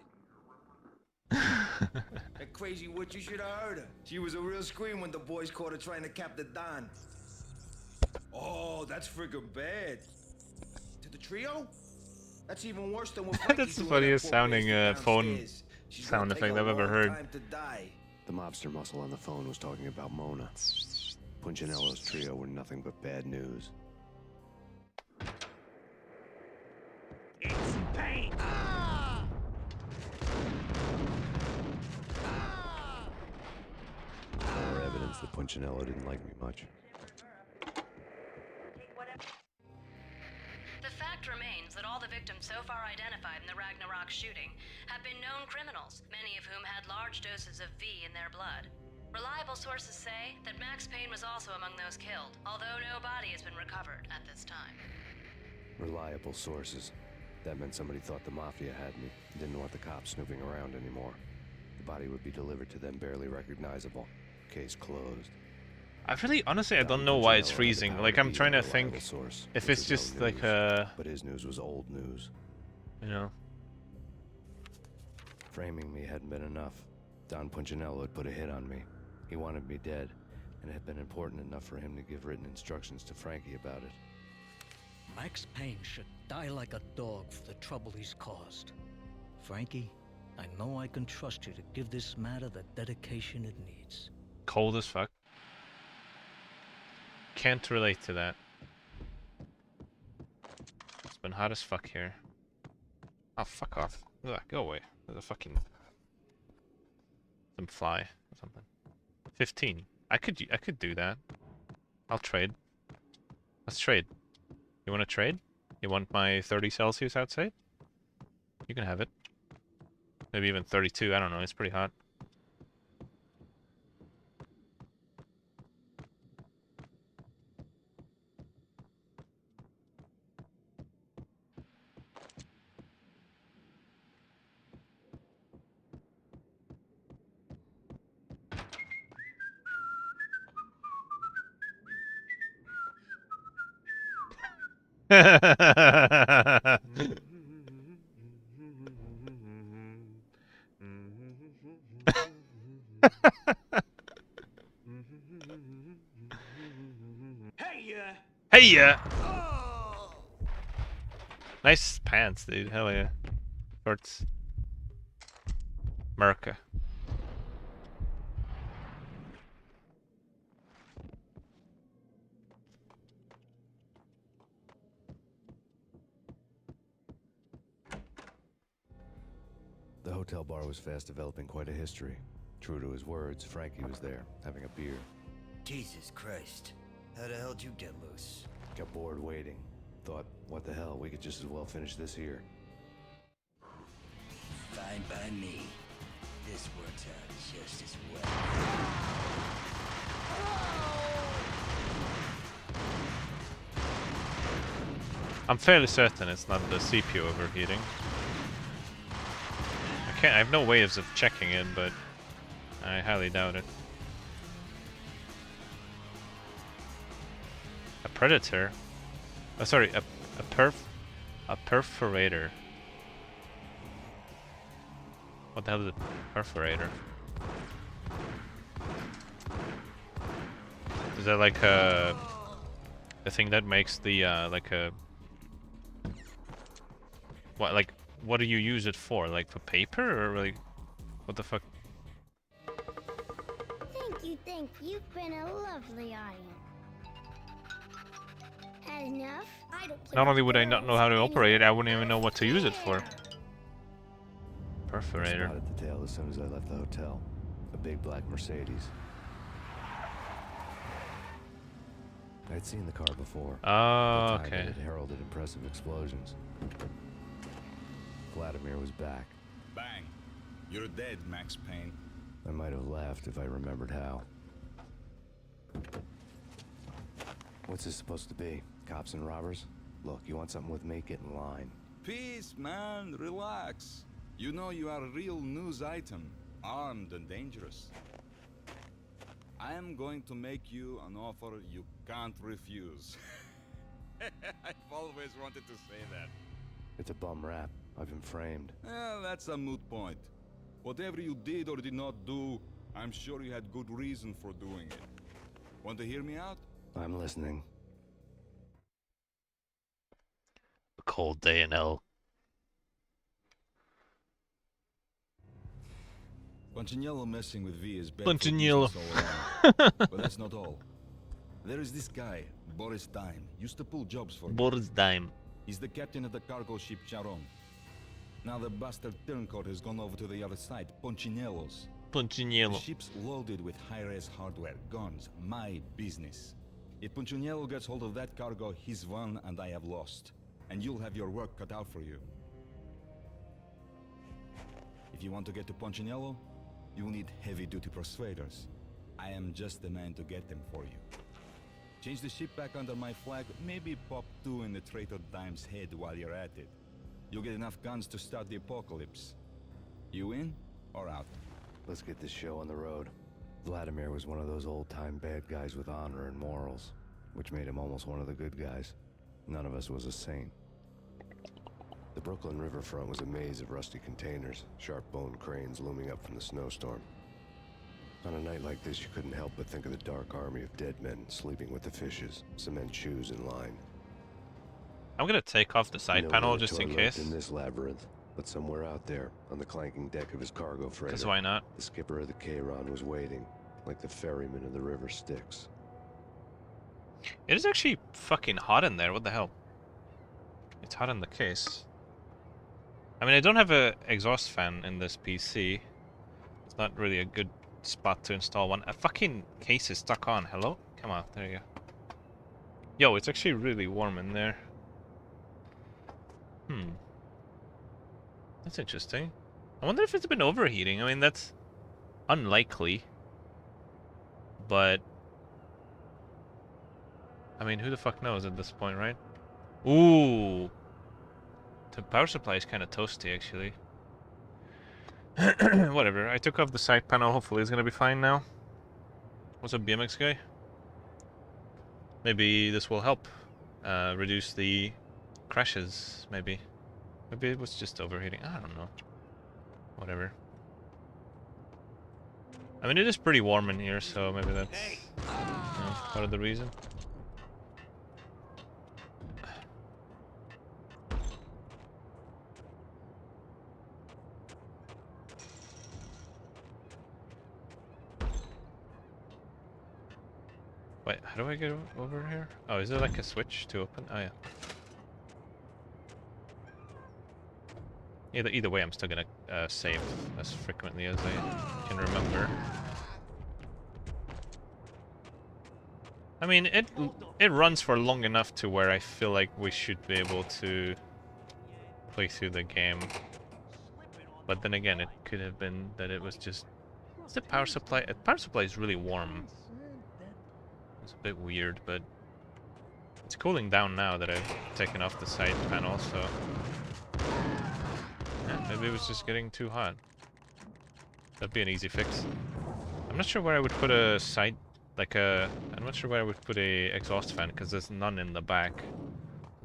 That crazy witch, you should have heard her. She was a real scream when the boys caught her trying to cap the Don. Oh, that's friggin' bad. To the trio? That's even worse than what That's the funniest sounding phone sound effect I've ever heard. The mobster muscle on the phone was talking about Mona. Punchinello's trio were nothing but bad news. It's Payne. More evidence that Punchinello didn't like me much. The fact remains that all the victims so far identified in the Ragnarok shooting have been known criminals, many of whom had large doses of V in their blood. Reliable sources say that Max Payne was also among those killed, although no body has been recovered at this time. Reliable sources. That meant somebody thought the Mafia had me, didn't want the cops snooping around anymore. The body would be delivered to them barely recognizable. Case closed. I really, honestly, I don't know why it's freezing. Like, I'm trying to think if it's just like a... But his news was old news. You know? Framing me hadn't been enough. Don Punchinello had put a hit on me. He wanted me dead, and it had been important enough for him to give written instructions to Frankie about it. Max Payne should die like a dog for the trouble he's caused. Frankie, I know I can trust you to give this matter the dedication it needs. Cold as fuck. Can't relate to that. It's been hot as fuck here. Oh, fuck off. Ugh, go away. There's a fucking... some fly or something. 15. I could do that. I'll trade. Let's trade. You want to trade? You want my 30 Celsius outside? You can have it. Maybe even 32, I don't know, it's pretty hot. Hey! Nice pants, dude. Hell yeah. Shorts. America. The hotel bar was fast developing quite a history. True to his words, Frankie was there, having a beer. Jesus Christ. How the hell did you get loose? Got bored waiting. Thought, what the hell, we could just as well finish this here. Fine by me. This works out just as well. I'm fairly certain it's not the CPU overheating. I have no ways of checking it, but I highly doubt it. A predator? Oh, sorry, a perforator. What the hell is a perforator? Is that like the thing that makes the like a what do you use it for? Like for paper or like what the fuck? Thank you. You've been a lovely audience. Had enough? I don't Not only would I not know how to operate it, I wouldn't even know what to use it for. Perforator. I spotted the tail as soon as I left the hotel. A big black Mercedes. I'd seen the car before. Oh, okay. It heralded impressive explosions. Vladimir was back. Bang. You're dead, Max Payne. I might have laughed if I remembered how. What's this supposed to be? Cops and robbers? Look, you want something with me? Get in line. Peace, man. Relax. You know you are a real news item. Armed and dangerous. I am going to make you an offer you can't refuse. I've always wanted to say that. It's a bum rap. I've been framed. Well, that's a moot point. Whatever you did or did not do, I'm sure you had good reason for doing it. Want to hear me out? I'm listening. A cold day in hell. Punchinello messing with V is bad Punchinello. for business all around. But that's not all. There is this guy, Boris Dime. Used to pull jobs for me. Boris Dime. He's the captain of the cargo ship Charon. Now the bastard turncoat has gone over to the other side, Punchinello's. Punchinello. The ship's loaded with high-res hardware, guns, my business. If Punchinello gets hold of that cargo, he's won and I have lost. And you'll have your work cut out for you. If you want to get to Punchinello, you'll need heavy-duty persuaders. I am just the man to get them for you. Change the ship back under my flag, maybe pop 2 in the traitor Dime's head while you're at it. You'll get enough guns to start the apocalypse. You in or out? Let's get this show on the road. Vladimir was one of those old-time bad guys with honor and morals, which made him almost one of the good guys. None of us was a saint. The Brooklyn riverfront was a maze of rusty containers, sharp-boned cranes looming up from the snowstorm. On a night like this, you couldn't help but think of the dark army of dead men sleeping with the fishes, cement shoes in line. I'm gonna take off the side panel just in case. In this labyrinth, but somewhere out there, on the clanking deck of his cargo freighter. Because why not? The skipper of the Chiron was waiting, like the ferryman of the river Styx. It is actually fucking hot in there. What the hell? It's hot in the case. I mean, I don't have a exhaust fan in this PC. It's not really a good spot to install one. A fucking case is stuck on. Hello? Come on, there you go. Yo, it's actually really warm in there. That's interesting. I wonder if it's been overheating. I mean, that's unlikely. But I mean, who the fuck knows at this point, right? Ooh. The power supply is kind of toasty, actually. Whatever. I took off the side panel. Hopefully it's going to be fine now. What's up, BMX guy? Maybe this will help reduce the crashes, maybe. Maybe it was just overheating. I don't know. Whatever. I mean, it is pretty warm in here, so maybe that's part of the reason. Wait, how do I get over here? Oh, is there like a switch to open? Oh, yeah. Either way, I'm still gonna save as frequently as I can remember. I mean, it runs for long enough to where I feel like we should be able to play through the game. But then again, it could have been that it was just... Is the power supply... The power supply is really warm. It's a bit weird, but... It's cooling down now that I've taken off the side panel, so... Yeah, maybe it was just getting too hot. That'd be an easy fix. I'm not sure where I would put a side... I'm not sure where I would put a exhaust fan, because there's none in the back.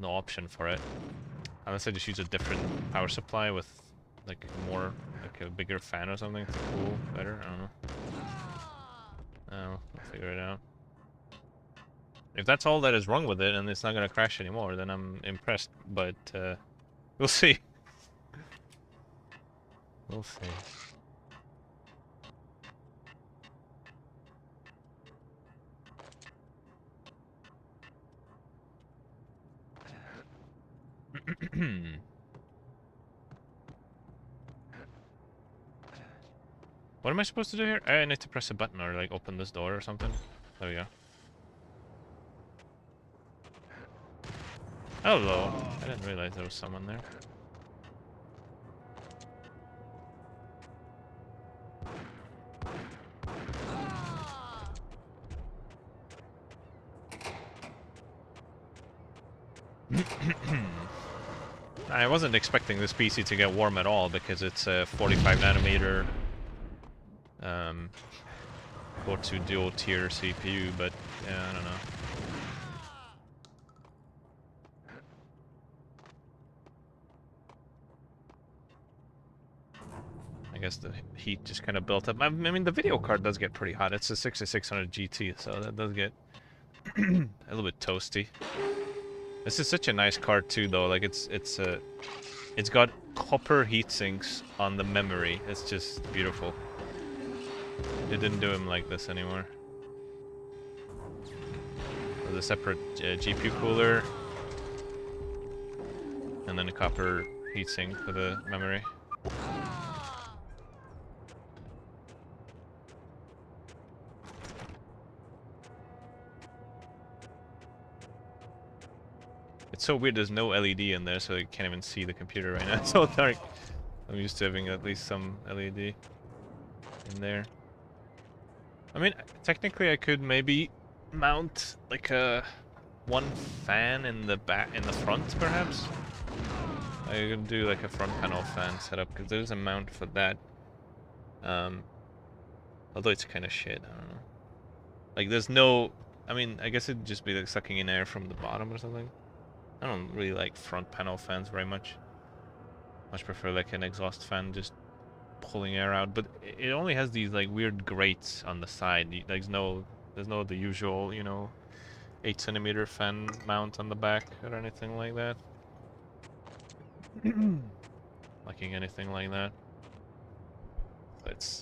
No option for it. Unless I just use a different power supply with, like, more... Like a bigger fan or something to cool better. I don't know. I'll figure it out. If that's all that is wrong with it and it's not gonna crash anymore, then I'm impressed. But we'll see. We'll see. What am I supposed to do here? I need to press a button or like open this door or something. There we go. Hello. I didn't realize there was someone there. I wasn't expecting this PC to get warm at all because it's a 45 nanometer Core 2 dual tier CPU, but yeah, I don't know. I guess the heat just kind of built up. I mean, the video card does get pretty hot. It's a 6600 GT, so that does get a little bit toasty. This is such a nice card too, though. Like it's got copper heat sinks on the memory. It's just beautiful. They didn't do them like this anymore. With a separate GPU cooler, and then a copper heatsink for the memory. It's so weird, there's no LED in there, so you can't even see the computer right now. It's so dark. I'm used to having at least some LED in there. I mean, technically I could maybe mount like a one fan in the front, perhaps. I could do like a front panel fan setup, because there's a mount for that. Although it's kind of shit, I don't know. Like there's no, I mean, I guess it'd just be like sucking in air from the bottom or something. I don't really like front panel fans very much. Much prefer like an exhaust fan just pulling air out, but it only has these like weird grates on the side. There's no the usual, you know, 8cm fan mount on the back or anything like that. Liking anything like that. But it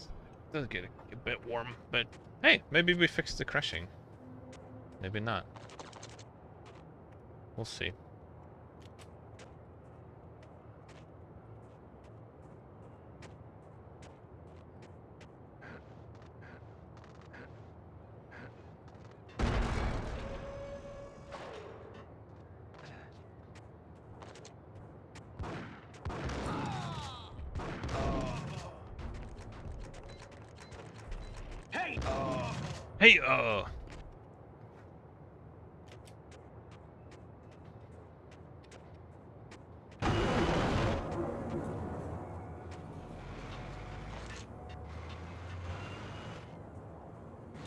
does get a bit warm, but hey, maybe we fixed the crashing. Maybe not. We'll see. Hey, I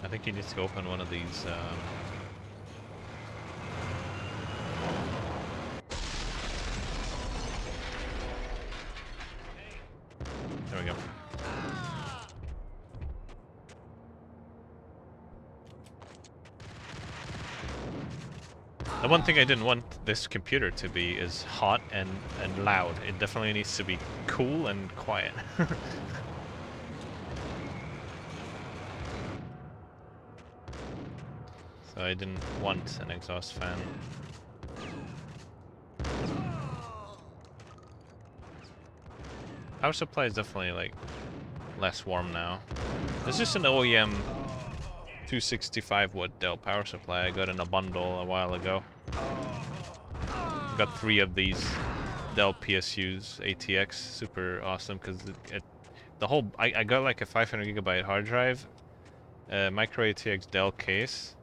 think he needs to open one of these, there we go. The one thing I didn't want this computer to be is hot and loud. It definitely needs to be cool and quiet. So I didn't want an exhaust fan. Power supply is definitely like less warm now. This is an OEM 265 watt Dell power supply I got in a bundle a while ago. Got 3 of these Dell PSUs ATX, super awesome because the whole I got like a 500GB hard drive, micro ATX Dell case,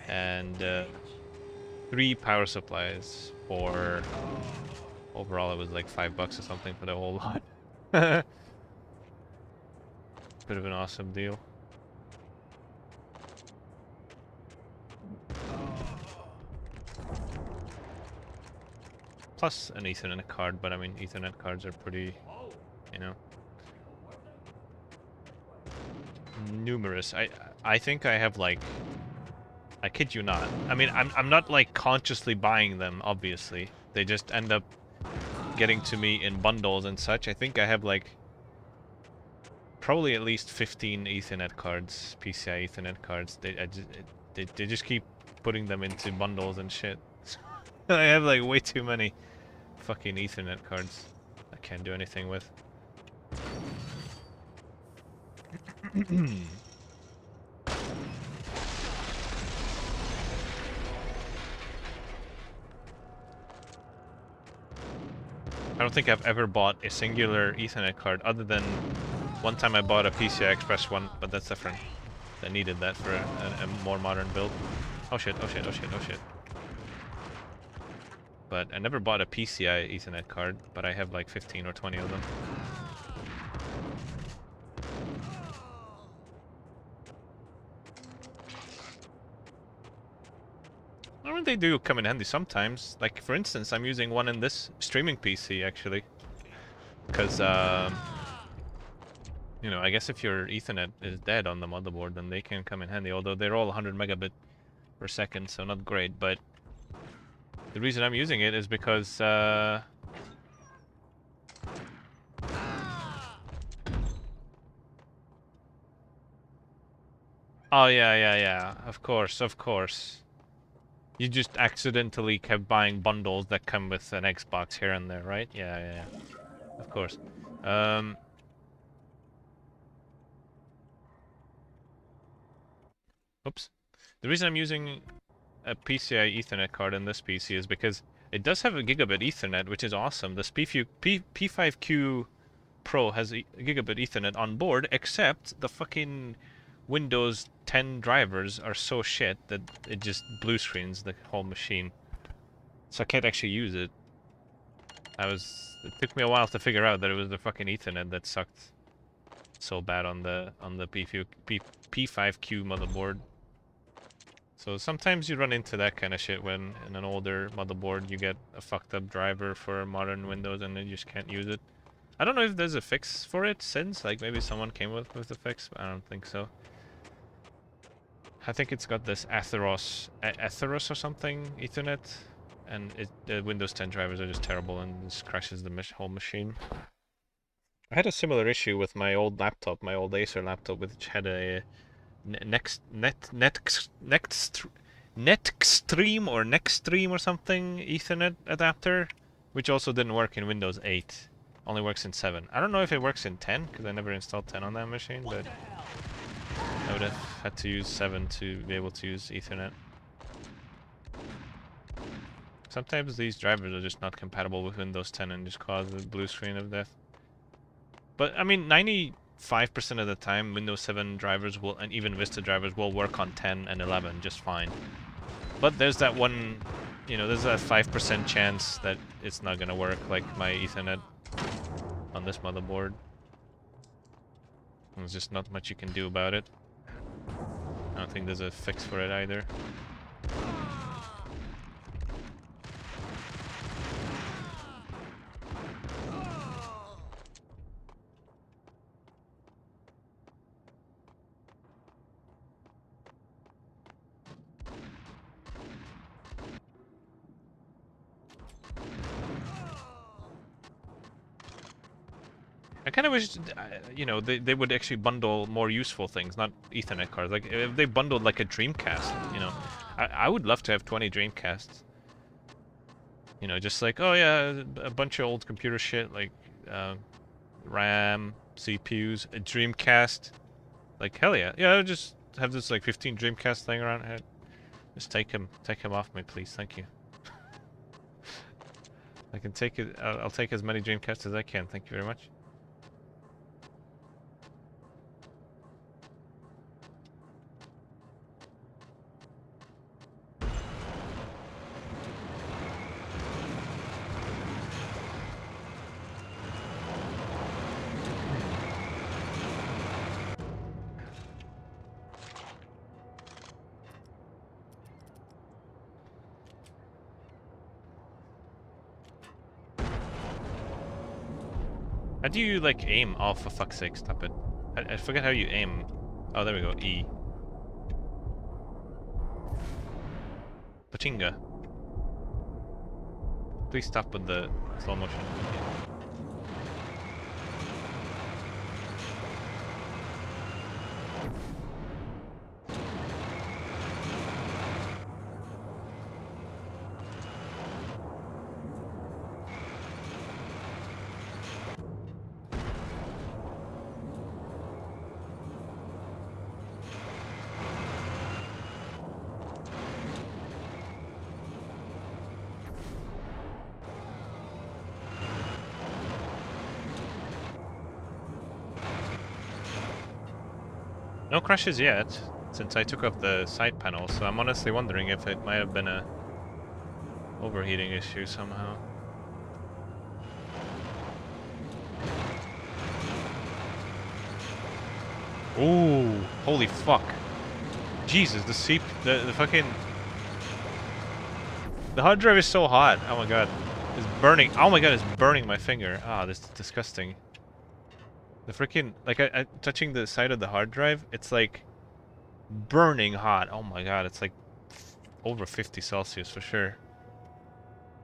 and 3 power supplies for overall it was like $5 or something for the whole lot. Bit of an awesome deal. Plus an Ethernet card, but I mean Ethernet cards are pretty, you know, numerous. I think I have like, I kid you not. I mean I'm not like consciously buying them, obviously. They just end up getting to me in bundles and such. I think I have like probably at least 15 Ethernet cards, PCI Ethernet cards. They just keep putting them into bundles and shit. I have like way too many fucking Ethernet cards I can't do anything with. I don't think I've ever bought a singular Ethernet card other than one time I bought a PCI Express one, but that's different. I needed that for a more modern build. Oh shit, oh shit, oh shit, oh shit. But I never bought a PCI Ethernet card, but I have like 15 or 20 of them. I mean, they do come in handy sometimes. Like, for instance, I'm using one in this streaming PC, actually. Because, you know, I guess if your Ethernet is dead on the motherboard, then they can come in handy. Although they're all 100 megabit per second, so not great. But the reason I'm using it is because, oh, yeah. Of course. You just accidentally kept buying bundles that come with an Xbox here and there, right? Yeah. Of course. Oops. The reason I'm using a PCI Ethernet card in this PC is because it does have a gigabit Ethernet, which is awesome. This P5Q Pro has a gigabit Ethernet on board, except the fucking Windows 10 drivers are so shit that it just blue screens the whole machine. So I can't actually use it. It took me a while to figure out that it was the fucking Ethernet that sucked so bad on the P5Q motherboard. So sometimes you run into that kind of shit when in an older motherboard you get a fucked up driver for modern Windows and then you just can't use it. I don't know if there's a fix for it since, like maybe someone came with the fix, but I don't think so. I think it's got this Atheros or something Ethernet, and the Windows 10 drivers are just terrible and just crashes the whole machine. I had a similar issue with my old laptop, my old Acer laptop, which had a Nextstream or something Ethernet adapter, which also didn't work in Windows 8. Only works in 7. I don't know if it works in 10, because I never installed 10 on that machine, but I would have had to use 7 to be able to use Ethernet. Sometimes these drivers are just not compatible with Windows 10 and just cause the blue screen of death. But, I mean, 95% of the time, Windows 7 drivers will, and even Vista drivers will work on 10 and 11 just fine. But there's that one, you know, there's that 5% chance that it's not gonna work, like my Ethernet on this motherboard. There's just not much you can do about it. I don't think there's a fix for it either. I kind of wish, you know, they would actually bundle more useful things, not Ethernet cards. Like, if they bundled, like, a Dreamcast, you know. I would love to have 20 Dreamcasts. You know, just like, oh yeah, a bunch of old computer shit, like, RAM, CPUs, a Dreamcast. Like, hell yeah. Yeah, I'll just have this, like, 15 Dreamcast thing around here. Just take him off me, please. Thank you. I can take it, I'll take as many Dreamcasts as I can. Thank you very much. How do you, like, aim? Oh, for fuck's sake, stop it. I forget how you aim. Oh, there we go, E. Pachinga. Please stop with the slow motion. No crashes yet, since I took off the side panel, so I'm honestly wondering if it might have been a overheating issue somehow. Ooh, holy fuck. Jesus, the fucking... The hard drive is so hot. Oh my god. It's burning. Oh my god, it's burning my finger. Ah, this is disgusting. The freaking, like, I touching the side of the hard drive, it's like burning hot. Oh my god, it's like over 50 Celsius for sure.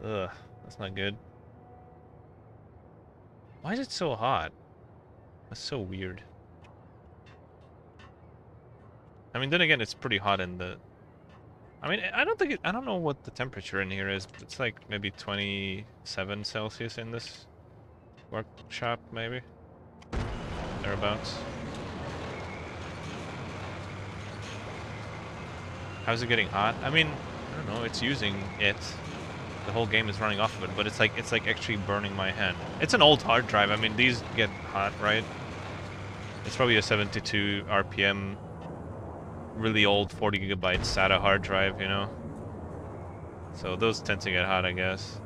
Ugh, that's not good. Why is it so hot? That's so weird. I mean, then again, it's pretty hot in the... I mean, I don't know what the temperature in here is, but it's like maybe 27 Celsius in this workshop, maybe? Thereabouts. How's it getting hot? I mean, I don't know, it's using it. The whole game is running off of it, but it's like actually burning my hand. It's an old hard drive. I mean, these get hot, right? It's probably a 72 RPM, really old 40 gigabyte SATA hard drive, you know? So those tend to get hot, I guess.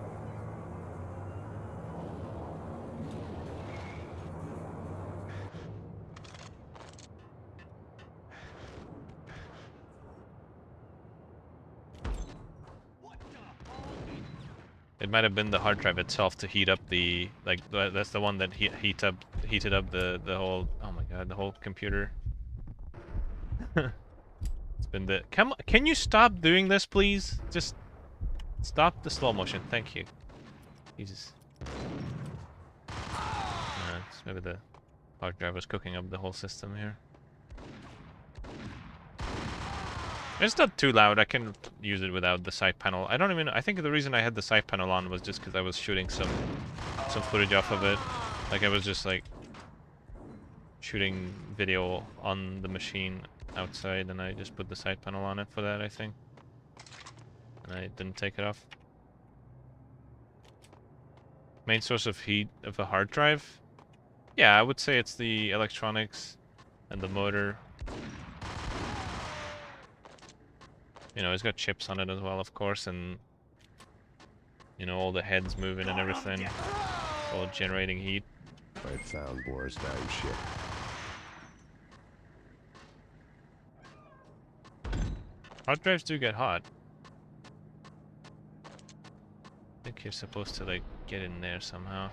It might have been the hard drive itself to heat up the that's the one that heated up the whole, oh my god, the whole computer. It's been the can you stop doing this, please? Just stop the slow motion. Thank you. Jesus. Maybe the hard drive was cooking up the whole system here. It's not too loud. I can use it without the side panel. I think the reason I had the side panel on was just because I was shooting some footage off of it. Like I was just like shooting video on the machine outside, and I just put the side panel on it for that, I think. And I didn't take it off. Main source of heat of a hard drive? Yeah, I would say it's the electronics and the motor. You know, it's got chips on it as well, of course, and you know, all the heads moving and everything. All generating heat. I found Boris Dime ship. Hard drives do get hot. I think you're supposed to, like, get in there somehow.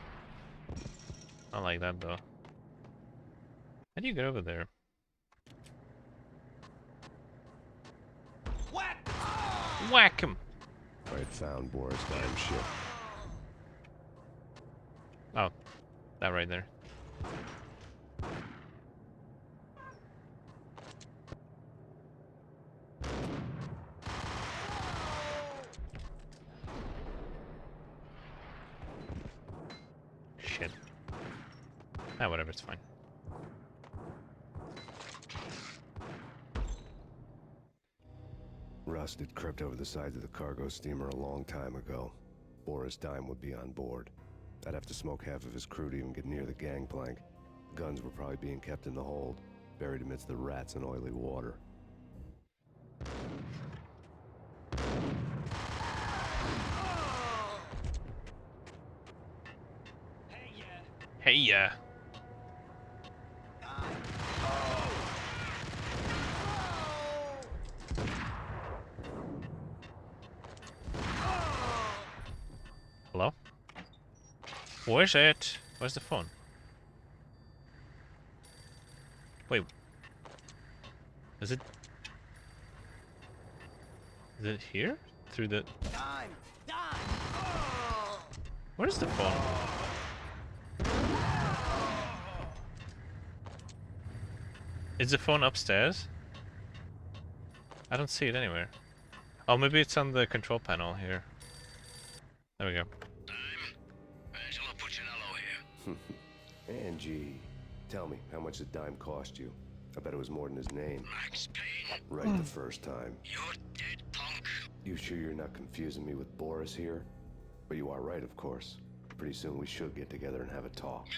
Not like that, though. How do you get over there? Whack him! I found Boris Dime ship. Oh, that right there. Shit. Ah, whatever, it's fine. Rust had crept over the sides of the cargo steamer a long time ago. Boris Dime would be on board. I'd have to smoke half of his crew to even get near the gangplank. Guns were probably being kept in the hold, buried amidst the rats and oily water. Hey, yeah. Hello? Where's it? Where's the phone? Wait. Is it here? Through the... Where's the phone? Is the phone upstairs? I don't see it anywhere. Oh, maybe it's on the control panel here. There we go. Angie, tell me, how much did Dime cost you? I bet it was more than his name. Max Payne. Right the first time. You're dead, punk. You sure you're not confusing me with Boris here? But you are right, of course. Pretty soon we should get together and have a talk.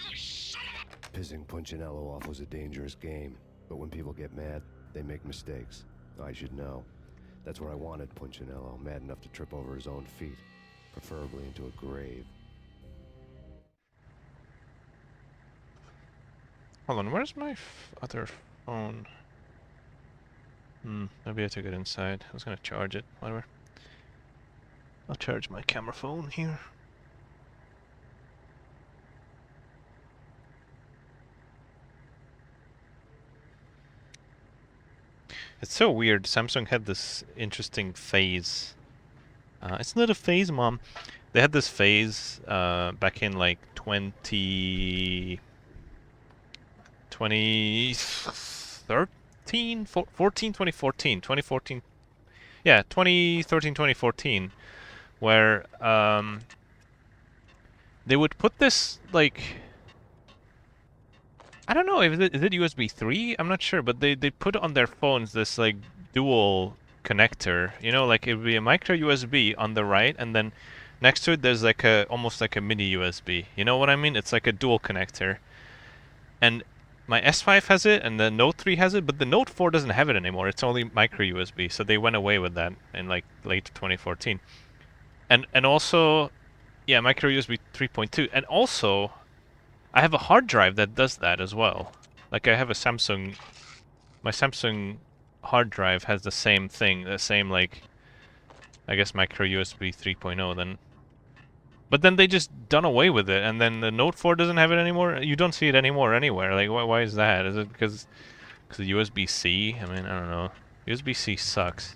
Pissing Punchinello off was a dangerous game, but when people get mad, they make mistakes. I should know. That's where I wanted Punchinello, mad enough to trip over his own feet, preferably into a grave. Hold on, where's my other phone? Maybe I took it inside. I was gonna charge it, whatever. I'll charge my camera phone here. It's so weird. Samsung had this interesting phase. It's not a phase, Mom. They had this phase back in like 2013, 2014. Yeah, 2013, 2014, where they would put this, like, I don't know, is it USB 3? I'm not sure, but they put on their phones this, like, dual connector, you know, like it would be a micro USB on the right, and then next to it there's like almost like a mini USB. You know what I mean? It's like a dual connector. And my S5 has it, and the Note 3 has it, but the Note 4 doesn't have it anymore. It's only micro USB, so they went away with that in like late 2014. And also, yeah, micro USB 3.2. And also, I have a hard drive that does that as well. Like I have a Samsung, my Samsung hard drive has the same thing, the same, like, I guess micro USB 3.0 then. But then they just done away with it, and then the Note 4 doesn't have it anymore. You don't see it anymore anywhere. Like, why is that? Is it because of USB-C? I mean, I don't know. USB-C sucks.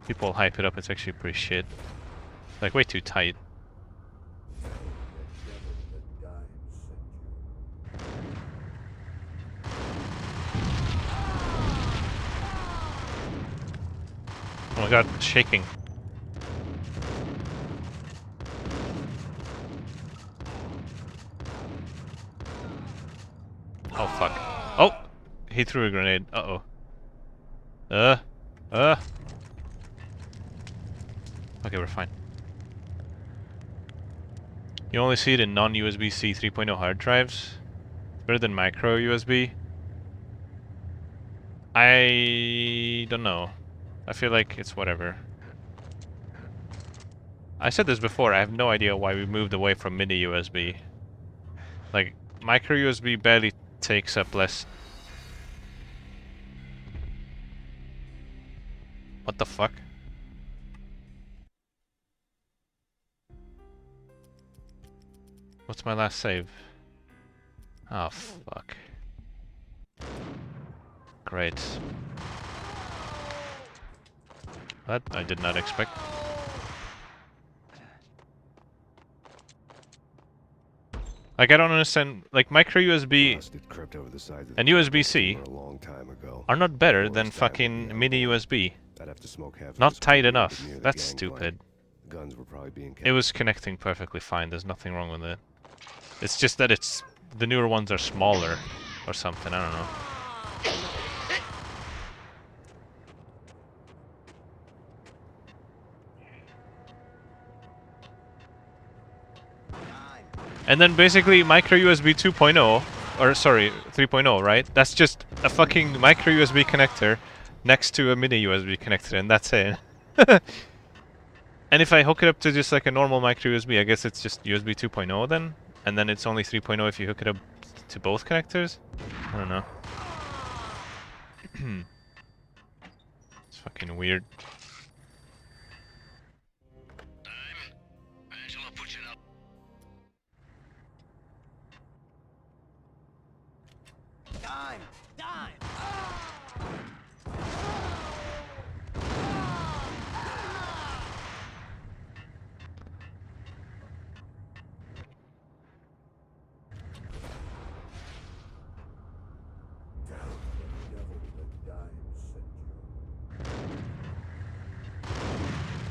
People hype it up. It's actually pretty shit. Like, way too tight. Oh my god, it's shaking. Oh fuck. Oh! He threw a grenade. Uh-oh. Okay, we're fine. You only see it in non-USB-C 3.0 hard drives. Better than micro USB. I don't know. I feel like it's whatever. I said this before, I have no idea why we moved away from mini USB. Like, micro USB barely takes up less. What the fuck? What's my last save? Oh fuck. Great. That I did not expect. Like, I don't understand, like, micro USB and USB-C are not better than fucking mini USB. Not tight enough. That's stupid. It was connecting perfectly fine, there's nothing wrong with it. It's just that the newer ones are smaller or something, I don't know. And then basically micro USB 2.0, or sorry, 3.0, right? That's just a fucking micro USB connector next to a mini USB connector, and that's it. And if I hook it up to just like a normal micro USB, I guess it's just USB 2.0 then? And then it's only 3.0 if you hook it up to both connectors? I don't know. It's fucking weird.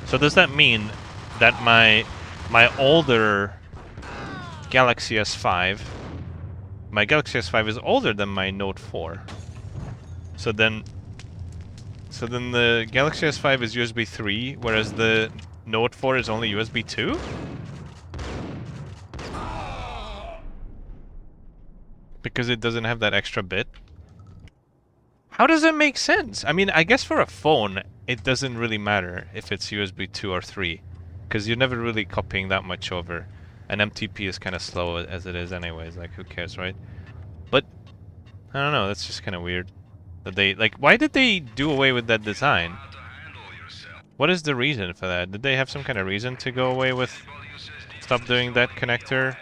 So does that mean that my older Galaxy S5, my Galaxy S5 is older than my Note 4? So then the Galaxy S5 is USB 3, whereas the Note 4 is only USB 2? Because it doesn't have that extra bit? How does it make sense? I mean, I guess for a phone, it doesn't really matter if it's USB 2 or 3. Because you're never really copying that much over. And MTP is kind of slow as it is anyways, like who cares, right? But, I don't know, that's just kind of weird. That they, like, why did they do away with that design? What is the reason for that? Did they have some kind of reason to go away with... Stop doing that connector?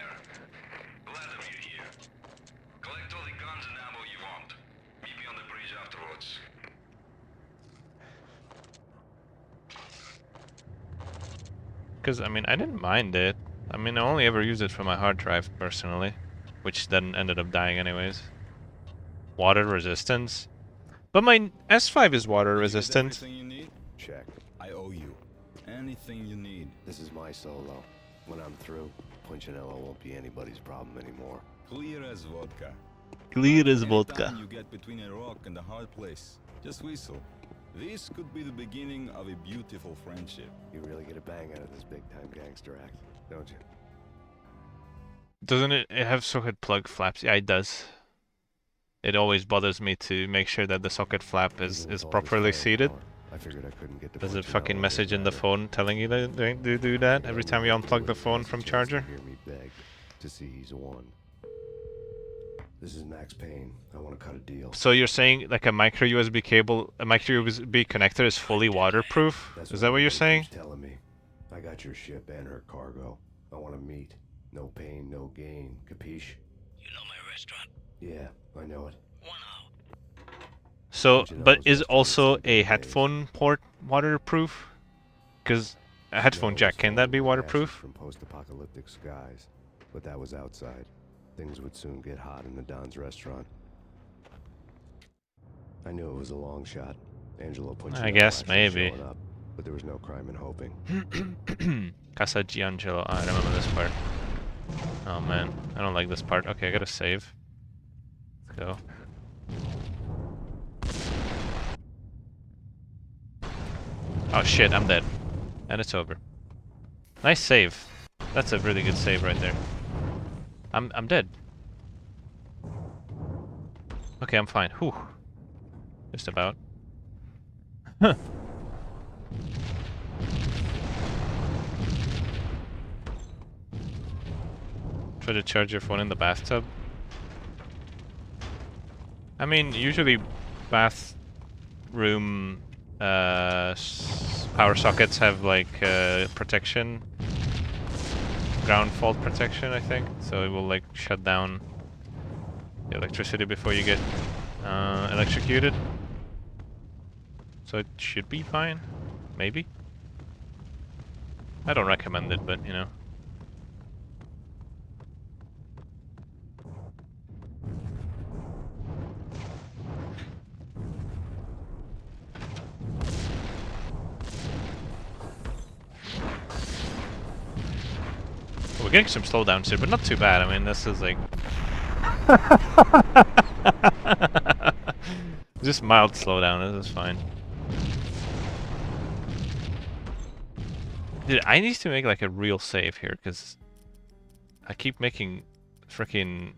Because, I mean, I didn't mind it. I mean, I only ever used it for my hard drive, personally. Which then ended up dying anyways. Water resistance? But my S5 is water resistant. Everything you need? Check. I owe you. Anything you need. This is my solo. When I'm through, Punchinello won't be anybody's problem anymore. Clear as vodka. Clear as vodka. Anytime you get between a rock and a hard place, just whistle. This could be the beginning of a beautiful friendship. You really get a bang out of this big-time gangster act, don't you? Doesn't it have socket plug flaps? Yeah, it does. It always bothers me to make sure that the socket flap is properly seated. I figured I couldn't get the Does it fucking message in the phone telling you to do that every time you unplug the phone from charger? Hear me beg to see he's a one. This is Max Payne. I want to cut a deal. So you're saying like a micro USB cable, a micro USB connector is fully waterproof? Is that what you're saying? Telling me. I got your ship and her cargo. I want to meet. No pain, no gain. Capiche? You know my restaurant? Yeah, I know it. So, but is also a headphone port waterproof? Because a headphone jack, can that be waterproof? From post-apocalyptic skies, but that was outside. Things would soon get hot in the Don's restaurant. I knew it was a long shot. Angelo put you I up guess last maybe. showing up, but there was no crime in hoping. Casa Giangelo. I remember this part. Oh man, I don't like this part. Okay, I gotta save. Let's go. Oh shit, I'm dead. And it's over. Nice save. That's a really good save right there. I'm dead. Okay, I'm fine. Whew. Just about. Huh. Try to charge your phone in the bathtub. I mean, usually bathroom power sockets have like protection, ground fault protection, I think. So it will like shut down the electricity before you get electrocuted. So it should be fine, maybe. I don't recommend it, but you know. We're getting some slowdowns here, but not too bad. I mean, this is like... just mild slowdown, this is fine. Dude, I need to make like a real save here, because I keep making freaking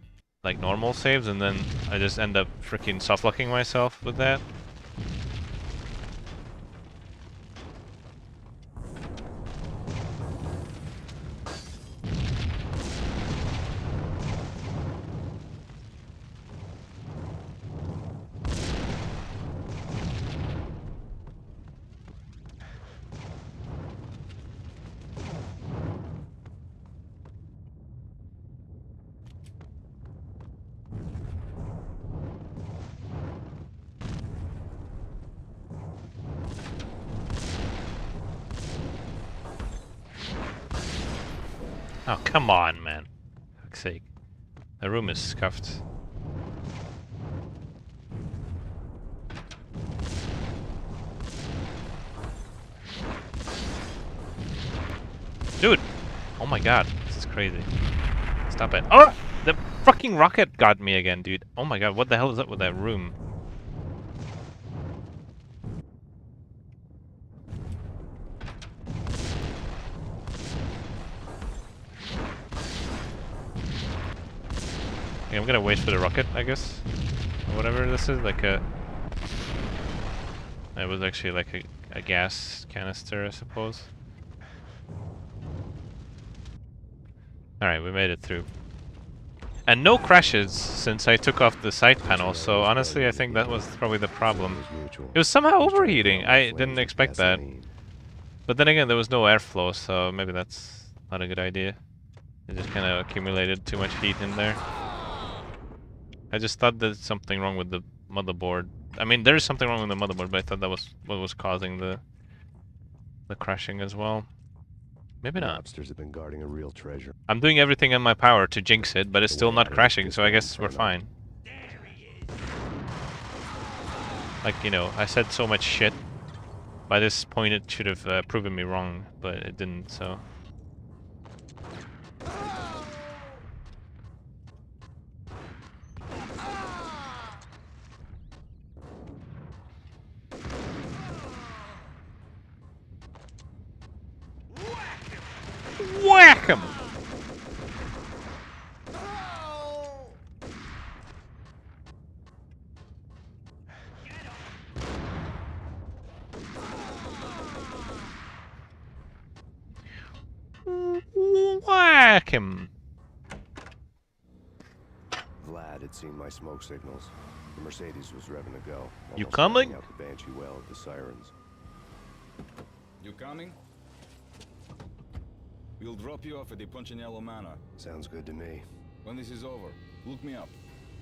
like normal saves, and then I just end up freaking soft-locking myself with that. Oh, come on, man. For fuck's sake. The room is scuffed. Dude! Oh my god, this is crazy. Stop it. Oh! The fucking rocket got me again, dude. Oh my god, what the hell is up with that room? Okay, I'm gonna wait for the rocket, I guess. Or whatever this is, like a... It was actually like a gas canister, I suppose. Alright, we made it through. And no crashes since I took off the side panel, so honestly I think that was probably the problem. It was somehow overheating, I didn't expect that. But then again, there was no airflow, so maybe that's not a good idea. It just kind of accumulated too much heat in there. I just thought there's something wrong with the motherboard. I mean, there is something wrong with the motherboard, but I thought that was what was causing the crashing as well. Maybe not. Mobsters have been guarding a real treasure. I'm doing everything in my power to jinx it, but it's still not crashing, so I guess we're fine. Like, you know, I said so much shit. By this point it should have proven me wrong, but it didn't, so... Whack 'em! Whack him! Vlad had seen my smoke signals. The Mercedes was revving to go. You almost coming? lighting out the Banshee well at the sirens. You coming? We'll drop you off at the Punchinello Manor. Sounds good to me. When this is over, look me up.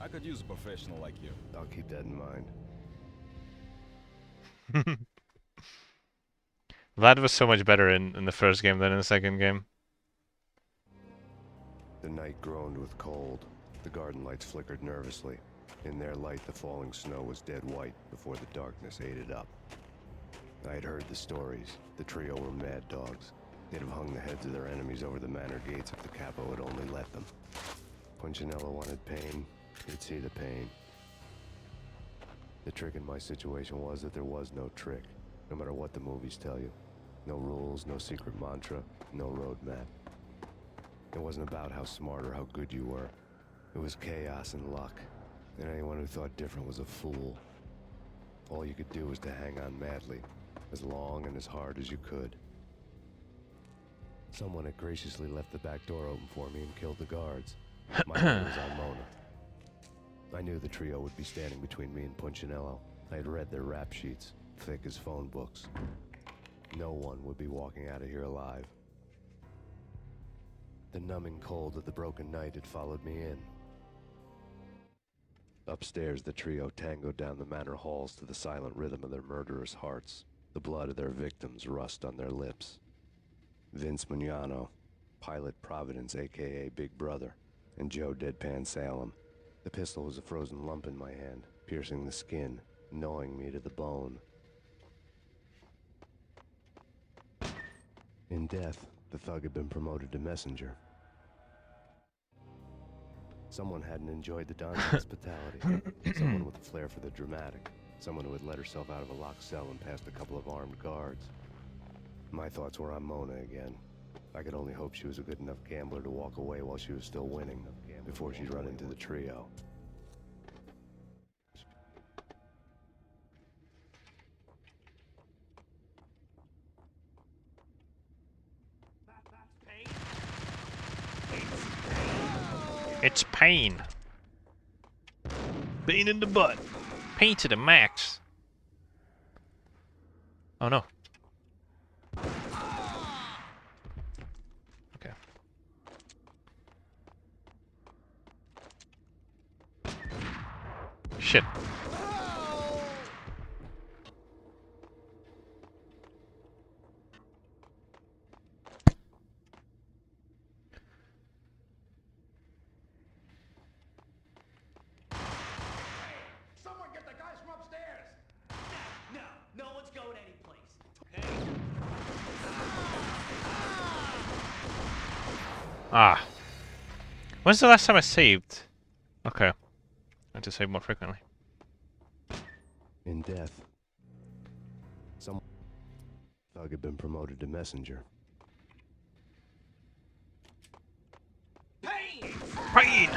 I could use a professional like you. I'll keep that in mind. Vlad was so much better in the first game than in the second game. The night groaned with cold. The garden lights flickered nervously. In their light, the falling snow was dead white before the darkness ate it up. I had heard the stories. The trio were mad dogs. They'd have hung the heads of their enemies over the manor gates if the capo had only let them. Punchinello wanted Payne. He'd see the pain. The trick in my situation was that there was no trick, no matter what the movies tell you. No rules, no secret mantra, no roadmap. It wasn't about how smart or how good you were. It was chaos and luck, and anyone who thought different was a fool. All you could do was to hang on madly, as long and as hard as you could. Someone had graciously left the back door open for me and killed the guards. My eye was on Mona. I knew the trio would be standing between me and Punchinello. I had read their rap sheets, thick as phone books. No one would be walking out of here alive. The numbing cold of the broken night had followed me in. Upstairs, the trio tangoed down the manor halls to the silent rhythm of their murderous hearts. The blood of their victims rust on their lips. Vince Mugnano, Pilot Providence, a.k.a. Big Brother, and Joe Deadpan Salem. The pistol was a frozen lump in my hand, piercing the skin, gnawing me to the bone. In death, the thug had been promoted to messenger. Someone hadn't enjoyed the Don's hospitality. Someone with a flair for the dramatic. Someone who had let herself out of a locked cell and passed a couple of armed guards. My thoughts were on Mona again. I could only hope she was a good enough gambler to walk away while she was still winning, before she'd run into the trio. It's Payne. Payne in the butt. Payne to the max. Oh no. Okay. Shit. Someone get the guys from upstairs! No one's going anyplace. Ah. When's the last time I saved? Okay. I have to save more frequently. In death, some thug had been promoted to messenger. Payne!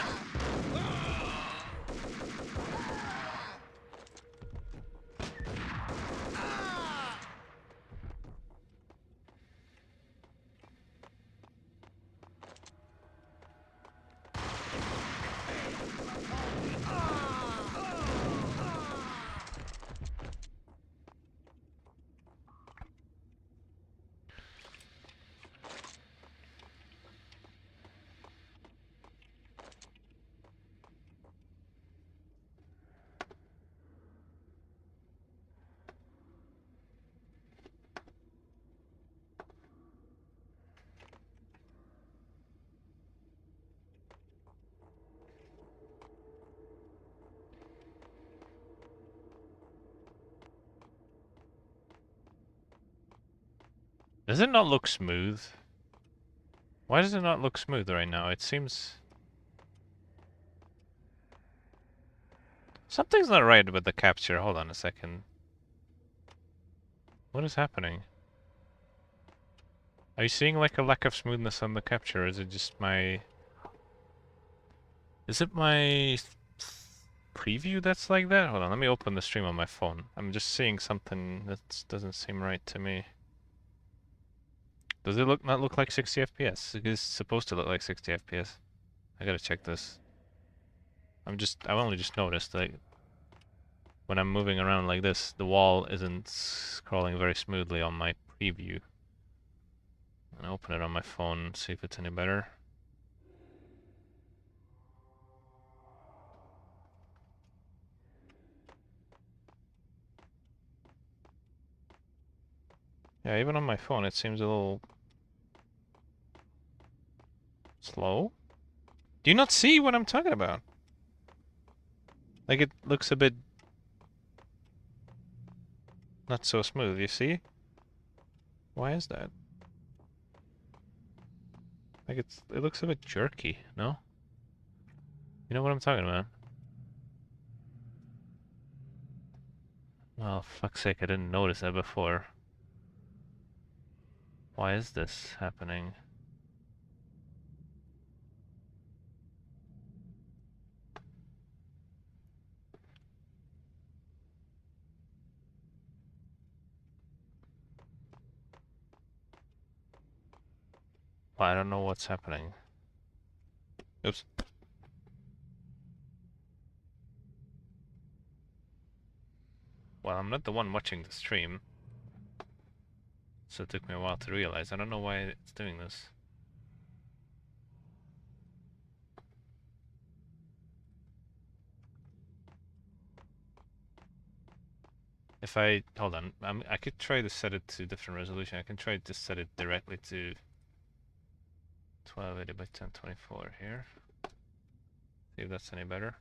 Does it not look smooth? Why does it not look smooth right now? It seems... Something's not right with the capture. Hold on a second. What is happening? Are you seeing like a lack of smoothness on the capture? Or is it just my... Is it my preview that's like that? Hold on, let me open the stream on my phone. I'm just seeing something that doesn't seem right to me. Does it not look like 60 FPS? It is supposed to look like 60 FPS. I gotta check this. I've only just noticed that when I'm moving around like this, the wall isn't scrolling very smoothly on my preview. And open it on my phone, see if it's any better. Yeah, even on my phone it seems a little slow. Do you not see what I'm talking about? Like it looks a bit not so smooth, you see? Why is that? Like it looks a bit jerky, no? You know what I'm talking about? Well, fuck's sake, I didn't notice that before. Why is this happening? Well, I don't know what's happening. Oops. Well, I'm not the one watching the stream. So it took me a while to realize. I don't know why it's doing this. If I... Hold on. I could try to set it to different resolution. I can try to set it directly to 1280 by 1024 here. See if that's any better.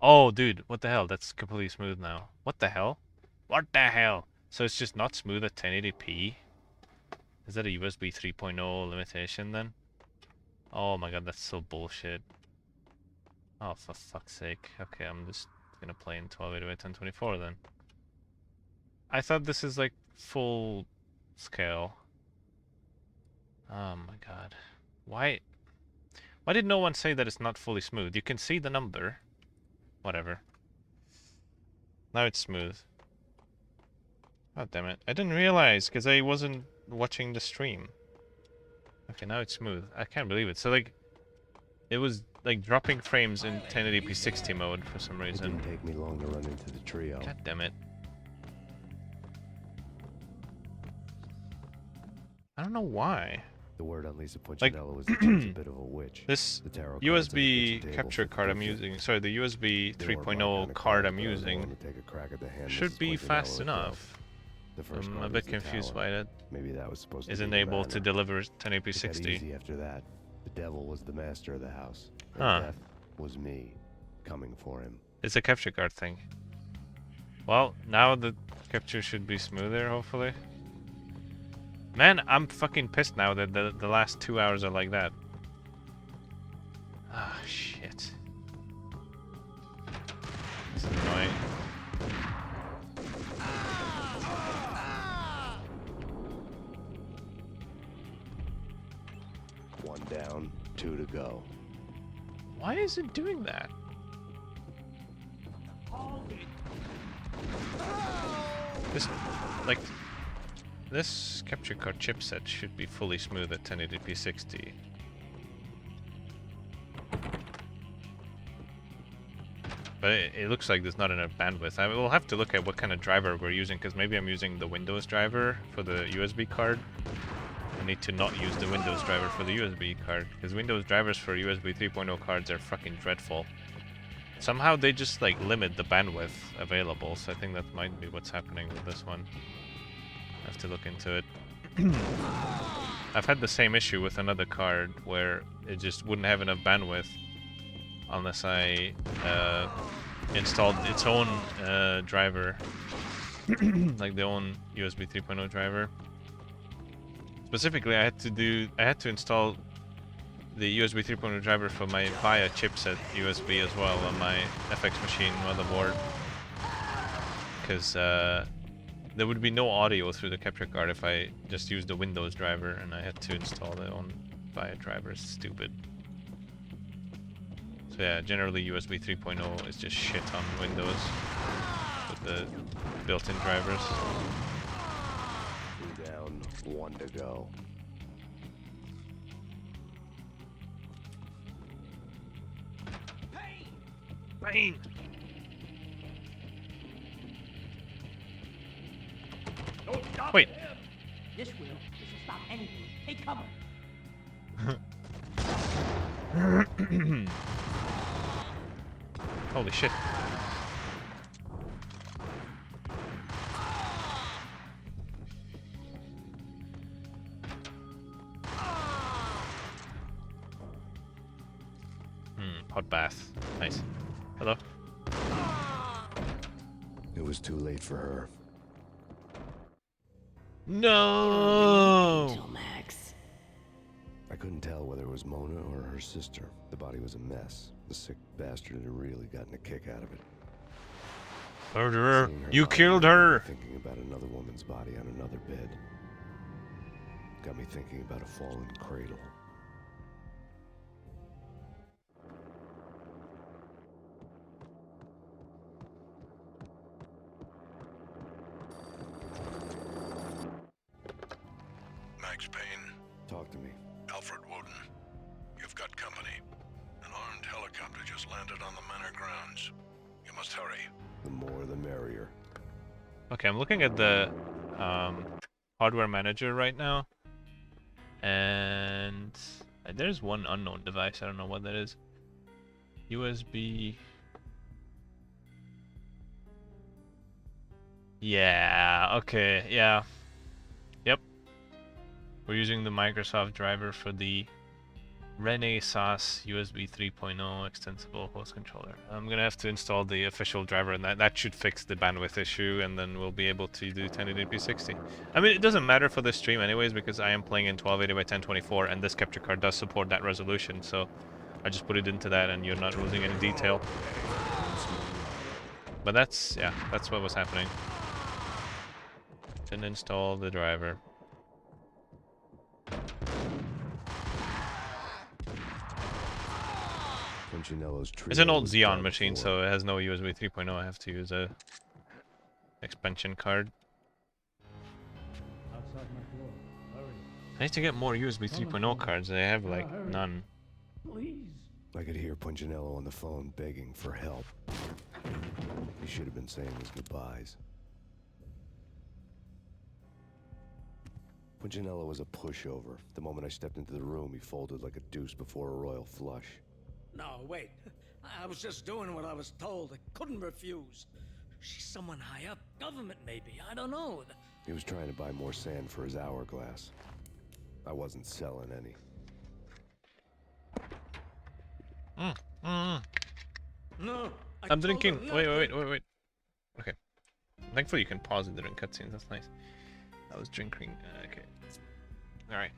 Oh, dude. What the hell? That's completely smooth now. What the hell? What the hell? So it's just not smooth at 1080p? Is that a USB 3.0 limitation then? Oh my god, that's so bullshit. Oh, for fuck's sake. Okay, I'm just gonna play in 1280 by 1024 then. I thought this is like full scale. Oh my god. Why did no one say that it's not fully smooth? You can see the number. Whatever. Now it's smooth. God damn it. I didn't realize because I wasn't watching the stream. Okay, now it's smooth. I can't believe it. So like it was like dropping frames in 1080p 60 mode for some reason. It didn't take me long to run into the trio. God damn it. I don't know why. The word on Lisa Punchinello was that she was a bit of a witch. This The tarot cards USB on the kitchen capture table card I'm fit. using, sorry, the USB They weren't 3.0 my kind of card I'm but I was willing using to take a crack at the hand should Mrs. be Punchinello fast had dealt. enough. The first I'm a card bit was the confused tower. why that Maybe that was supposed to isn't be the able to manor. deliver 1080p It got 60. easy after that. The devil was the master of the house. And Huh. death was me coming for him. It's a capture card thing. Well, now the capture should be smoother, hopefully. Man, I'm fucking pissed now that the last 2 hours are like that. Ah, shit. This is annoying. One down, two to go. Why is it doing that? This, like, this capture card chipset should be fully smooth at 1080p 60. But it looks like there's not enough bandwidth. I will have to look at what kind of driver we're using, because maybe I'm using the Windows driver for the USB card. I need to not use the Windows driver for the USB card, because Windows drivers for USB 3.0 cards are fucking dreadful. Somehow they just like limit the bandwidth available, so I think that might be what's happening with this one. I have to look into it. I've had the same issue with another card where it just wouldn't have enough bandwidth unless I installed its own driver, like the own USB 3.0 driver. Specifically, I had to install the USB 3.0 driver for my VIA chipset USB as well on my FX machine motherboard, because there would be no audio through the capture card if I just used the Windows driver, and I had to install their own VIA driver. It's stupid. So yeah, generally USB 3.0 is just shit on Windows with the built-in drivers. Two down, one to go. Payne! Wait. This will. This is stop anything. Take cover. Holy shit. Hot bath. Nice. Hello? It was too late for her. No! Max. I couldn't tell whether it was Mona or her sister. The body was a mess. The sick bastard had really gotten a kick out of it. Murderer! Seeing her You body killed got me her! Thinking about another woman's body on another bed. Got me thinking about a fallen cradle. Max Payne. Talk to me. Alfred Woden. You've got company. An armed helicopter just landed on the manor grounds. You must hurry. The more the merrier. Okay, I'm looking at the hardware manager right now. And there's one unknown device. I don't know what that is. USB. Yeah, okay, yeah. Yep. We're using the Microsoft driver for the Renaissance USB 3.0 extensible host controller. I'm gonna have to install the official driver, and that should fix the bandwidth issue, and then we'll be able to do 1080p 60. I mean, it doesn't matter for this stream anyways, because I am playing in 1280 by 1024, and this capture card does support that resolution, so I just put it into that, and you're not losing any detail. But that's, yeah, that's what was happening. Didn't install the driver. It's an old Xeon machine, so it has no USB 3.0. I have to use a expansion card. Outside my door. Hurry. I need to get more USB 3.0 cards. I have like none. Please. I could hear Punchinello on the phone begging for help. He should have been saying his goodbyes. Punchinello was a pushover. The moment I stepped into the room, he folded like a deuce before a royal flush. No, wait. I was just doing what I was told. I couldn't refuse. She's someone high up. Government, maybe. I don't know. He was trying to buy more sand for his hourglass. I wasn't selling any. No. I'm drinking. Wait. Okay. Thankfully, you can pause it during cutscenes. That's nice. I was drinking. Okay. All right.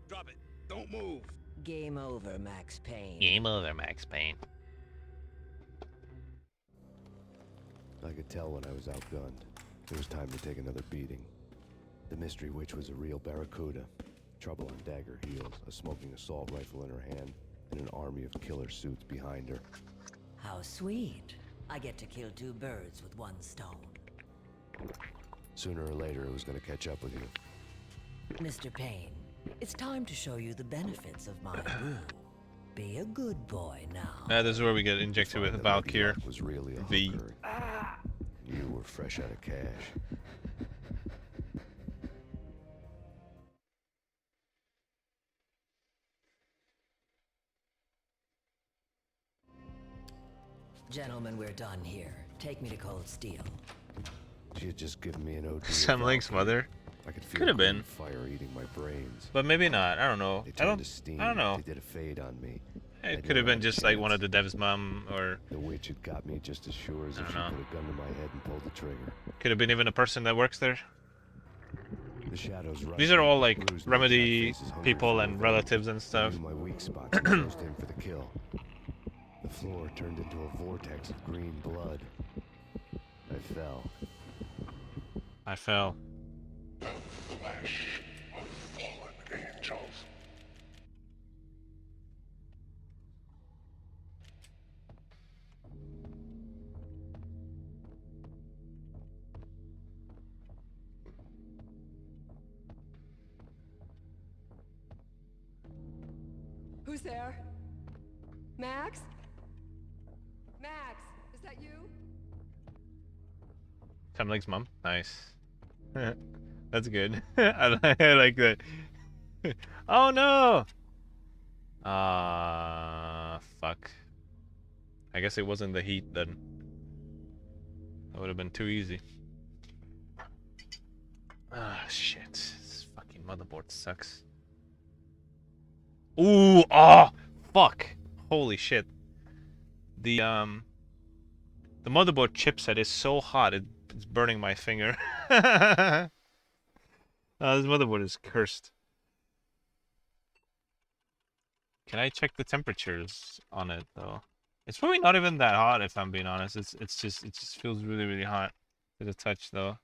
Drop it. Don't move. Game over, Max Payne. Game over, Max Payne. I could tell when I was outgunned. It was time to take another beating. The mystery witch was a real barracuda. Trouble on dagger heels, a smoking assault rifle in her hand, and an army of killer suits behind her. How sweet. I get to kill two birds with one stone. Sooner or later, it was going to catch up with you. Mr. Payne, it's time to show you the benefits of my brew. Be a good boy now. This is where we get injected with Valkyr. Was really a V. hooker. You were fresh out of cash. Gentlemen, we're done here. Take me to Cold Steel. She had just given me an OD. Sam Lake's mother. I could feel Could have been. green fire eating my brains. But maybe not. I don't know. They I turned to steam. don't know. They did a fade on me. It could have been just like one of the devs' mom, or the witch had got me just as sure as if she put a gun to my head and pulled the trigger. Could have been even a person that works there. The shadows These are all like Remedy people and relatives and stuff. My weak spots and closed in for the kill. The floor turned into a vortex of green blood. I fell. I fell. The flesh of fallen angels. Who's there? Max? Max, is that you? Timberlake's mom. Nice. That's good. I like that. Oh no! Fuck. I guess it wasn't the heat then. That would have been too easy. Ah, shit. This fucking motherboard sucks. Ooh, fuck. Holy shit. The motherboard chipset is so hot, it's burning my finger. This motherboard is cursed. Can I check the temperatures on it though? It's probably not even that hot if I'm being honest. It just feels really hot to the touch though.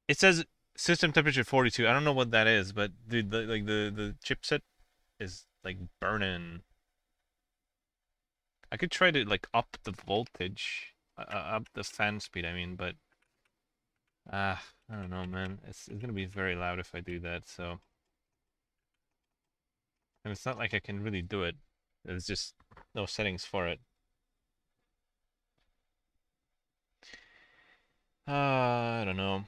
It says system temperature 42. I don't know what that is, but the chipset is like burning. I could try to like up the voltage, up the fan speed. I mean, but I don't know, man. It's gonna be very loud if I do that. So, and it's not like I can really do it. There's just no settings for it. I don't know.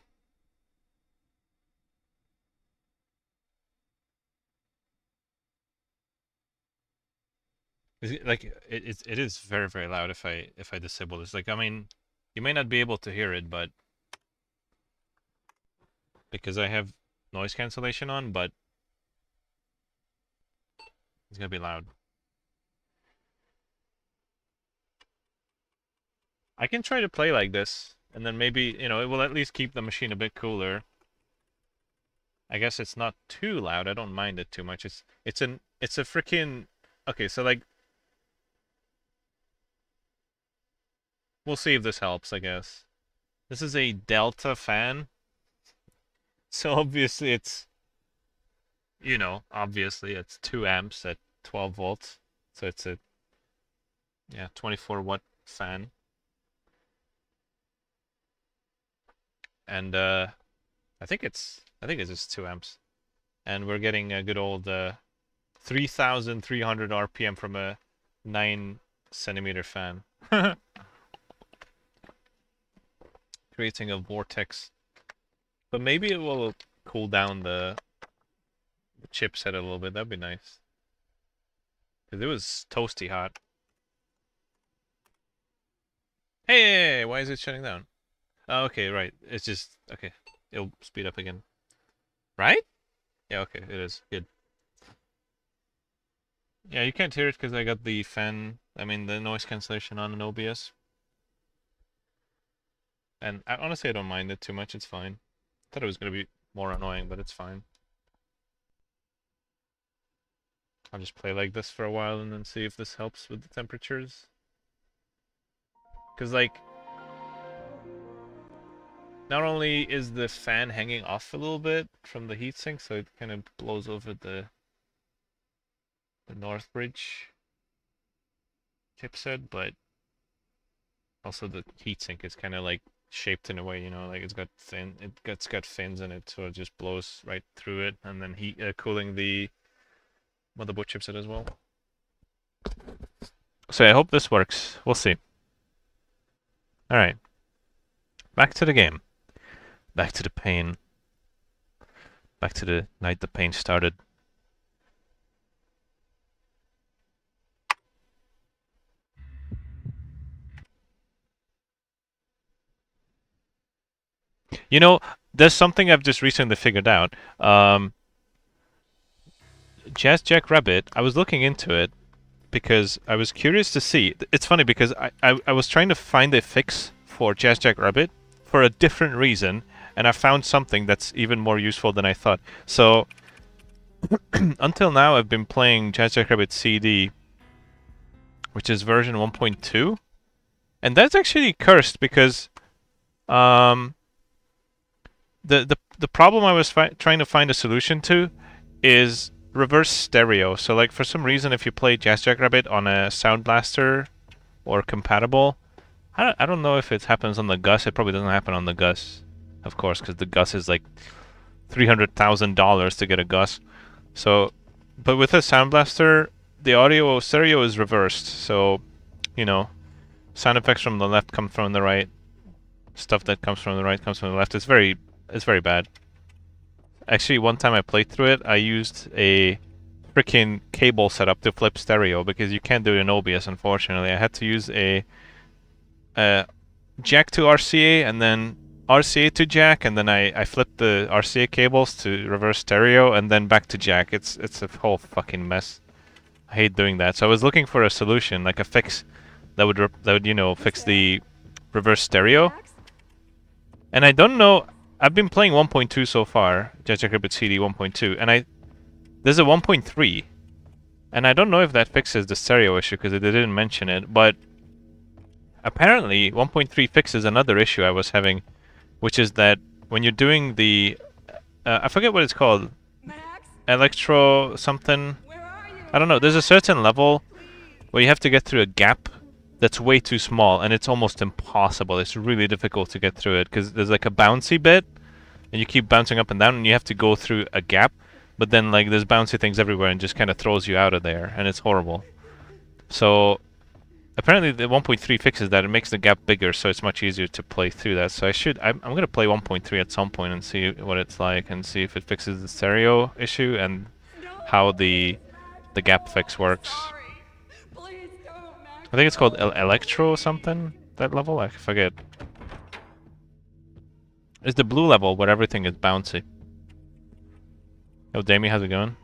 Like it is very loud if I disable this. Like I mean, you may not be able to hear it, but because I have noise cancellation on, but it's gonna be loud. I can try to play like this, and then maybe, you know, it will at least keep the machine a bit cooler. I guess it's not too loud. I don't mind it too much. It's a freaking okay. So like, we'll see if this helps. I guess this is a Delta fan, so obviously it's, you know, obviously it's 2 amps at 12 volts. So it's a 24 watt fan. And I think it's just 2 amps. And we're getting a good old 3,300 RPM from a 9 centimeter fan. Creating a vortex. But maybe it will cool down the chipset a little bit. That'd be nice. Because it was toasty hot. Hey, why is it shutting down? Oh, okay, right. It's just, okay. It'll speed up again. Right? Yeah, okay, it is. Good. Yeah, you can't hear it because I got the fan, I mean the noise cancellation on an OBS. And honestly, I don't mind it too much. It's fine. Thought it was going to be more annoying, but it's fine. I'll just play like this for a while and then see if this helps with the temperatures. Because, like, not only is the fan hanging off a little bit from the heatsink, so it kind of blows over the North Bridge chipset, but also the heatsink is kind of like shaped in a way, you know, like it's got fins in it, so it just blows right through it, and then cooling the motherboard chipset as well. So I hope this works. We'll see. All right, back to the game. Back to the Payne. Back to the night the Payne started. You know, there's something I've just recently figured out. Jazz Jack Rabbit, I was looking into it because I was curious to see. It's funny because I was trying to find a fix for Jazz Jack Rabbit for a different reason, and I found something that's even more useful than I thought. So, until now, I've been playing Jazz Jack Rabbit CD, which is version 1.2, and that's actually cursed because the problem I was trying to find a solution to is reverse stereo. So, like, for some reason, if you play Jazz Jack Rabbit on a Sound Blaster or compatible, I don't know if it happens on the Gus. It probably doesn't happen on the Gus, of course, because the Gus is like $300,000 to get a Gus. So But with a Sound Blaster, the audio stereo is reversed, so, you know, sound effects from the left come from the right. Stuff that comes from the right comes from the left. It's very bad. Actually, one time I played through it, I used a freaking cable setup to flip stereo because you can't do it in OBS, unfortunately. I had to use a jack to RCA and then RCA to jack, and then I flipped the RCA cables to reverse stereo and then back to jack. It's a whole fucking mess. I hate doing that. So I was looking for a solution, like a fix that would you know, fix the reverse stereo. And I don't know. I've been playing 1.2 so far, Jack Rabbit CD 1.2, and there's a 1.3, and I don't know if that fixes the stereo issue because they didn't mention it, but apparently 1.3 fixes another issue I was having, which is that when you're doing the, I forget what it's called, electro something, I don't know, there's a certain level where you have to get through a gap that's way too small, and it's almost impossible. It's really difficult to get through it because there's like a bouncy bit, and you keep bouncing up and down, and you have to go through a gap. But then like there's bouncy things everywhere, and just kind of throws you out of there, and it's horrible. So apparently the 1.3 fixes that. It makes the gap bigger, so it's much easier to play through that. So I'm gonna play 1.3 at some point and see what it's like, and see if it fixes the stereo issue and how the gap fix works. I think it's called Electro something, that level? I forget. It's the blue level where everything is bouncy. Yo, Damie, how's it going?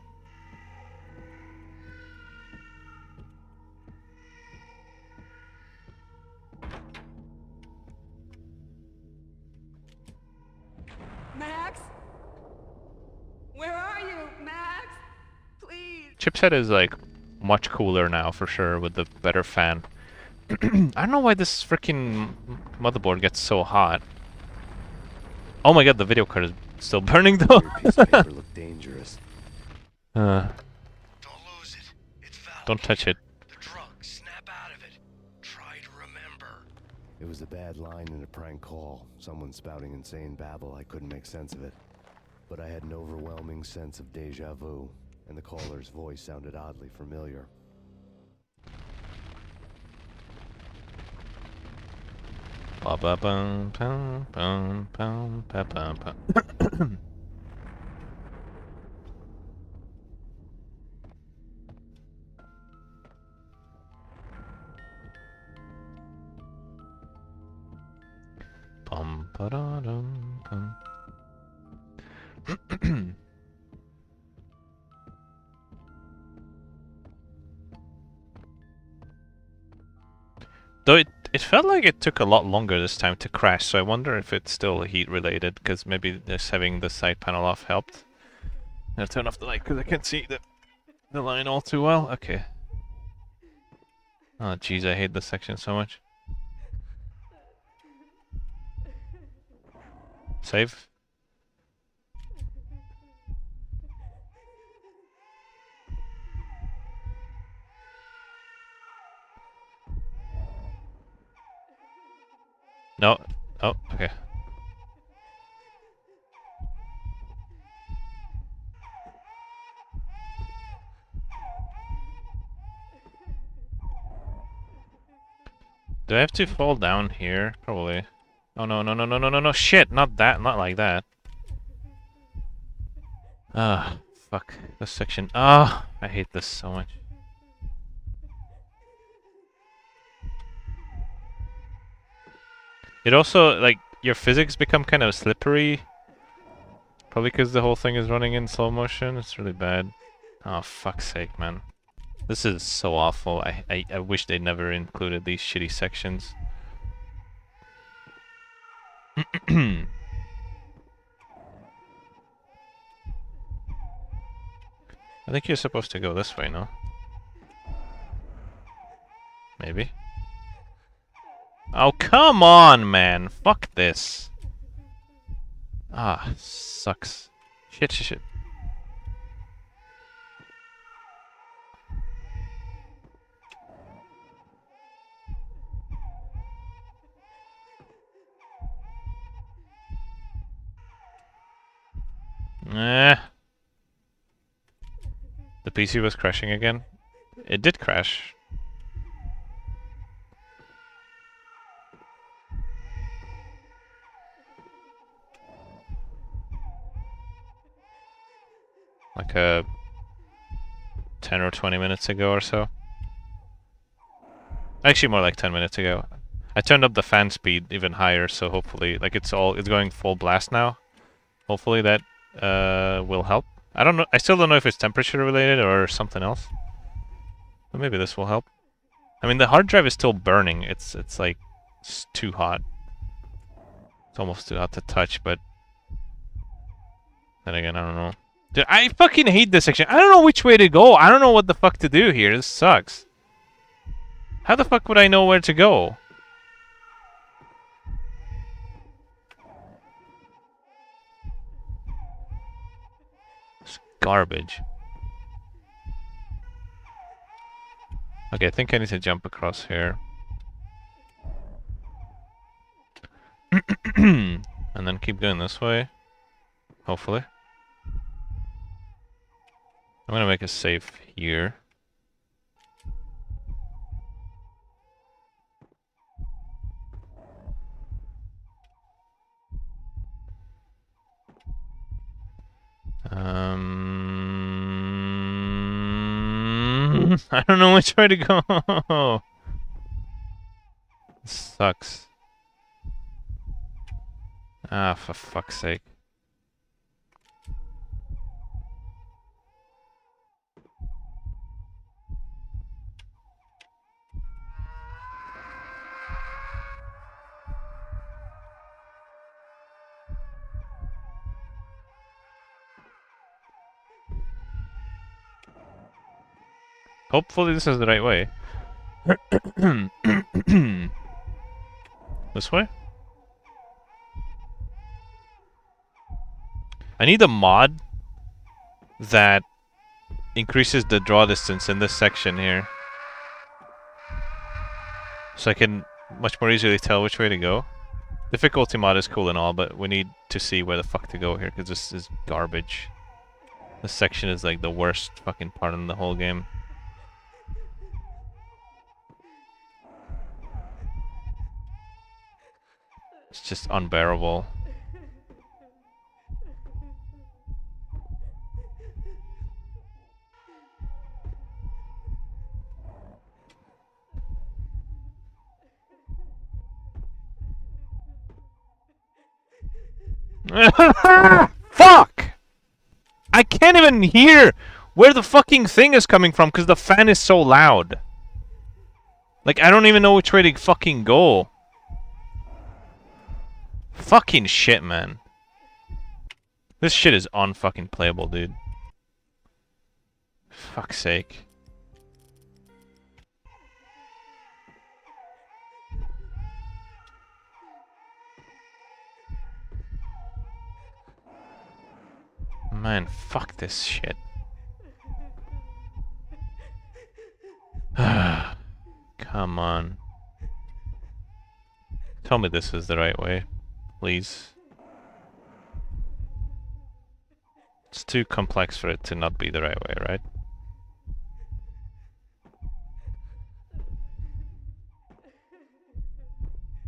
Max? Where are you, Max? Please. Chipset is like much cooler now for sure with the better fan. I don't know why this freaking motherboard gets so hot. Oh my god, the video card is still burning though. Piece of paper looked dangerous. Don't touch it. It was a bad line in a prank call. Someone spouting insane babble. I couldn't make sense of it. But I had an overwhelming sense of deja vu, and the caller's voice sounded oddly familiar. Ba ba bum bum bum bum ba bum bum. Bum ba da dum bum. Though it felt like it took a lot longer this time to crash, so I wonder if it's still heat related, because maybe just having the side panel off helped. I'll turn off the light because I can't see the line all too well. Okay. Oh jeez, I hate this section so much. Save. No. Oh, okay. Do I have to fall down here? Probably. Oh no, no, no, no, no, no, no, shit! Not that, not like that. Ah, fuck. This section. Ah, I hate this so much. It also, like, your physics become kind of slippery. Probably because the whole thing is running in slow motion. It's really bad. Oh, fuck's sake, man. This is so awful. I wish they never included these shitty sections. I think you're supposed to go this way, no? Maybe. Oh, come on, man. Fuck this. Ah, sucks. Shit, shit, shit. The PC was crashing again. It did crash. Like 10 or 20 minutes ago or so. Actually, more like 10 minutes ago. I turned up the fan speed even higher, so hopefully, like it's going full blast now. Hopefully that will help. I don't know. I still don't know if it's temperature related or something else. But maybe this will help. I mean, the hard drive is still burning. It's like it's too hot. It's almost too hot to touch, but then again, I don't know. Dude, I fucking hate this section. I don't know which way to go. I don't know what the fuck to do here. This sucks. How the fuck would I know where to go? It's garbage. Okay, I think I need to jump across here. And then keep going this way. Hopefully. I'm gonna make a save here. I don't know which way to go. This sucks. Ah, for fuck's sake. Hopefully this is the right way. This way? I need a mod that increases the draw distance in this section here. So I can much more easily tell which way to go. Difficulty mod is cool and all, but we need to see where the fuck to go here, because this is garbage. This section is like the worst fucking part in the whole game. It's just unbearable. Fuck! I can't even hear where the fucking thing is coming from because the fan is so loud. Like, I don't even know which way to fucking go. Fucking shit, man. This shit is unfucking playable, dude. Fuck's sake. Man, fuck this shit. Come on. Tell me this is the right way, please. It's too complex for it to not be the right way, right?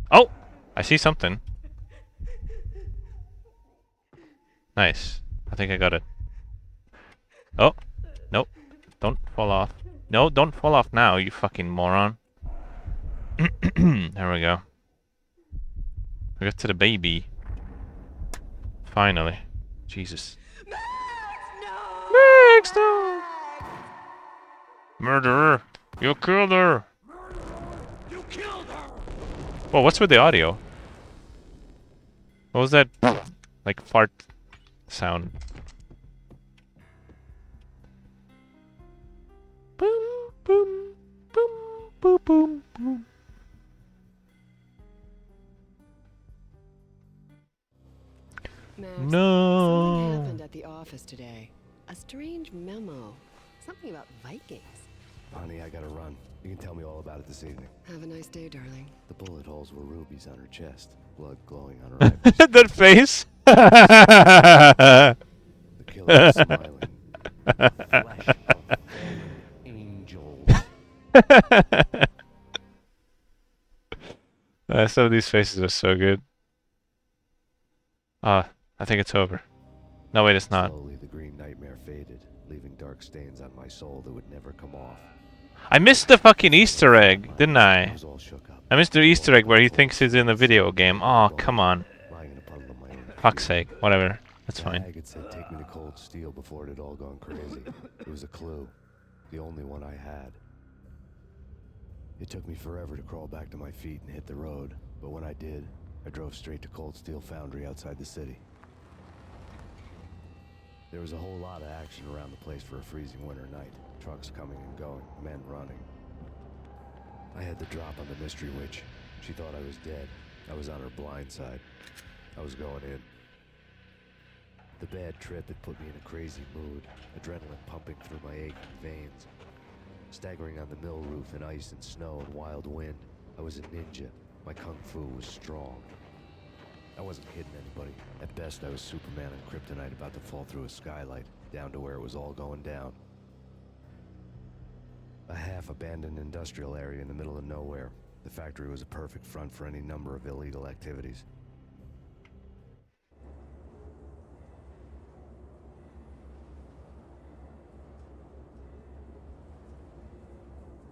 Oh! I see something. Nice. I think I got it. Oh! Nope. Don't fall off. No, don't fall off now, you fucking moron. There we go. We got to the baby. Finally. Jesus. Max, no! Murderer! You killed her! You killed her! Whoa, what's with the audio? What was that, like, fart sound? Boom, boom, boom, boom, boom, boom. Max, No. something happened at the office today. A strange memo. Something about Vikings. Honey, I gotta run. You can tell me all about it this evening. Have a nice day, darling. The bullet holes were rubies on her chest, blood glowing on her eyes. That face! The killer was smiling. Flesh angels. Some of these faces are so good. I think it's over. No, wait, it's not. Slowly, the green nightmare faded, leaving dark stains on my soul that would never come off. I missed the fucking Easter egg, didn't I? I missed the Easter egg where he thinks he's in a video game. Oh, come on. Fuck's sake. Whatever. That's fine. Hag had said take me to Cold Steel before it had all gone crazy. It was a clue. The only one I had. It took me forever to crawl back to my feet and hit the road, but when I did, I drove straight to Cold Steel Foundry outside the city. There was a whole lot of action around the place for a freezing winter night. Trucks coming and going, men running. I had the drop on the mystery witch. She thought I was dead. I was on her blind side. I was going in. The bad trip had put me in a crazy mood, adrenaline pumping through my aching veins. Staggering on the mill roof in ice and snow and wild wind, I was a ninja. My kung fu was strong. I wasn't kidding anybody. At best, I was Superman on kryptonite about to fall through a skylight, down to where it was all going down. A half-abandoned industrial area in the middle of nowhere. The factory was a perfect front for any number of illegal activities.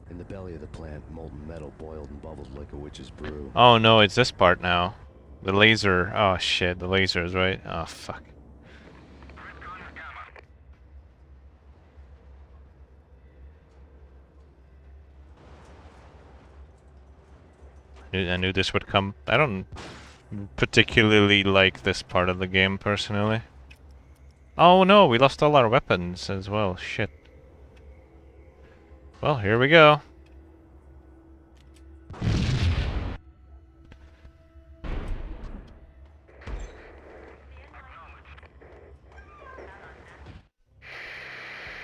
In the belly of the plant, molten metal boiled and bubbled like a witch's brew. Oh no, it's this part now. The laser. Oh shit, the laser is right. Oh fuck. I knew this would come. I don't particularly like this part of the game personally. Oh no, we lost all our weapons as well. Shit. Well, here we go.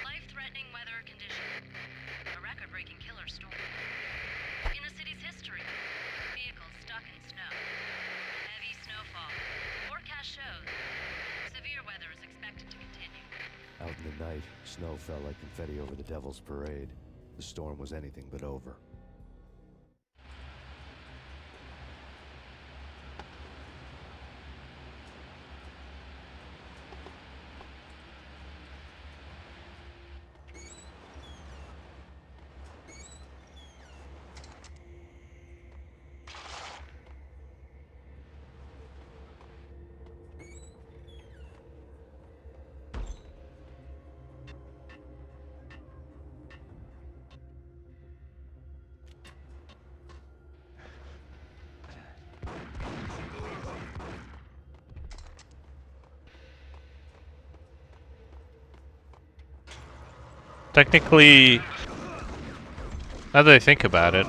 Life-threatening weather conditions. A record-breaking killer storm. In the city's history, vehicles stuck in snow. Heavy snowfall. Forecast shows severe weather is expected to continue. Out in the night, snow fell like confetti over the Devil's Parade. The storm was anything but over. Technically, now that I think about it,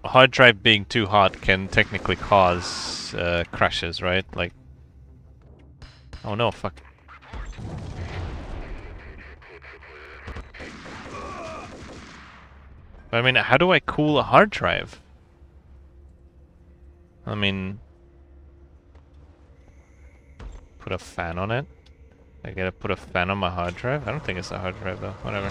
a hard drive being too hot can technically cause crashes, right? Like, oh no, fuck. But I mean, how do I cool a hard drive? I mean, put a fan on it? I gotta put a fan on my hard drive? I don't think it's a hard drive though, whatever.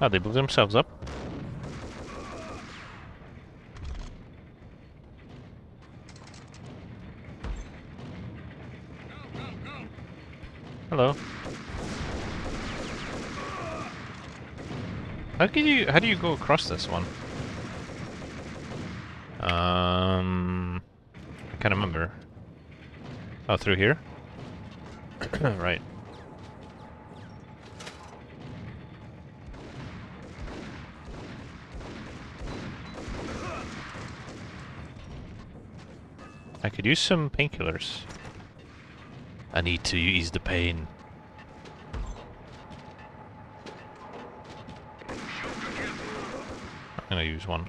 Oh, they blew themselves up? Hello. How do you go across this one? I can't remember. Oh, through here? Right. I could use some painkillers. I need to ease the pain. I'm gonna use one.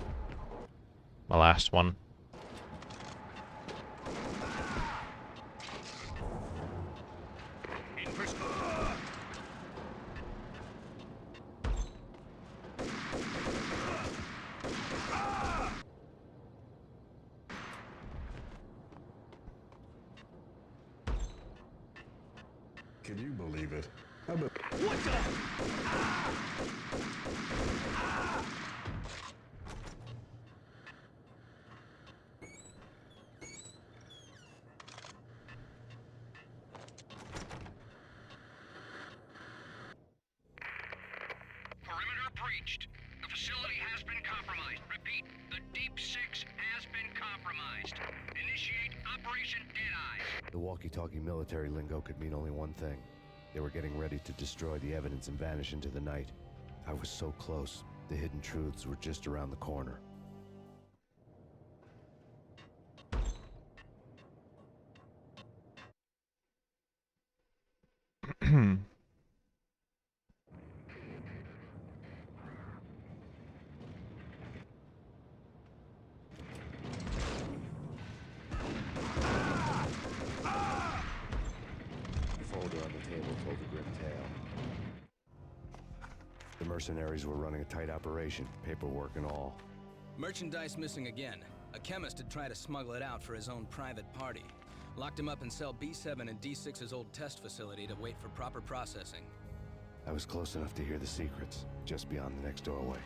My last one. Can you believe it? What the? Perimeter breached. The facility has been compromised. Repeat, the Deep Six has been compromised. Initiate Operation Deadeye. The walkie-talkie military lingo could mean only one thing. They were getting ready to destroy the evidence and vanish into the night. I was so close. The hidden truths were just around the corner. Folder on the table told a grim tale. The mercenaries were running a tight operation, paperwork and all. Merchandise missing again. A chemist had tried to smuggle it out for his own private party. Locked him up in cell B7 in D6's old test facility to wait for proper processing. I was close enough to hear the secrets, just beyond the next doorway.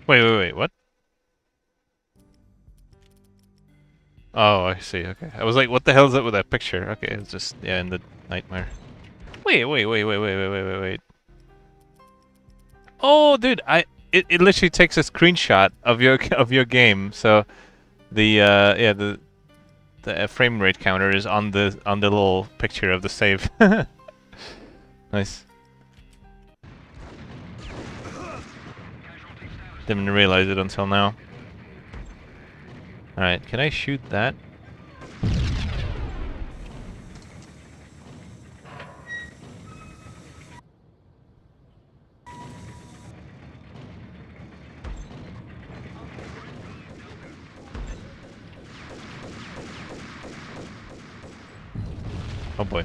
Wait, what? Oh, I see, okay. I was like, what the hell is up with that picture? Okay, it's just, yeah, in the nightmare. Wait. Oh, dude, it literally takes a screenshot of your game, so the frame rate counter is on the little picture of the save. Nice. Didn't realize it until now. Alright, can I shoot that? Oh boy.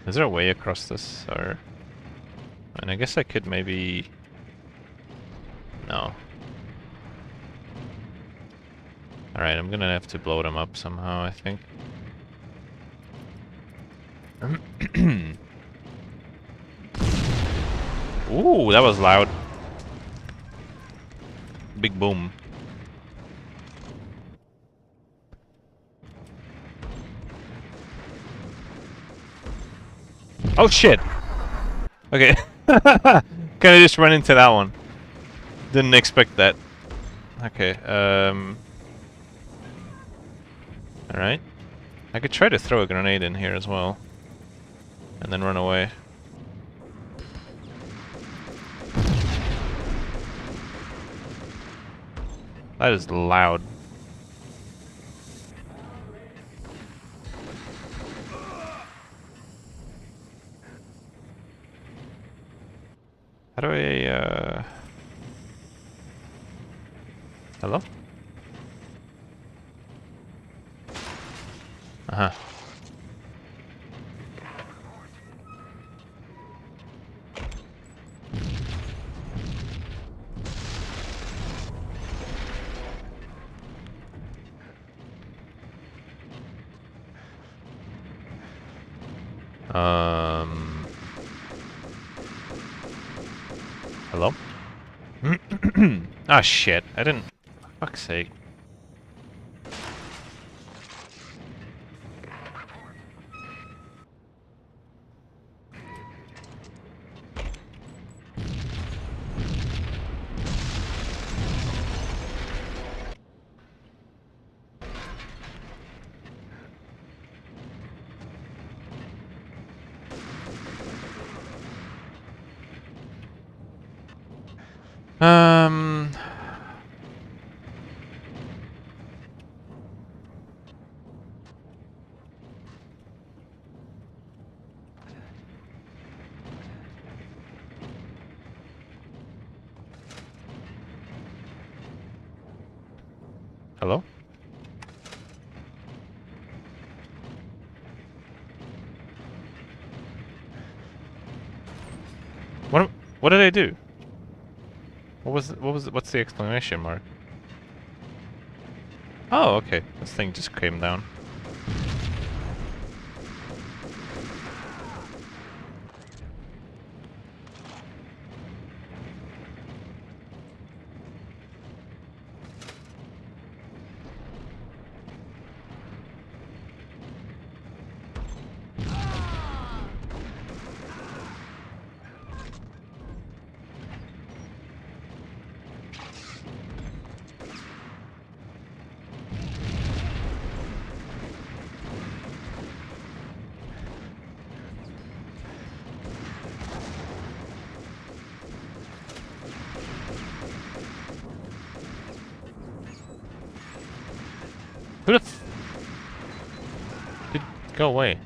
Is there a way across this, or... And I guess I could maybe... No. Alright, I'm gonna have to blow them up somehow, I think. Ooh, that was loud. Big boom. Oh shit! Okay. Kinda just run into that one. Didn't expect that. Okay, Alright. I could try to throw a grenade in here as well. And then run away. That is loud. How do I, Hello? Uh-huh. Hello? Ah, shit. I didn't... Fuck's sake. What did I do? What's the exclamation mark? Oh, okay. This thing just came down. Who the f... Go away.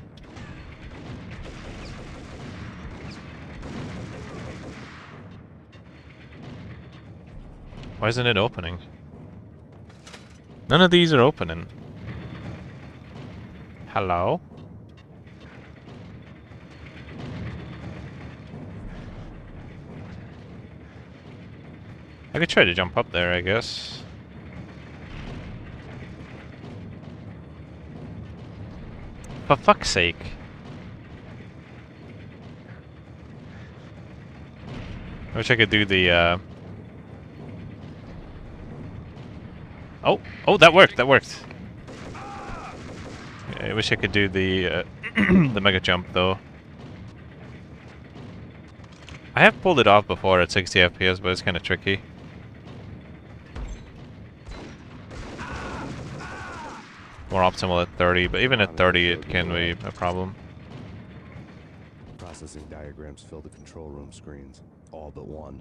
Why isn't it opening? None of these are opening. Hello? I could try to jump up there, I guess. For fuck's sake. I wish I could do the, Oh, that worked, that worked. I wish I could do the, the mega jump, though. I have pulled it off before at 60 FPS, but it's kind of tricky. More optimal at 30, but even at 30 it can be a problem. Processing diagrams fill the control room screens, all but one.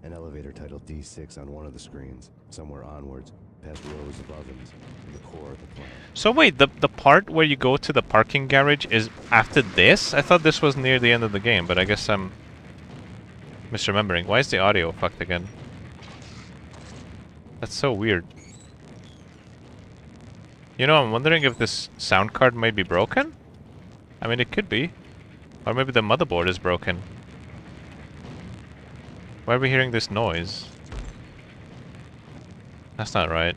An elevator titled D6 on one of the screens, somewhere onwards, past rows of ovens, in the core of the plant. So wait, the part where you go to the parking garage is after this? I thought this was near the end of the game, but I guess I'm misremembering. Why is the audio fucked again? That's so weird. You know, I'm wondering if this sound card might be broken? I mean, it could be. Or maybe the motherboard is broken. Why are we hearing this noise? That's not right.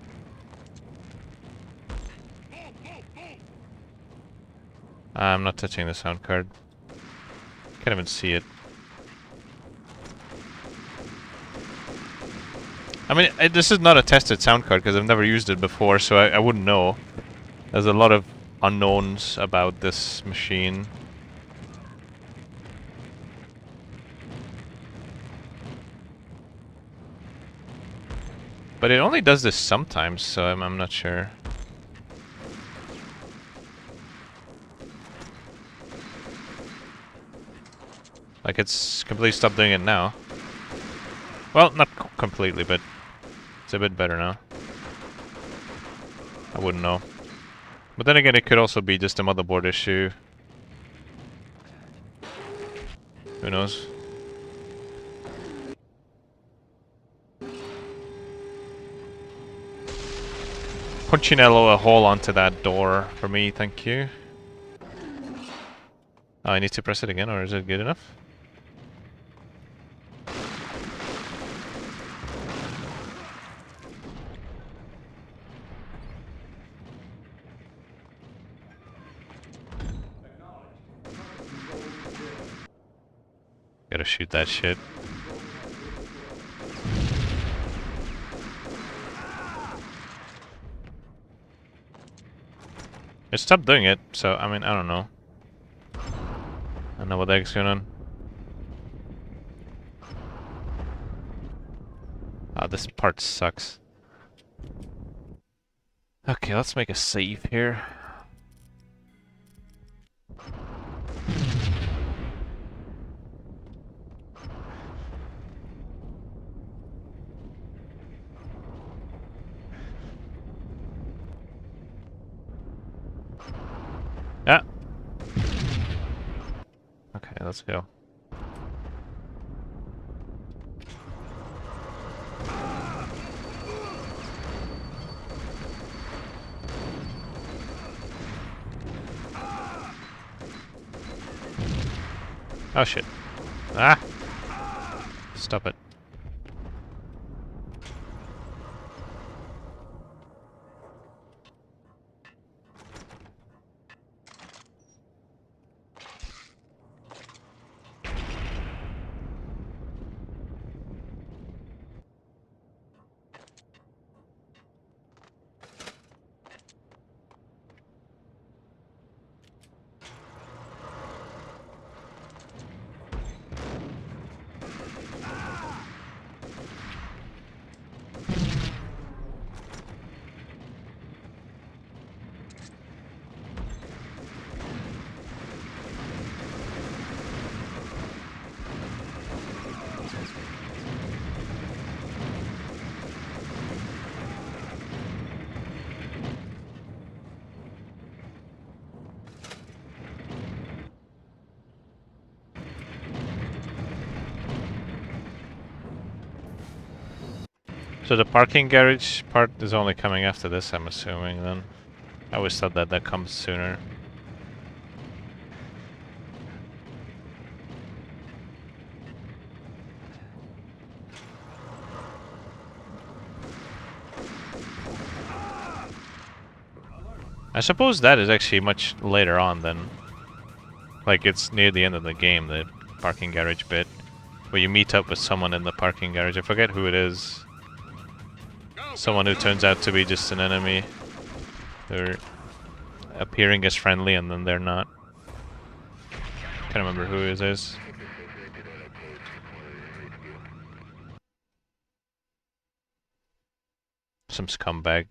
I'm not touching the sound card. Can't even see it. I mean, this is not a tested sound card because I've never used it before, so I wouldn't know. There's a lot of unknowns about this machine. But it only does this sometimes, so I'm not sure. Like, it's completely stopped doing it now. Well, not completely, but it's a bit better now. I wouldn't know. But then again, it could also be just a motherboard issue. Who knows? Punchinello a hole onto that door for me, thank you. Oh, I need to press it again, or is it good enough? Gotta shoot that shit. It stopped doing it, so, I mean, I don't know. I don't know what the heck's going on. Ah, this part sucks. Okay, let's make a save here. Yeah. Okay, let's go. Oh shit. Ah! Stop it. So the parking garage part is only coming after this, I'm assuming, then. I always thought that that comes sooner. I suppose that is actually much later on than... Like, it's near the end of the game, the parking garage bit. Where you meet up with someone in the parking garage. I forget who it is. Someone who turns out to be just an enemy. They're appearing as friendly and then they're not. Can't remember who it is. Some scumbag.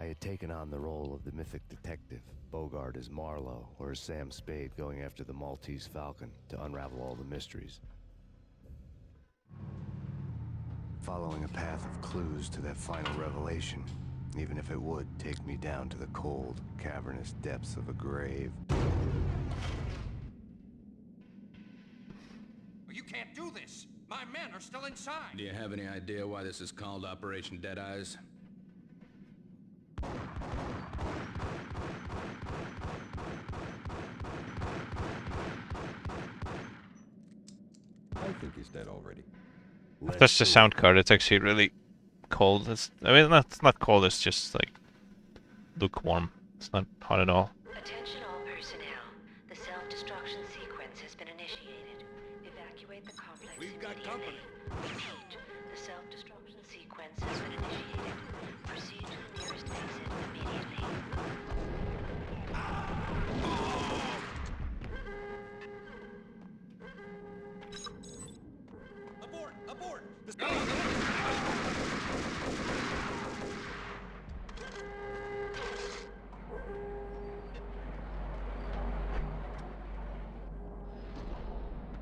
I had taken on the role of the mythic detective, Bogart as Marlowe, or as Sam Spade going after the Maltese Falcon to unravel all the mysteries. Following a path of clues to that final revelation, even if it would take me down to the cold, cavernous depths of a grave. You can't do this! My men are still inside! Do you have any idea why this is called Operation Deadeyes? I think he's dead already. That's the sound card. It's actually really cold. I mean, it's not cold. It's just like lukewarm. It's not hot at all. Attention all personnel. The self-destruction sequence has been initiated. Evacuate the complex immediately. Repeat. The self-destruction sequence has been initiated. Proceed to the nearest exit immediately. Abort! Abort!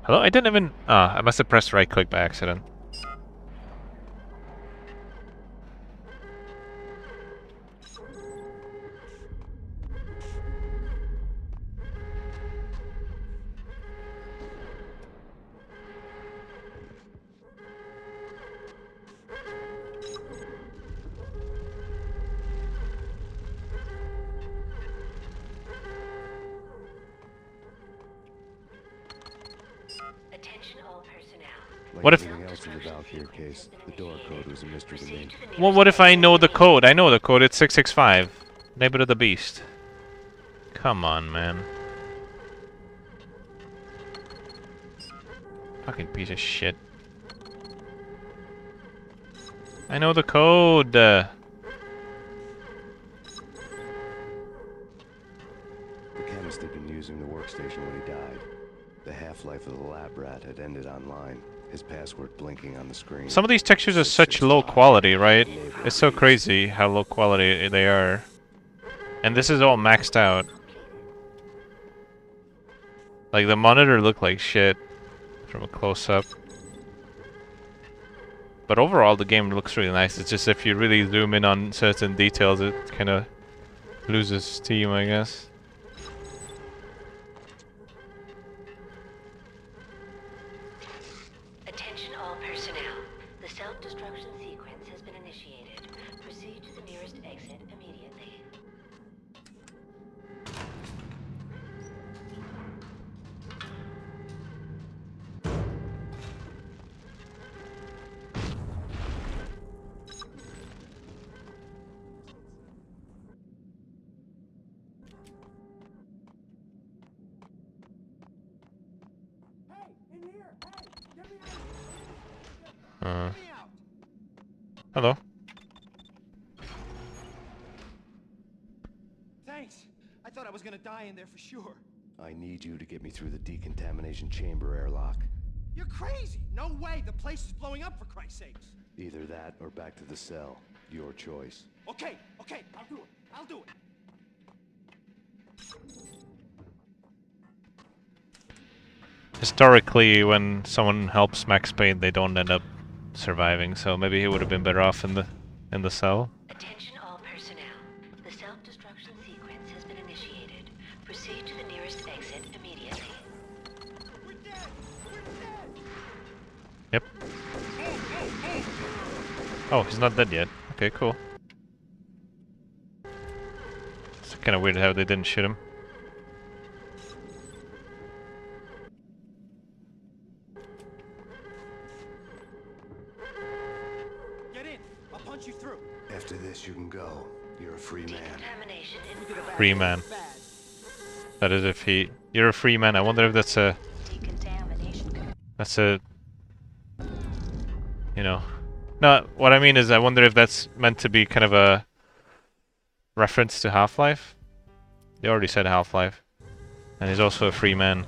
Hello? I didn't even... Ah, I must have pressed right click by accident. What if... Else in the Valkyrie case, the door code was a mystery to me. Well, what if I know the code? I know the code. It's 665. Neighbor of the Beast. Come on, man. Fucking piece of shit. I know the code. The chemist had been using the workstation when he died. The half-life of the lab rat had ended online. His password blinking on the screen. Some of these textures are such low quality, right? It's so crazy how low quality they are. And this is all maxed out. Like, the monitor looked like shit from a close-up. But overall, the game looks really nice. It's just if you really zoom in on certain details, it kind of loses steam, I guess. Attention all personnel. The self-destruction sequence has been initiated. Proceed to the nearest exit immediately. Hello. Thanks. I thought I was gonna die in there for sure. I need you to get me through the decontamination chamber airlock. You're crazy. No way. The place is blowing up, for Christ's sakes. Either that or back to the cell. Your choice. Okay, I'll do it. I'll do it. Historically, when someone helps Max Payne, they don't end up surviving. So maybe he would have been better off in the cell. Attention all personnel. The self-destruction sequence has been initiated. Proceed to the nearest exit immediately. Yep. Oh, he's not dead yet. Okay, cool. It's kind of weird how they didn't shoot him. Get in. I'll punch you through. After this, you can go. You're a free man. Free man. That is if he... You're a free man. I wonder if that's a... That's a... You know... No, what I mean is I wonder if that's meant to be kind of a reference to Half-Life. They already said Half-Life. And he's also a free man.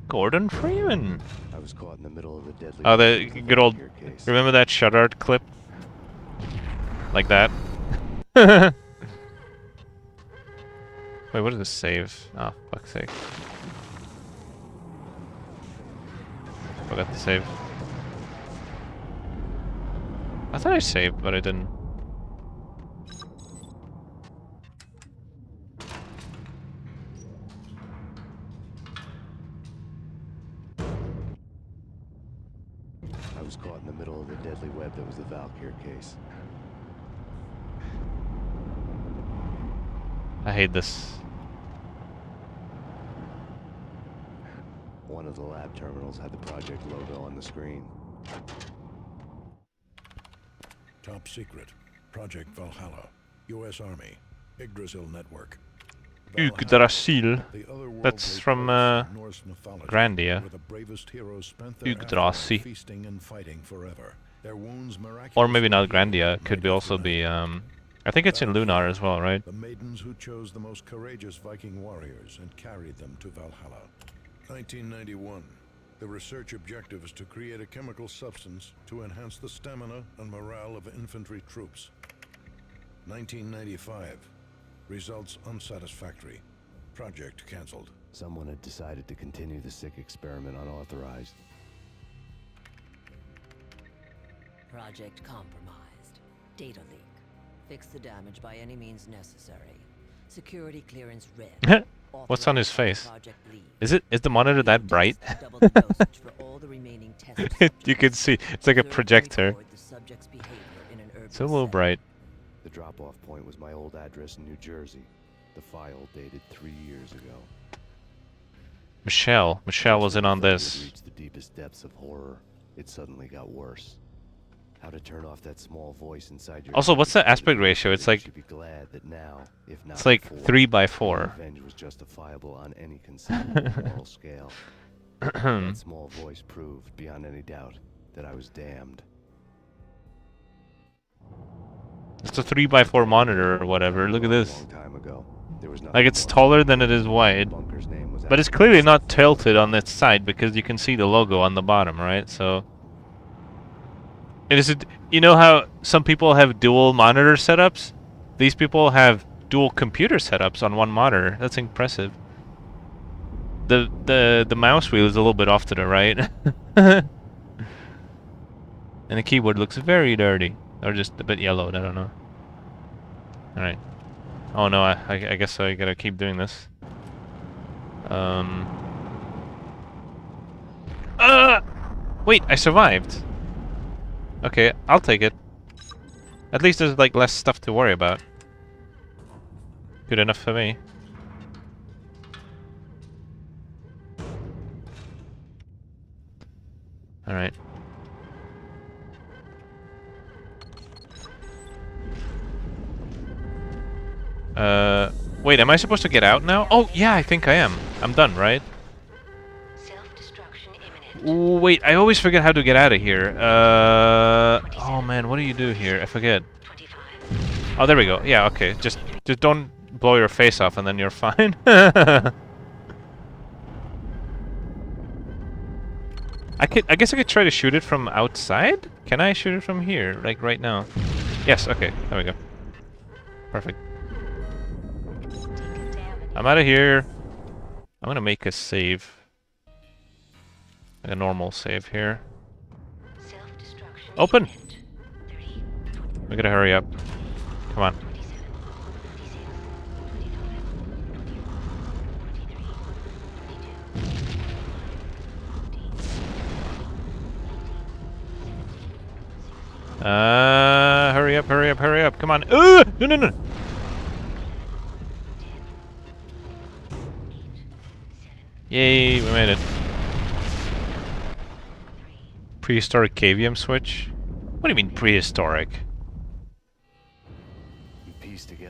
Gordon Freeman. I was caught in the middle of the deadly. Oh, the good old. Remember that Shudart clip? Like that. Wait, what is this save? Oh, fuck's sake. Forgot to save. I thought I saved, but I didn't. I was caught in the middle of the deadly web that was the Valkyr case. I hate this. One of the lab terminals had the project logo on the screen. Top secret. Project Valhalla. U.S. Army. Yggdrasil Network. Yggdrasil. That's from Grandia. Yggdrasil. Or maybe not Grandia. Could be also be. I think it's in Lunar as well, right? The maidens who chose the most courageous Viking warriors and carried them to Valhalla. 1991. The research objective is to create a chemical substance to enhance the stamina and morale of infantry troops. 1995. Results unsatisfactory. Project cancelled. Someone had decided to continue the sick experiment unauthorized. Project compromised. Data leak. Fix the damage by any means necessary. Security clearance red. What's on his face? Is the monitor that bright? You can see it's like a projector. It's a little bright. The drop-off point was my old address in New Jersey. The file dated 3 years ago. Michelle was in on this. Reached the deepest depths of horror. It suddenly got worse. How to turn off that small voice inside your Also, what's the aspect ratio? It's like be glad that now, if not it's like before, 3:4. Revenge was justifiable on any conceivable moral scale. That small voice proved beyond any doubt that I was damned. It's a 3:4 monitor or whatever. Look at this. Time ago, there was like it's taller than it is wide, but it's clearly not tilted on its side because you can see the logo on the bottom, right? So. You know how some people have dual monitor setups? These people have dual computer setups on one monitor. That's impressive. The mouse wheel is a little bit off to the right. And the keyboard looks very dirty. Or just a bit yellowed, I don't know. Alright. Oh no, I guess I gotta keep doing this. Wait, I survived. Okay, I'll take it. At least there's like less stuff to worry about. Good enough for me. Alright. Wait, am I supposed to get out now? Oh, yeah, I think I am. I'm done, right? Ooh, wait, I always forget how to get out of here. Oh man, what do you do here? I forget. Oh, there we go. Yeah, okay. Just don't blow your face off and then you're fine. I guess I could try to shoot it from outside? Can I shoot it from here, like right now? Yes, okay, there we go. Perfect. I'm out of here. I'm gonna make a save. Like a normal save here. Open! We gotta hurry up. Come on. Hurry up, hurry up, hurry up. Come on. No, no, no. Yay, we made it. Prehistoric KVM switch? What do you mean prehistoric?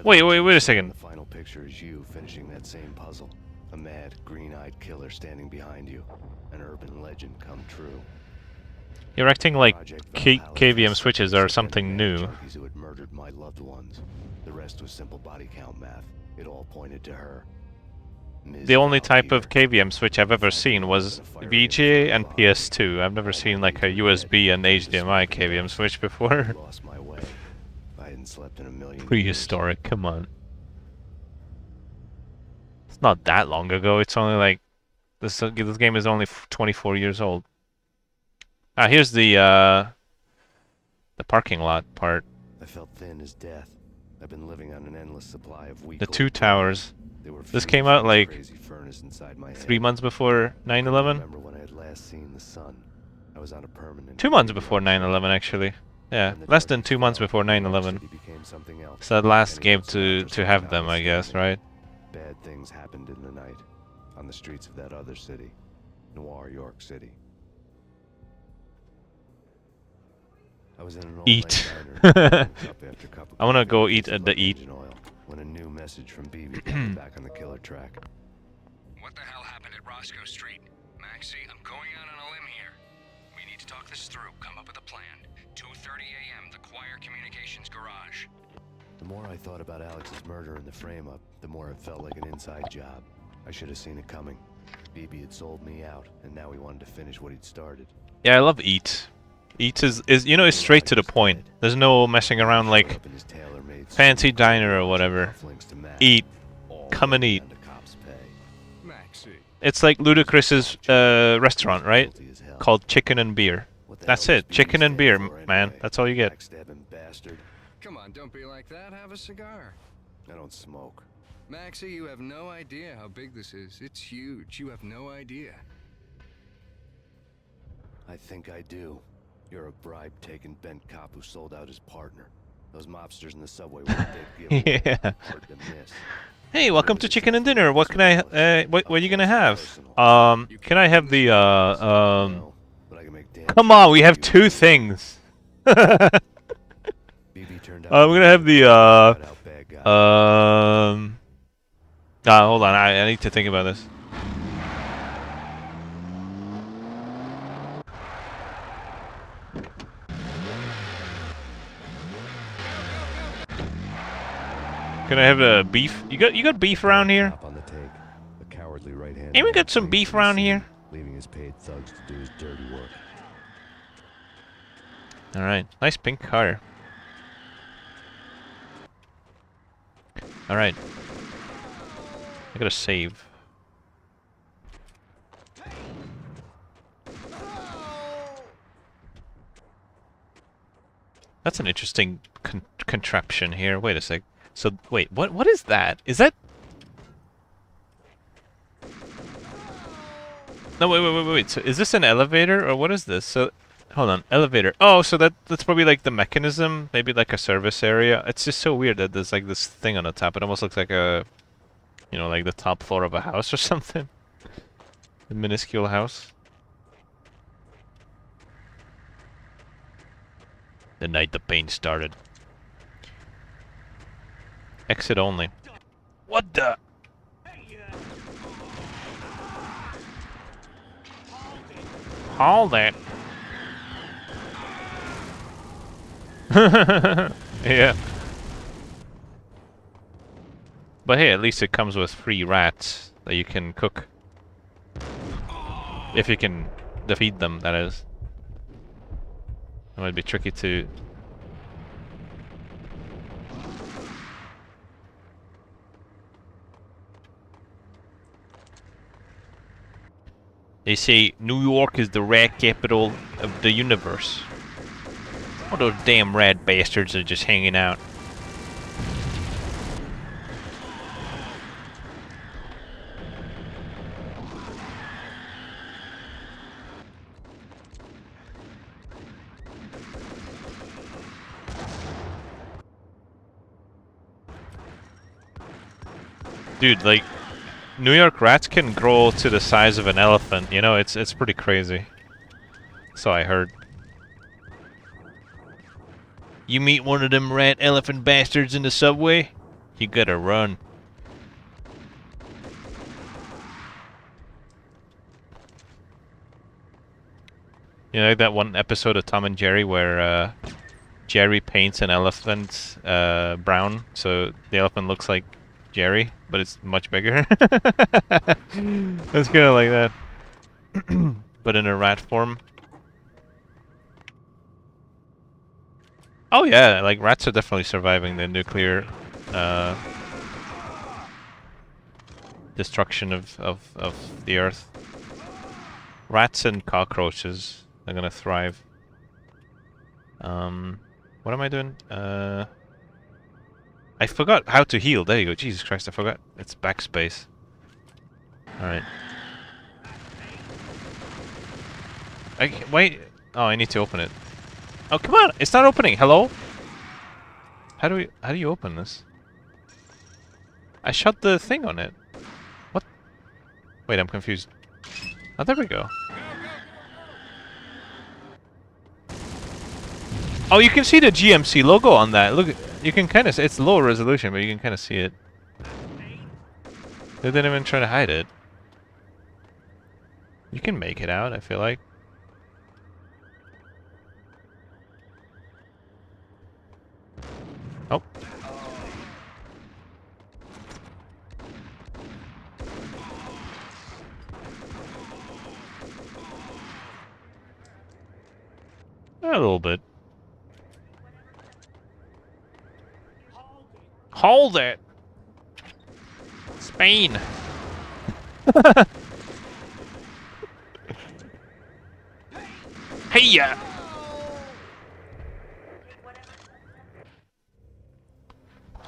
Wait a second. The final picture is you finishing that same puzzle. A mad, green-eyed killer standing behind you. An urban legend come true. You're acting like KVM switches are something new. Who had murdered my loved ones. The rest was simple body count math. It all pointed to her. The only type of KVM switch I've ever seen was VGA and PS2. I've never seen like a USB and HDMI KVM switch before. Lost my way. I hadn't slept in a million Prehistoric, come on. It's not that long ago. It's only like this game is only 24 years old. Ah, here's the parking lot part. I felt thin as death. I've been living on an endless supply of weak. The two towers. This came out like 3 months before 9/11. 2 months before 9/11, actually. Yeah, less than 2 months before 9/11. It's the last game to have them, I guess, right? Bad things happened in the night, on the streets of that other city, Noir, York City. I was in an eat. I wanna go eat at the eat. When a new message from BB got me back on the killer track. What the hell happened at Roscoe Street? Maxie, I'm going out on a limb here. We need to talk this through, come up with a plan. 2:30 a.m., the Choir Communications Garage. The more I thought about Alex's murder and the frame-up, the more it felt like an inside job. I should have seen it coming. BB had sold me out, and now he wanted to finish what he'd started. Yeah, I love Eat. Eat is you know, is straight to the point. There's no messing around like fancy diner or whatever. Eat. Come and eat. It's like Ludacris's restaurant, right? Called Chicken and Beer. That's it. Chicken and beer, man. That's all you get. Come on, don't be like that. Have a cigar. I don't smoke. Maxie, you have no idea how big this is. It's huge. You have no idea. I think I do. You're a bribe-taking bent cop who sold out his partner. Those mobsters in the subway were a big giveaway. Yeah. Hard to miss. Hey, welcome to Chicken and Dinner. What can I? What are you gonna have? Can I have the Come on, we have two things. We're gonna have the hold on, I need to think about this. Can I have a beef? You got beef around here? Ain't we got some beef around here? Leaving his paid thugs to do his dirty work. All right, nice pink car. All right, I gotta save. That's an interesting contraption here. Wait a sec. So wait, what is that? Is that? No, wait. So is this an elevator or what is this? So, hold on, elevator. Oh, so that's probably like the mechanism, maybe like a service area. It's just so weird that there's like this thing on the top. It almost looks like a, you know, like the top floor of a house or something. A minuscule house. The night the pain started. Exit only. What the? Hold it. Yeah. But hey, at least it comes with free rats that you can cook. If you can defeat them, that is. It might be tricky to... They say New York is the rat capital of the universe. All those damn rat bastards are just hanging out. Dude, like, New York rats can grow to the size of an elephant, you know, it's pretty crazy. So I heard. You meet one of them rat elephant bastards in the subway, you gotta run. You know, like that one episode of Tom and Jerry where Jerry paints an elephant brown, so the elephant looks like Jerry, but it's much bigger. It's kind of like that. But in a rat form. Oh yeah, like rats are definitely surviving the nuclear destruction of the earth. Rats and cockroaches are gonna thrive. What am I doing? I forgot how to heal. There you go. Jesus Christ, I forgot. It's backspace. Alright. Wait. Oh, I need to open it. Oh, come on! It's not opening! Hello? How do you open this? I shut the thing on it. What? Wait, I'm confused. Oh, there we go. Oh, you can see the GMC logo on that. Look, you can kind of... It's low resolution, but you can kind of see it. They didn't even try to hide it. You can make it out, I feel like. Oh. A little bit. Hold it! Spain! Hey-ya!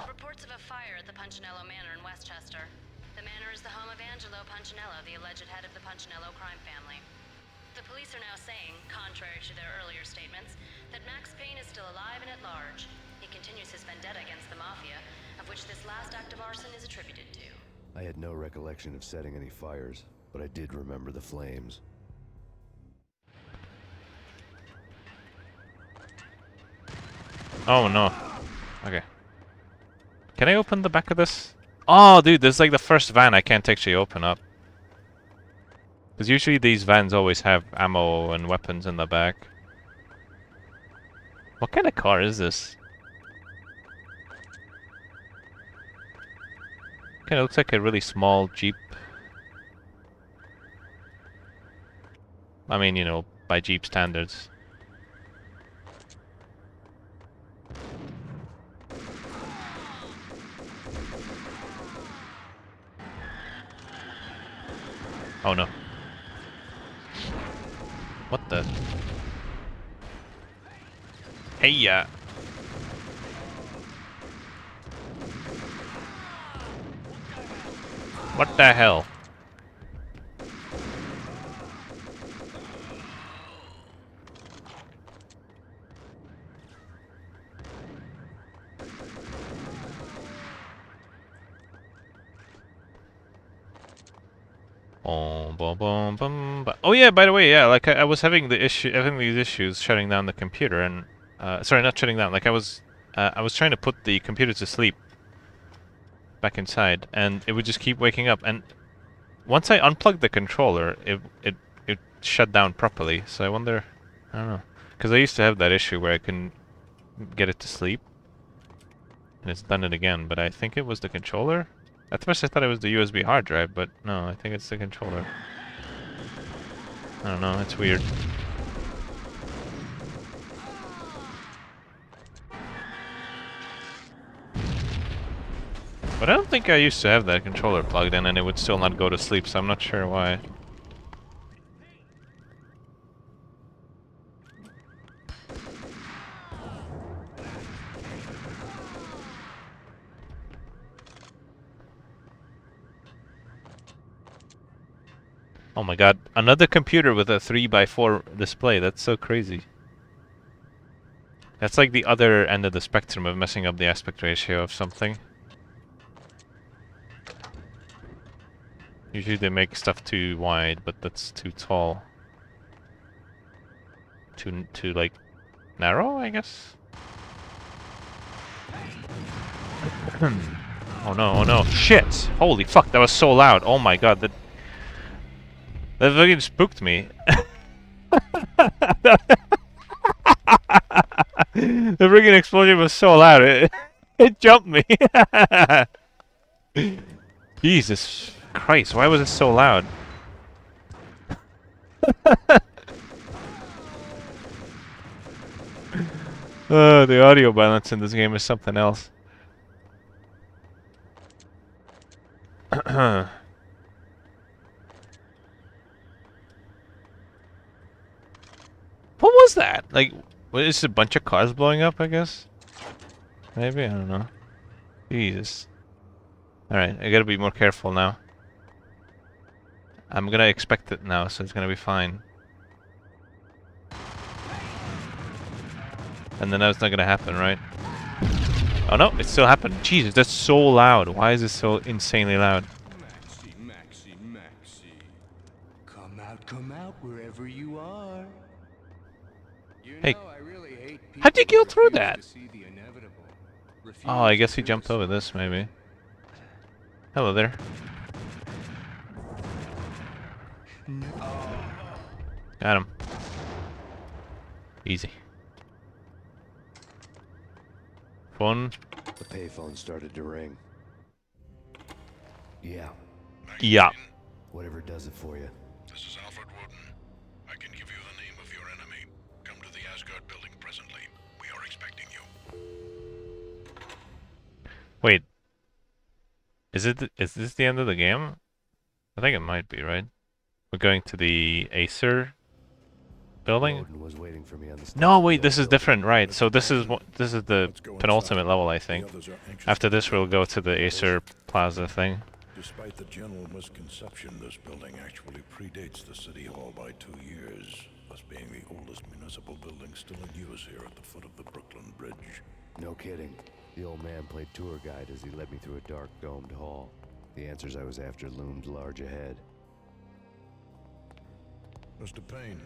Reports of a fire at the Punchinello Manor in Westchester. The manor is the home of Angelo Punchinello, the alleged head of the Punchinello crime family. The police are now saying, contrary to their earlier statements, that Max Payne is still alive and at large. He continues his vendetta against the Mafia, of which this last act of arson is attributed to. I had no recollection of setting any fires, but I did remember the flames. Oh no. Okay. Can I open the back of this? Oh, dude, this is like the first van I can't actually open up. Because usually these vans always have ammo and weapons in the back. What kind of car is this? Kinda looks like a really small Jeep. I mean, you know, by Jeep standards. Oh no. What the? Hey-ya! What the hell? Oh yeah, by the way, yeah, like I was having these issues shutting down the computer, and Sorry, not shutting down. Like I was trying to put the computer to sleep back inside, and it would just keep waking up. And once I unplugged the controller, it shut down properly. So I wonder, I don't know, because I used to have that issue where I couldn't get it to sleep, and it's done it again. But I think it was the controller. At first I thought it was the USB hard drive, but no, I think it's the controller. I don't know, it's weird. But I don't think I used to have that controller plugged in and it would still not go to sleep, so I'm not sure why. Oh my god, another computer with a 3x4 display, that's so crazy. That's like the other end of the spectrum of messing up the aspect ratio of something. Usually they make stuff too wide, but that's too tall. Too like narrow, I guess. Oh no, oh no. Shit! Holy fuck, that was so loud. Oh my god, that fucking spooked me. The freaking explosion was so loud, it jumped me. Jesus Christ, why was it so loud? The audio balance in this game is something else. What was that? Like, what, is it a bunch of cars blowing up, I guess? Maybe? I don't know. Jesus. Alright, I gotta be more careful now. I'm gonna expect it now, so it's gonna be fine. And then that's not gonna happen, right? Oh no, it still happened. Jesus, that's so loud. Why is it so insanely loud? Maxie. Come out wherever you are. Hey, how'd you go through that? Oh, I guess he jumped over this, maybe. Hello there. Got him. Easy. Phone. The payphone started to ring. Yeah. Yeah. Whatever does it for you. This is Alfred Woden. I can give you the name of your enemy. Come to the Asgard building presently. We are expecting you. Wait. Is this the end of the game? I think it might be, right? We're going to the Acer building? Was waiting for me on the no, wait, this is different, right? So this is the penultimate level, I think. After this, we'll go to the Acer Plaza thing. Despite the general misconception, this building actually predates the City Hall by 2 years, thus being the oldest municipal building still in use here at the foot of the Brooklyn Bridge. No kidding. The old man played tour guide as he led me through a dark, domed hall. The answers I was after loomed large ahead. Mr. Payne,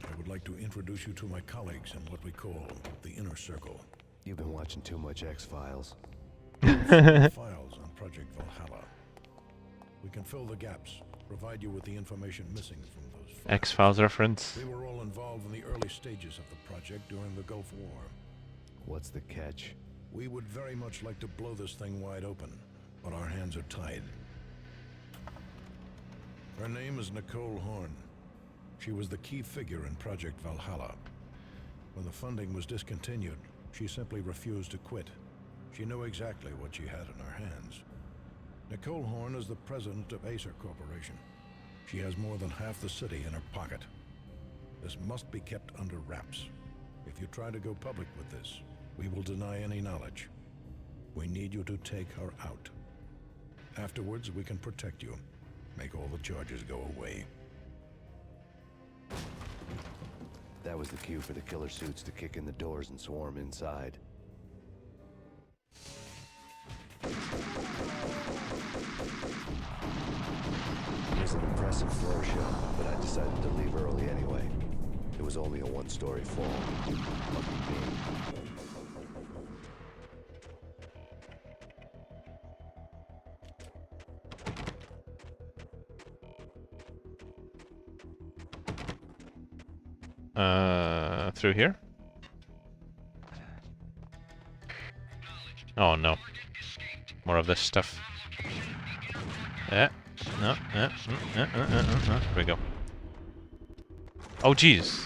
I would like to introduce you to my colleagues in what we call the Inner Circle. You've been watching too much X-Files. Files on Project Valhalla. We can fill the gaps, provide you with the information missing from those files. X-Files reference. We were all involved in the early stages of the project during the Gulf War. What's the catch? We would very much like to blow this thing wide open, but our hands are tied. Her name is Nicole Horn. She was the key figure in Project Valhalla. When the funding was discontinued, she simply refused to quit. She knew exactly what she had in her hands. Nicole Horn is the president of Acer Corporation. She has more than half the city in her pocket. This must be kept under wraps. If you try to go public with this, we will deny any knowledge. We need you to take her out. Afterwards, we can protect you. Make all the charges go away. That was the cue for the killer suits to kick in the doors and swarm inside. It was an impressive floor show, but I decided to leave early anyway. It was only a one-story fall. Lucky me. Through here? Oh no. More of this stuff. Yeah. No. Here we go. Oh jeez.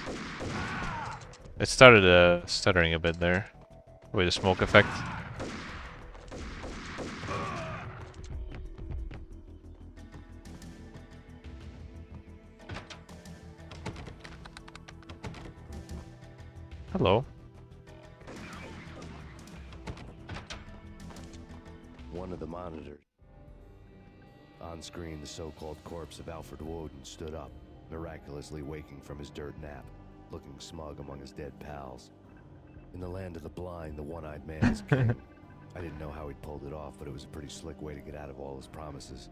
It started stuttering a bit there. With the smoke effect. Hello. One of the monitors. On screen, the so-called corpse of Alfred Woden stood up, miraculously waking from his dirt nap, looking smug among his dead pals. In the land of the blind, the one-eyed man is king. I didn't know how he'd pulled it off, but it was a pretty slick way to get out of all his promises.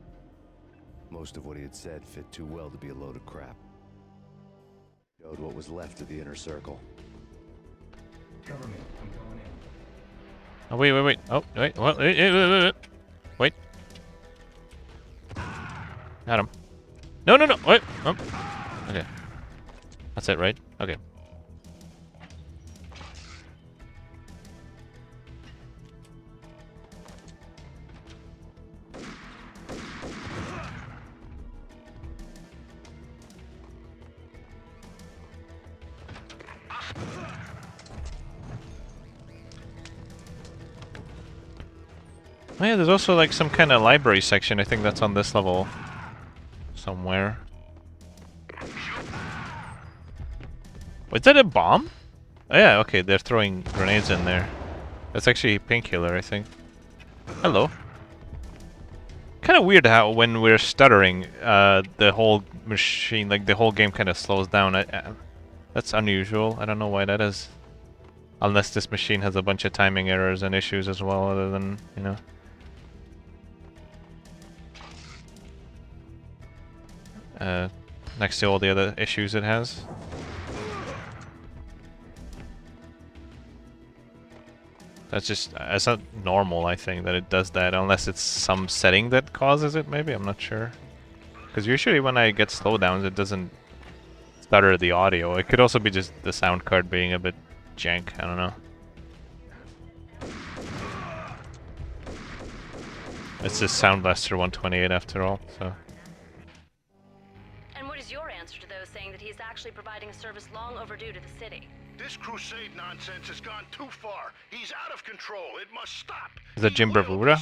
Most of what he had said fit too well to be a load of crap. Showed what was left of the inner circle. Cover me. I'm going in. Oh, wait. Oh, wait. What? Wait. Got him. No. Wait. Oh. Okay. That's it, right? Okay. Oh yeah, there's also like some kind of library section. I think that's on this level somewhere. Was that a bomb? Oh yeah, okay, they're throwing grenades in there. That's actually Painkiller, I think. Hello. Kind of weird how when we're stuttering, the whole machine, like the whole game kind of slows down. That's unusual. I don't know why that is. Unless this machine has a bunch of timing errors and issues as well, other than, you know. Next to all the other issues it has. That's not normal, I think, that it does that, unless it's some setting that causes it, maybe, I'm not sure. Because usually when I get slowdowns, it doesn't stutter the audio. It could also be just the sound card being a bit jank, I don't know. It's just Sound Blaster 128 after all, so. And what is your answer to those saying that he's actually providing a service long overdue to the city? This crusade nonsense has gone too far. He's out of control. It must stop. Is that Jim Bravura?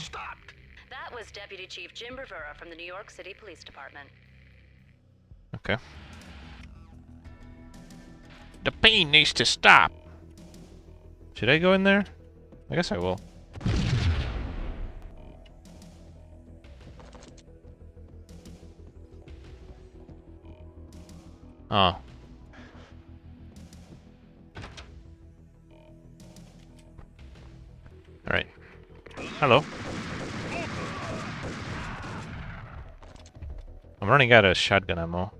That was Deputy Chief Jim Bravura from the New York City Police Department. Okay. The pain needs to stop. Should I go in there? I guess I will. Oh. Alright. Hello. I'm running out of shotgun ammo.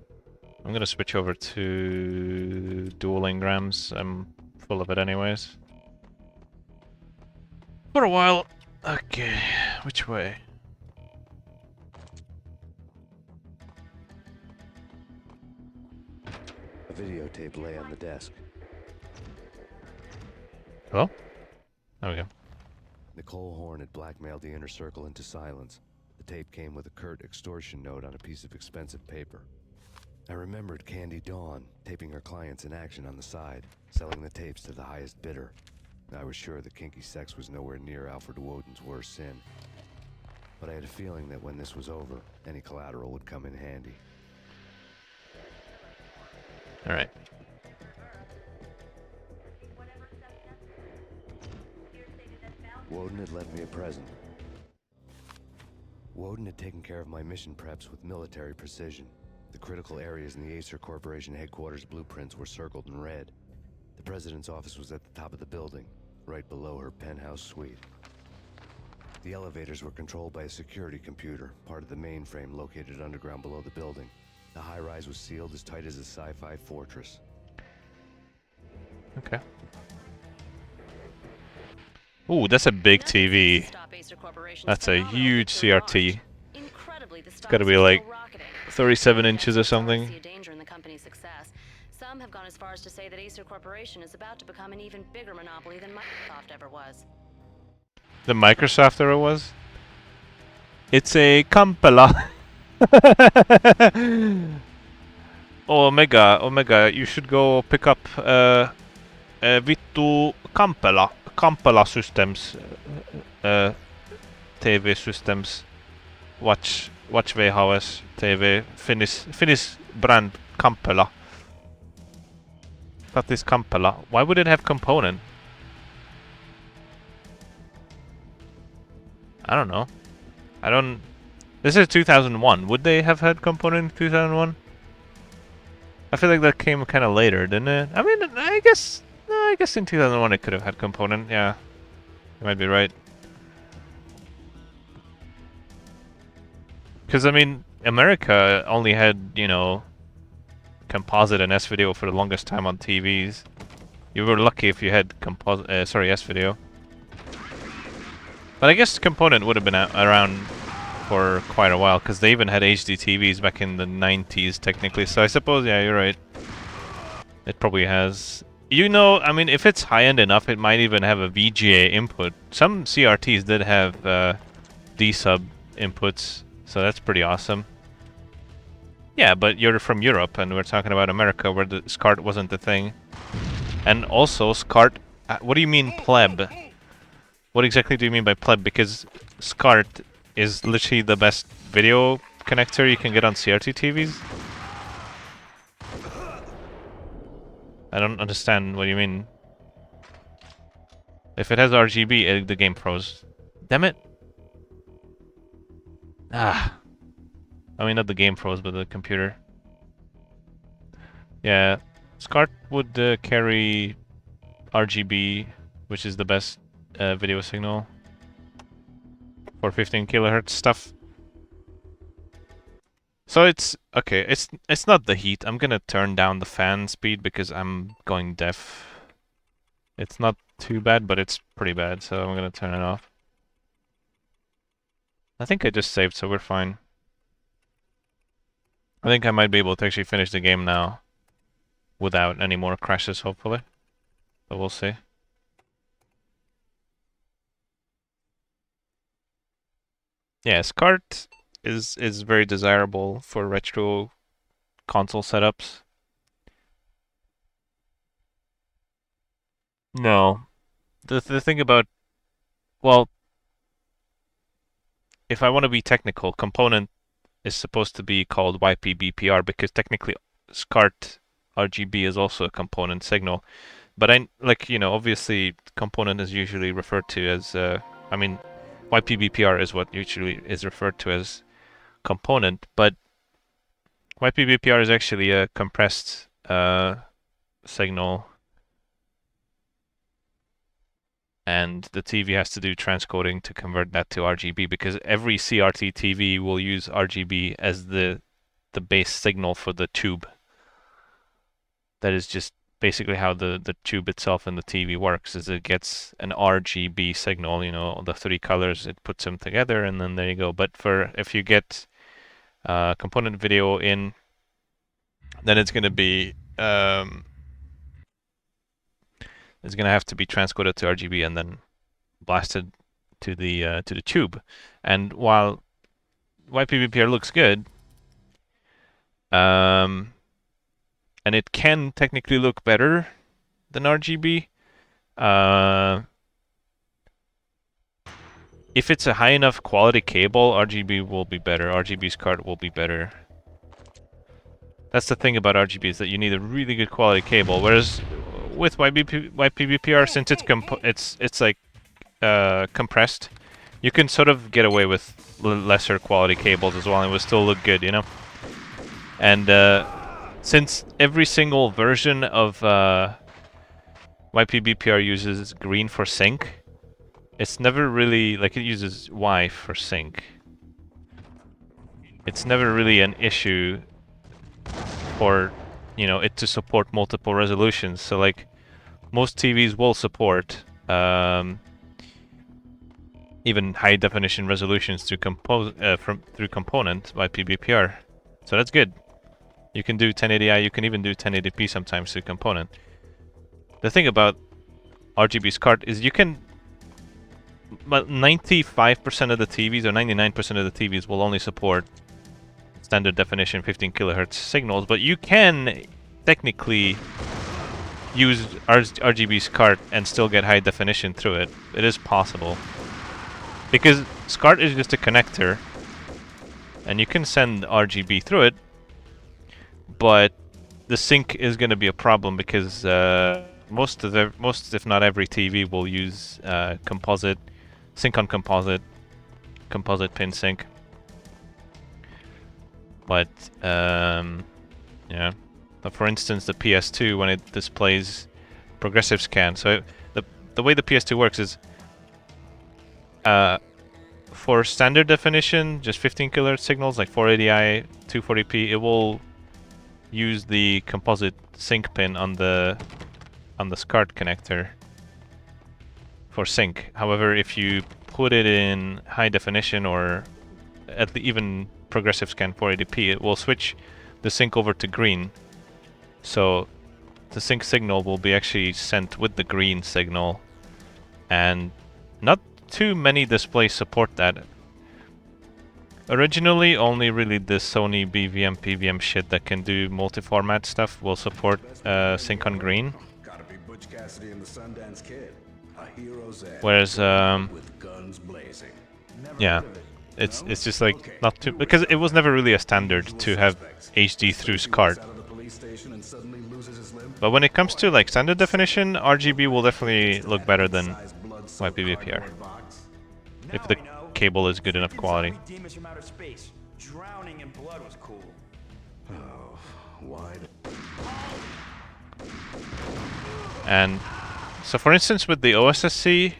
I'm gonna switch over to dual engrams. I'm full of it anyways. For a while. Okay, which way? A videotape lay on the desk. Hello? There we go. Nicole Horn had blackmailed the inner circle into silence. The tape came with a curt extortion note on a piece of expensive paper. I remembered Candy Dawn taping her clients in action on the side, selling the tapes to the highest bidder. I was sure that kinky sex was nowhere near Alfred Woden's worst sin. But I had a feeling that when this was over, any collateral would come in handy. Alright. Woden had left me a present. Woden had taken care of my mission preps with military precision. The critical areas in the Acer Corporation headquarters blueprints were circled in red. The president's office was at the top of the building, right below her penthouse suite. The elevators were controlled by a security computer, part of the mainframe located underground below the building. The high-rise was sealed as tight as a sci-fi fortress. Okay. Ooh, that's a big TV. That's a huge CRT. It's gotta be like 37 inches or something. Some have gone as far as to say that Acer Corporation is about to become an even bigger monopoly than Microsoft ever was. The Microsoft era was? It's a Kampala. Oh, Omega, you should go pick up Vittu Kampala systems, TV systems, watch VHS TV, Finnish brand Kampala. That is Kampala. Why would it have component? I don't know. This is 2001. Would they have had component in 2001? I feel like that came kind of later, didn't it? I mean, I guess in 2001 it could have had component. Yeah, you might be right. Because I mean, America only had, you know, composite and S-video for the longest time on TVs. You were lucky if you had composite, S-video. But I guess component would have been around for quite a while, because they even had HD TVs back in the 90s, technically. So I suppose, yeah, you're right. It probably has. You know, I mean, if it's high-end enough, it might even have a VGA input. Some CRTs did have D-sub inputs, so that's pretty awesome. Yeah, but you're from Europe, and we're talking about America, where the SCART wasn't the thing. And also, SCART... what do you mean, pleb? What exactly do you mean by pleb? Because SCART is literally the best video connector you can get on CRT TVs? I don't understand what you mean. If it has RGB, the game froze. Damn it! Ah. I mean, not the game froze, but the computer. Yeah, SCART would carry RGB, which is the best video signal for 15 kilohertz stuff. So it's okay. It's not the heat. I'm gonna turn down the fan speed because I'm going deaf. It's not too bad, but it's pretty bad. So I'm gonna turn it off. I think I just saved, so we're fine. I think I might be able to actually finish the game now without any more crashes, hopefully. But we'll see. Yeah, SCART is very desirable for retro console setups. No. The thing about... Well, if I want to be technical, component is supposed to be called YPBPR because technically SCART RGB is also a component signal. But obviously component is usually referred to as, I mean, YPBPR is what usually is referred to as component, but YPBPR is actually a compressed signal, and the TV has to do transcoding to convert that to RGB because every CRT TV will use RGB as the base signal for the tube. That is just basically how the tube itself in the TV works, is it gets an RGB signal, you know, the three colors, it puts them together, and then there you go. But if you get component video in, then it's going to be it's going to have to be transcoded to RGB and then blasted to the tube. And while YPBPR looks good, and it can technically look better than RGB, if it's a high enough quality cable, RGB will be better. RGB's card will be better. That's the thing about RGB, is that you need a really good quality cable. Whereas with YPBPR, since it's like compressed, you can sort of get away with lesser quality cables as well, and it will still look good, you know. And since every single version of YPBPR uses green for sync, it's never really like it uses Y for sync. It's never really an issue for, you know, it to support multiple resolutions. So like most TVs will support even high definition resolutions through component YPBPR. So that's good. You can do 1080i, you can even do 1080p sometimes to component. The thing about RGB SCART is you can... But 95% of the TVs or 99% of the TVs will only support standard definition 15 kilohertz signals, but you can technically use RGB SCART and still get high definition through it. It is possible. Because SCART is just a connector, and you can send RGB through it, but the sync is going to be a problem because most, if not every TV will use composite, sync on composite pin sync. But yeah, so for instance, the PS2 when it displays progressive scan. So the way the PS2 works is for standard definition, just 15 kilohertz signals like 480i, 240p, it will use the composite sync pin on the SCART connector for sync. However, if you put it in high definition or even progressive scan 480p, it will switch the sync over to green. So the sync signal will be actually sent with the green signal, and not too many displays support that. Originally, only really the Sony BVM, PVM shit that can do multi-format stuff will support sync on green. Gotta be Butch Cassidy and the Sundance Kid. A hero's end. Whereas, with guns blazing. yeah, it's just like not too, because it was never really a standard to have HD through SCART. But when it comes to like standard definition, RGB will definitely look better than YPBPR if the cable is good enough quality. Demons from outer space. Drowning in blood was cool. Oh, wide. And so for instance with the OSSC,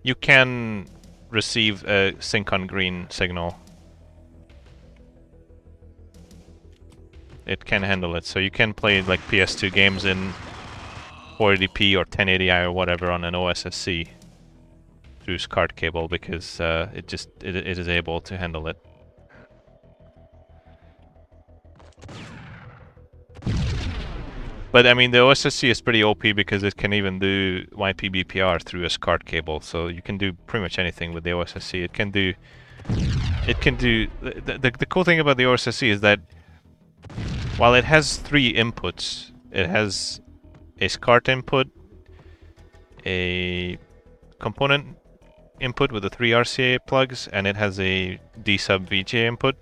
you can receive a sync on green signal. It can handle it, so you can play like PS2 games in 480p or 1080i or whatever on an OSSC through SCART cable because it is able to handle it. But I mean the OSSC is pretty OP because it can even do YPBPR through a SCART cable, so you can do pretty much anything with the OSSC. The cool thing about the OSSC is that while it has 3 inputs, it has a SCART input, a component input with the 3 RCA plugs, and it has a D-sub VGA input.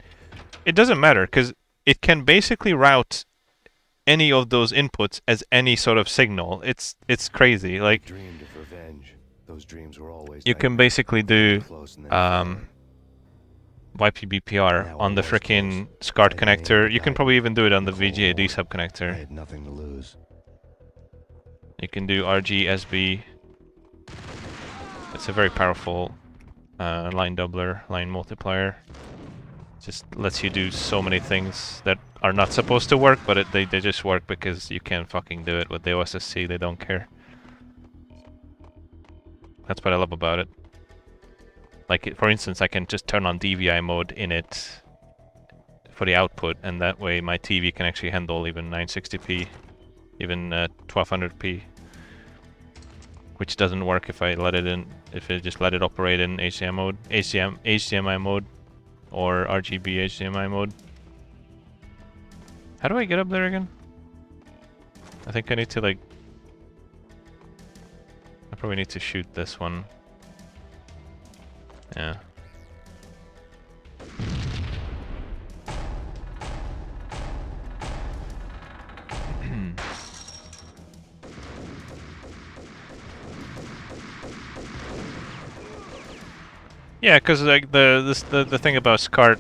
It doesn't matter because it can basically route any of those inputs as any sort of signal. It's crazy. Like, Dreamed of revenge. Those dreams were always you can basically do YPBPR on the frickin' SCART connector. You can probably even do it on the VGA D-sub connector. I had nothing to lose. You can do RG-SB. It's a very powerful line doubler, line multiplier. Just lets you do so many things that are not supposed to work, but they just work because you can fucking do it with the OSSC. They don't care. That's what I love about it. Like, for instance, I can just turn on DVI mode in it for the output, and that way my TV can actually handle even 960p, even 1200p, which doesn't work if I let it in, if I just let it operate in HDMI mode, HDMI mode, or RGB HDMI mode. How do I get up there again? I think I need to, like, I probably need to shoot this one. Yeah. Yeah, because like the thing about SCART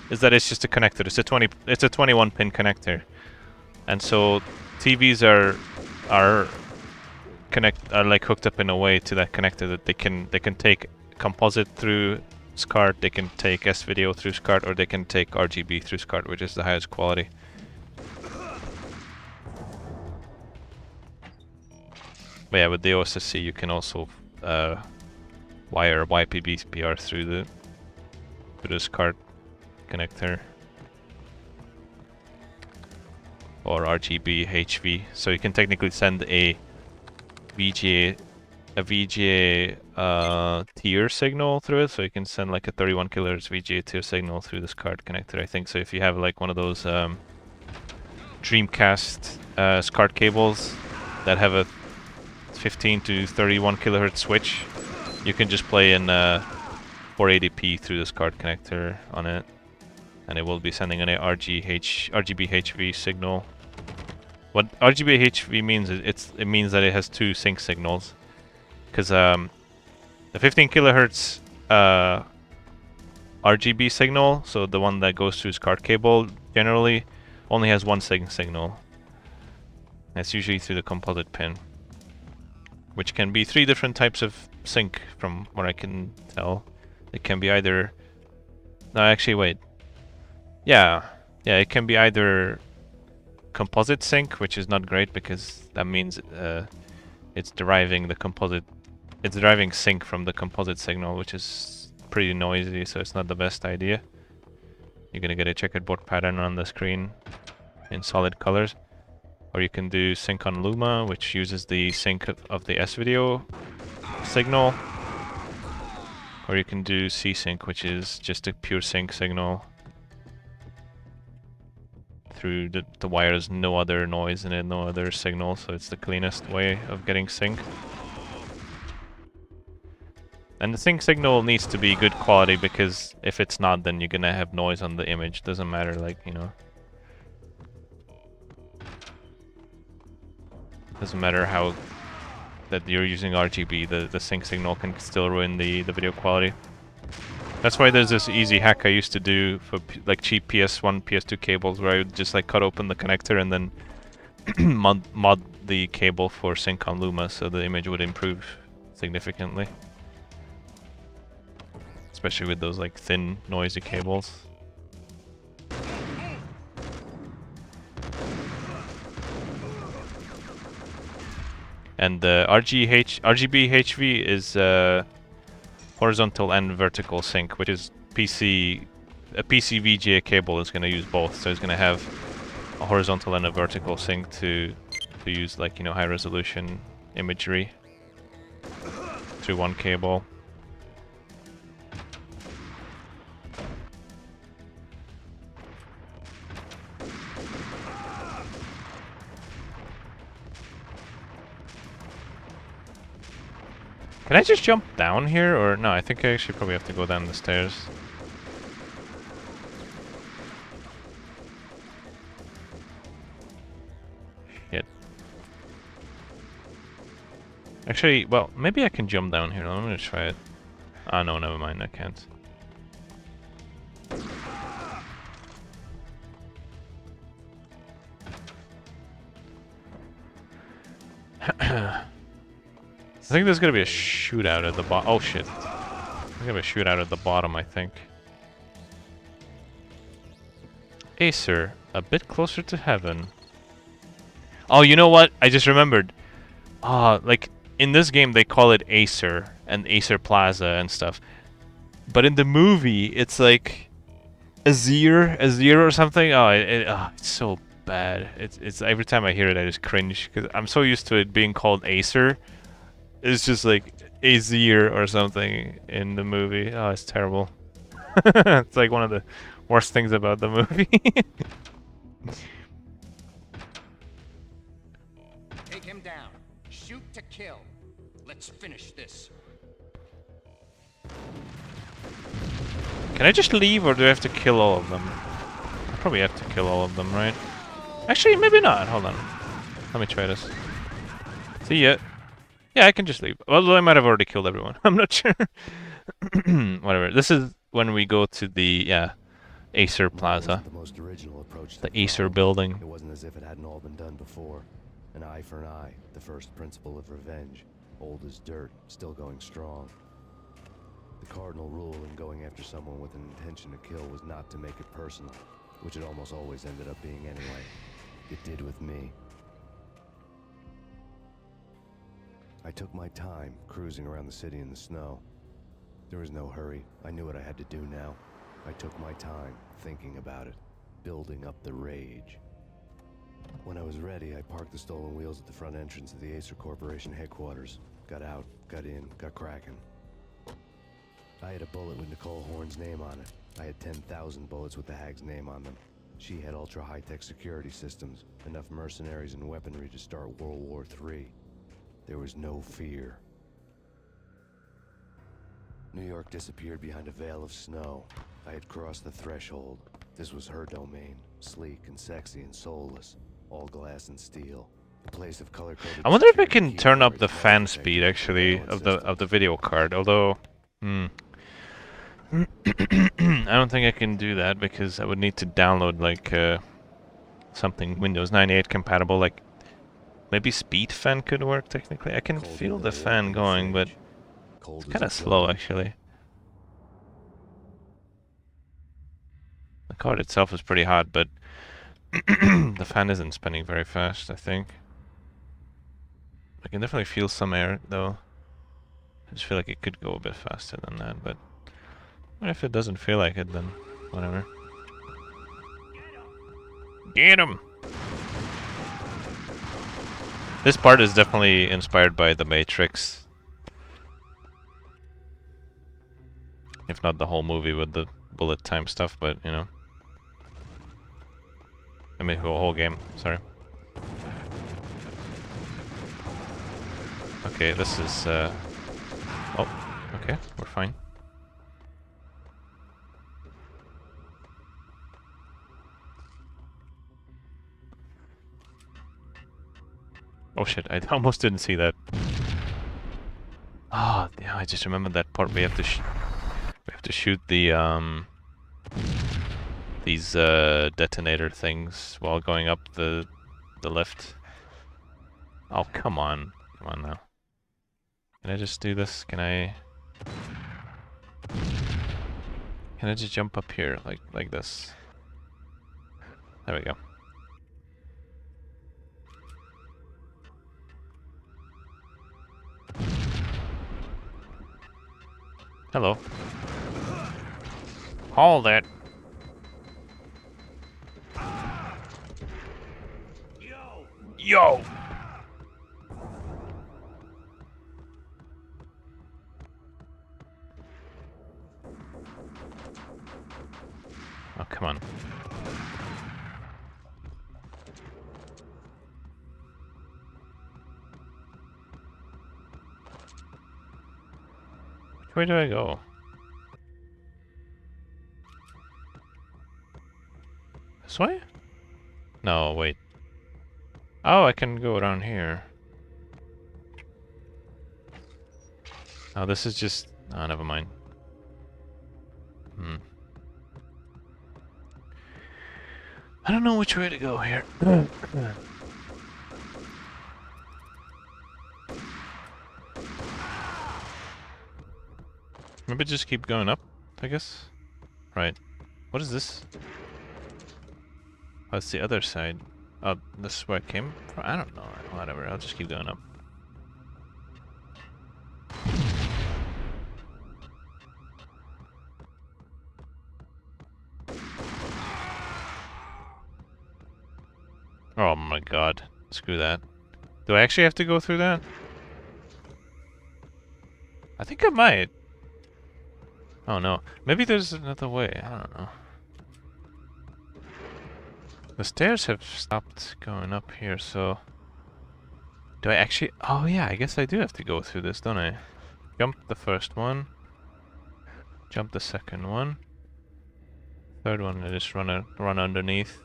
is that it's just a connector. It's a 21 pin connector, and so TVs are like hooked up in a way to that connector that they can take composite through SCART, they can take S-video through SCART, or they can take RGB through SCART, which is the highest quality. But yeah, with the OSSC you can also wire YPBPR through the SCART connector. or RGB HV. So you can technically send a VGA tier signal through it. So you can send like a 31 kHz VGA tier signal through this card connector. I think so. If you have like one of those Dreamcast SCART cables that have a 15 to 31 kHz switch, you can just play in 480p through the SCART connector on it, and it will be sending an RGB HV signal. What RGB HV means is it means that it has two sync signals, because the 15 kHz RGB signal, so the one that goes through SCART cable, generally only has one sync signal. That's usually through the composite pin, which can be 3 different types of sync from what I can tell. It can be either... No, actually, wait. Yeah, it can be either composite sync, which is not great because that means it's deriving sync from the composite signal, which is pretty noisy, so it's not the best idea. You're gonna get a checkerboard pattern on the screen in solid colors. Or you can do sync on Luma, which uses the sync of the S-video signal. Or you can do C-sync, which is just a pure sync signal through the wires, no other noise in it, no other signal, so it's the cleanest way of getting sync. And the sync signal needs to be good quality, because if it's not, then you're gonna have noise on the image. Doesn't matter, like, you know. Doesn't matter how that you're using RGB, the sync signal can still ruin the video quality. That's why there's this easy hack I used to do for like cheap PS1, PS2 cables, where I would just like cut open the connector and then mod the cable for sync on Luma, so the image would improve significantly. Especially with those like thin, noisy cables. And the RGB HV is horizontal and vertical sync, which is a PC VGA cable is going to use both. So it's going to have a horizontal and a vertical sync to use, like, you know, high resolution imagery through one cable. Can I just jump down here, or no? I think I actually probably have to go down the stairs. Shit. Actually, well, maybe I can jump down here. I'm gonna try it. Ah, no, never mind. I can't. I think there's gonna be a shootout at the bottom. Oh shit. There's gonna be a shootout at the bottom, I think. Acer, a bit closer to heaven. Oh, you know what? I just remembered. Like, in this game they call it Acer and Acer Plaza and stuff. But in the movie, it's like Azir or something. Oh, it's so bad. It's every time I hear it, I just cringe, because I'm so used to it being called Acer. It's just like Azir or something in the movie. Oh, it's terrible. It's like one of the worst things about the movie. Take him down. Shoot to kill. Let's finish this. Can I just leave, or do I have to kill all of them? I probably have to kill all of them, right? Actually, maybe not. Hold on. Let me try this. See ya. Yeah, I can just leave. Although I might have already killed everyone. I'm not sure. Whatever. This is when we go to the, Acer Plaza. The most original approach to the Acer building. It wasn't as if it hadn't all been done before. An eye for an eye, the first principle of revenge. Old as dirt, still going strong. The cardinal rule in going after someone with an intention to kill was not to make it personal, which it almost always ended up being anyway. It did with me. I took my time, cruising around the city in the snow. There was no hurry. I knew what I had to do now. I took my time, thinking about it, building up the rage. When I was ready, I parked the stolen wheels at the front entrance of the Acer Corporation headquarters. Got out, got in, got cracking. I had a bullet with Nicole Horn's name on it. I had 10,000 bullets with the hag's name on them. She had ultra-high-tech security systems, enough mercenaries and weaponry to start World War III. There was no fear. New York disappeared behind a veil of snow. I had crossed the threshold. This was her domain, sleek and sexy and soulless, all glass and steel. A place of color-coded. I wonder if I can turn up the fan speed actually of the video card. Although, I don't think I can do that because I would need to download like something Windows 98 compatible. Like maybe speed fan could work technically. I can feel the fan going, but it's kind of slow actually. The card itself is pretty hot, but the fan isn't spinning very fast, I think. I can definitely feel some air though. I just feel like it could go a bit faster than that, but if it doesn't feel like it, then whatever. Get him! This part is definitely inspired by The Matrix. If not the whole movie with the bullet time stuff, but you know. I mean, the whole game, sorry. Okay, this is, oh, okay, we're fine. Oh shit, I almost didn't see that. Ah, oh, yeah, I just remembered that part. We have to shoot the these detonator things while going up the lift. Oh, come on now. Can I just do this? Can I just jump up here like this? There we go. Hello. Hold it. Yo! Oh, come on. Which way do I go? This way? No, wait. Oh, I can go around here. Oh, this is just... Oh, never mind. I don't know which way to go here. Maybe just keep going up, I guess? Right. What is this? Oh, it's the other side. Oh, this is where I came from? I don't know. Whatever, I'll just keep going up. Oh my god. Screw that. Do I actually have to go through that? I think I might. Oh no. Maybe there's another way. I don't know. The stairs have stopped going up here, so... Do I actually... Oh yeah, I guess I do have to go through this, don't I? Jump the first one. Jump the second one. Third one, I just run underneath.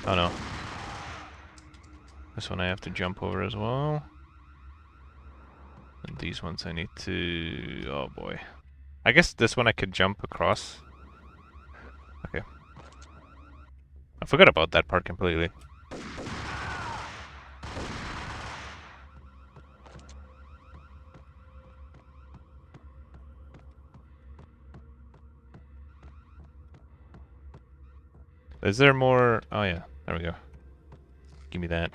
Oh no. This one I have to jump over as well. And these ones I need to... Oh boy. I guess this one I could jump across. Okay. I forgot about that part completely. Is there more? Oh yeah, there we go. Give me that.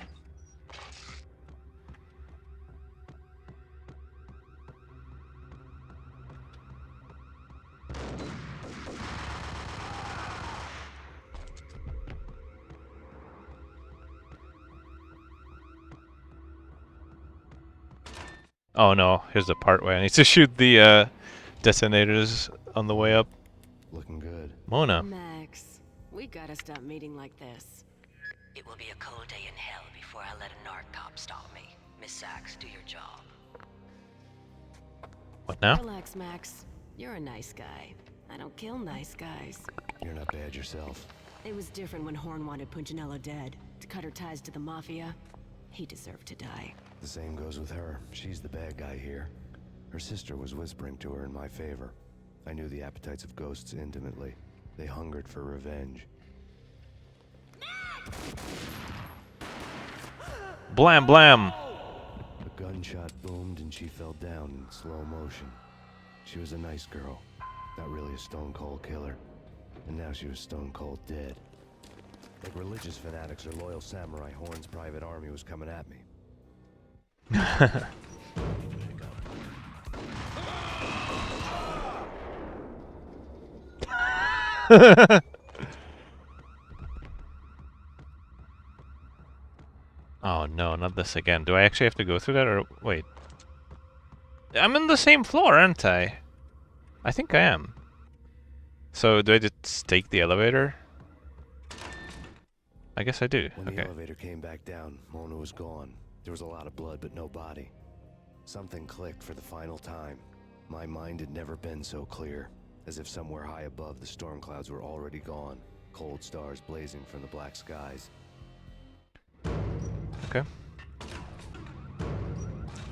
Oh no, here's the part where I need to shoot the detonators on the way up. Looking good. Mona. Max, we gotta stop meeting like this. It will be a cold day in hell before I let a narc cop stop me. Miss Sachs, do your job. What now? Relax, Max. You're a nice guy. I don't kill nice guys. You're not bad yourself. It was different when Horn wanted Punchinello dead. To cut her ties to the Mafia. He deserved to die. The same goes with her. She's the bad guy here. Her sister was whispering to her in my favor. I knew the appetites of ghosts intimately. They hungered for revenge. Blam blam! A gunshot boomed and she fell down in slow motion. She was a nice girl. Not really a stone-cold killer. And now she was stone-cold dead. Like religious fanatics or loyal samurai, Horn's private army was coming at me. Oh no, not this again. Do I actually have to go through that, or wait? I'm in the same floor, aren't I? I think I am. So do I just take the elevator? I guess I do. When Okay. the elevator came back down, Mona was gone. There was a lot of blood, but no body. Something clicked for the final time. My mind had never been so clear, as if somewhere high above the storm clouds were already gone, cold stars blazing from the black skies. Okay.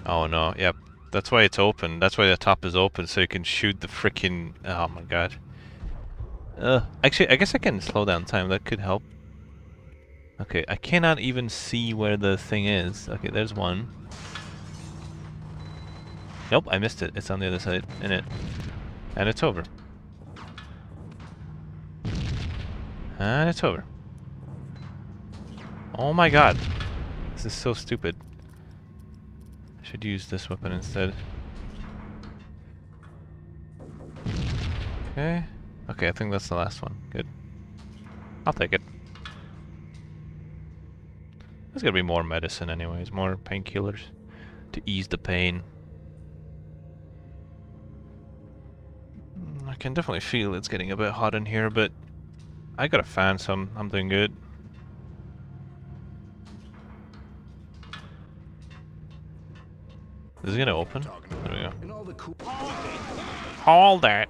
Oh no, yep. That's why it's open. That's why the top is open, so you can shoot the freaking... Oh my god. Actually, I guess I can slow down time. That could help. Okay, I cannot even see where the thing is. Okay, there's one. Nope, I missed it. It's on the other side, in it. And it's over. And it's over. Oh my god. This is so stupid. I should use this weapon instead. Okay. Okay, I think that's the last one. Good. I'll take it. There's gonna be more medicine anyways, more painkillers to ease the pain. I can definitely feel it's getting a bit hot in here, but I got a fan, so I'm doing good. Is it gonna open? There we go. Hold it!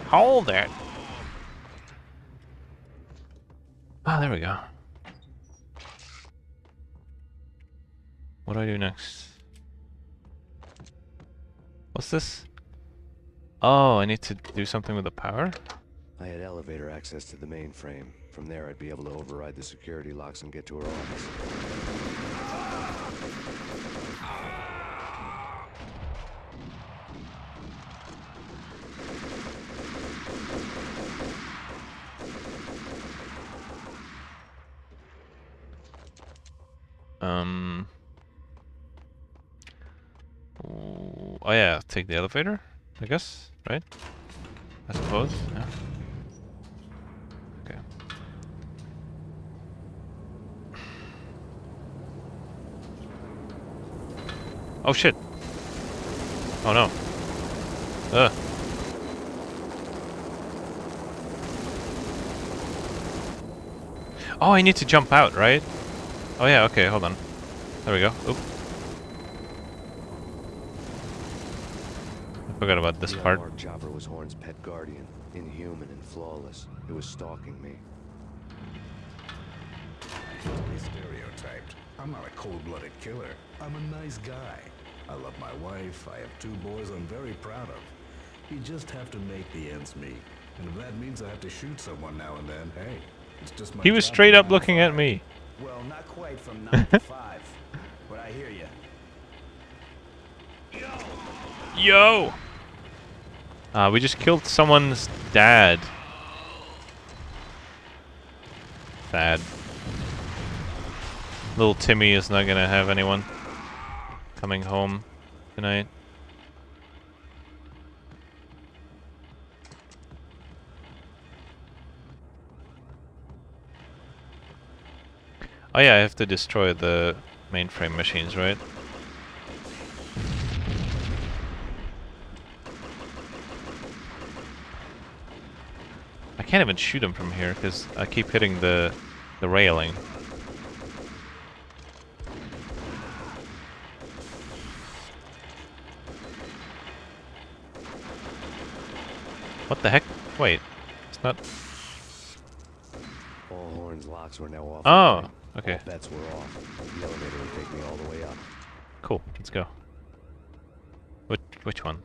Hold it! Ah, there we go. What do I do next? What's this? Oh, I need to do something with the power? I had elevator access to the mainframe. From there, I'd be able to override the security locks and get to her office. Oh yeah, take the elevator, I guess, right? I suppose, yeah. Okay. Oh shit! Oh no. Ugh. Oh, I need to jump out, right? Oh yeah, okay, hold on. There we go. Oop. I forgot about this part. The chopper was Horn's pet guardian, inhuman and flawless. It was stalking me. I hate to be stereotyped. I'm not a cold-blooded killer. I'm a nice guy. I love my wife. I have 2 boys I'm very proud of. You just have to make the ends meet. And if that means I have to shoot someone now and then, hey, it's just my He was job straight to up looking at me. Well, not quite from 9 to 5, but I hear you. Yo! We just killed someone's dad. Sad. Little Timmy is not gonna have anyone coming home tonight. Oh yeah, I have to destroy the mainframe machines, right? I can't even shoot him from here because I keep hitting the railing. What the heck? Wait, it's not. All Horn's locks were now off. Oh, okay. All bets were off. The elevator would take me all the way up. Cool, let's go. Which one?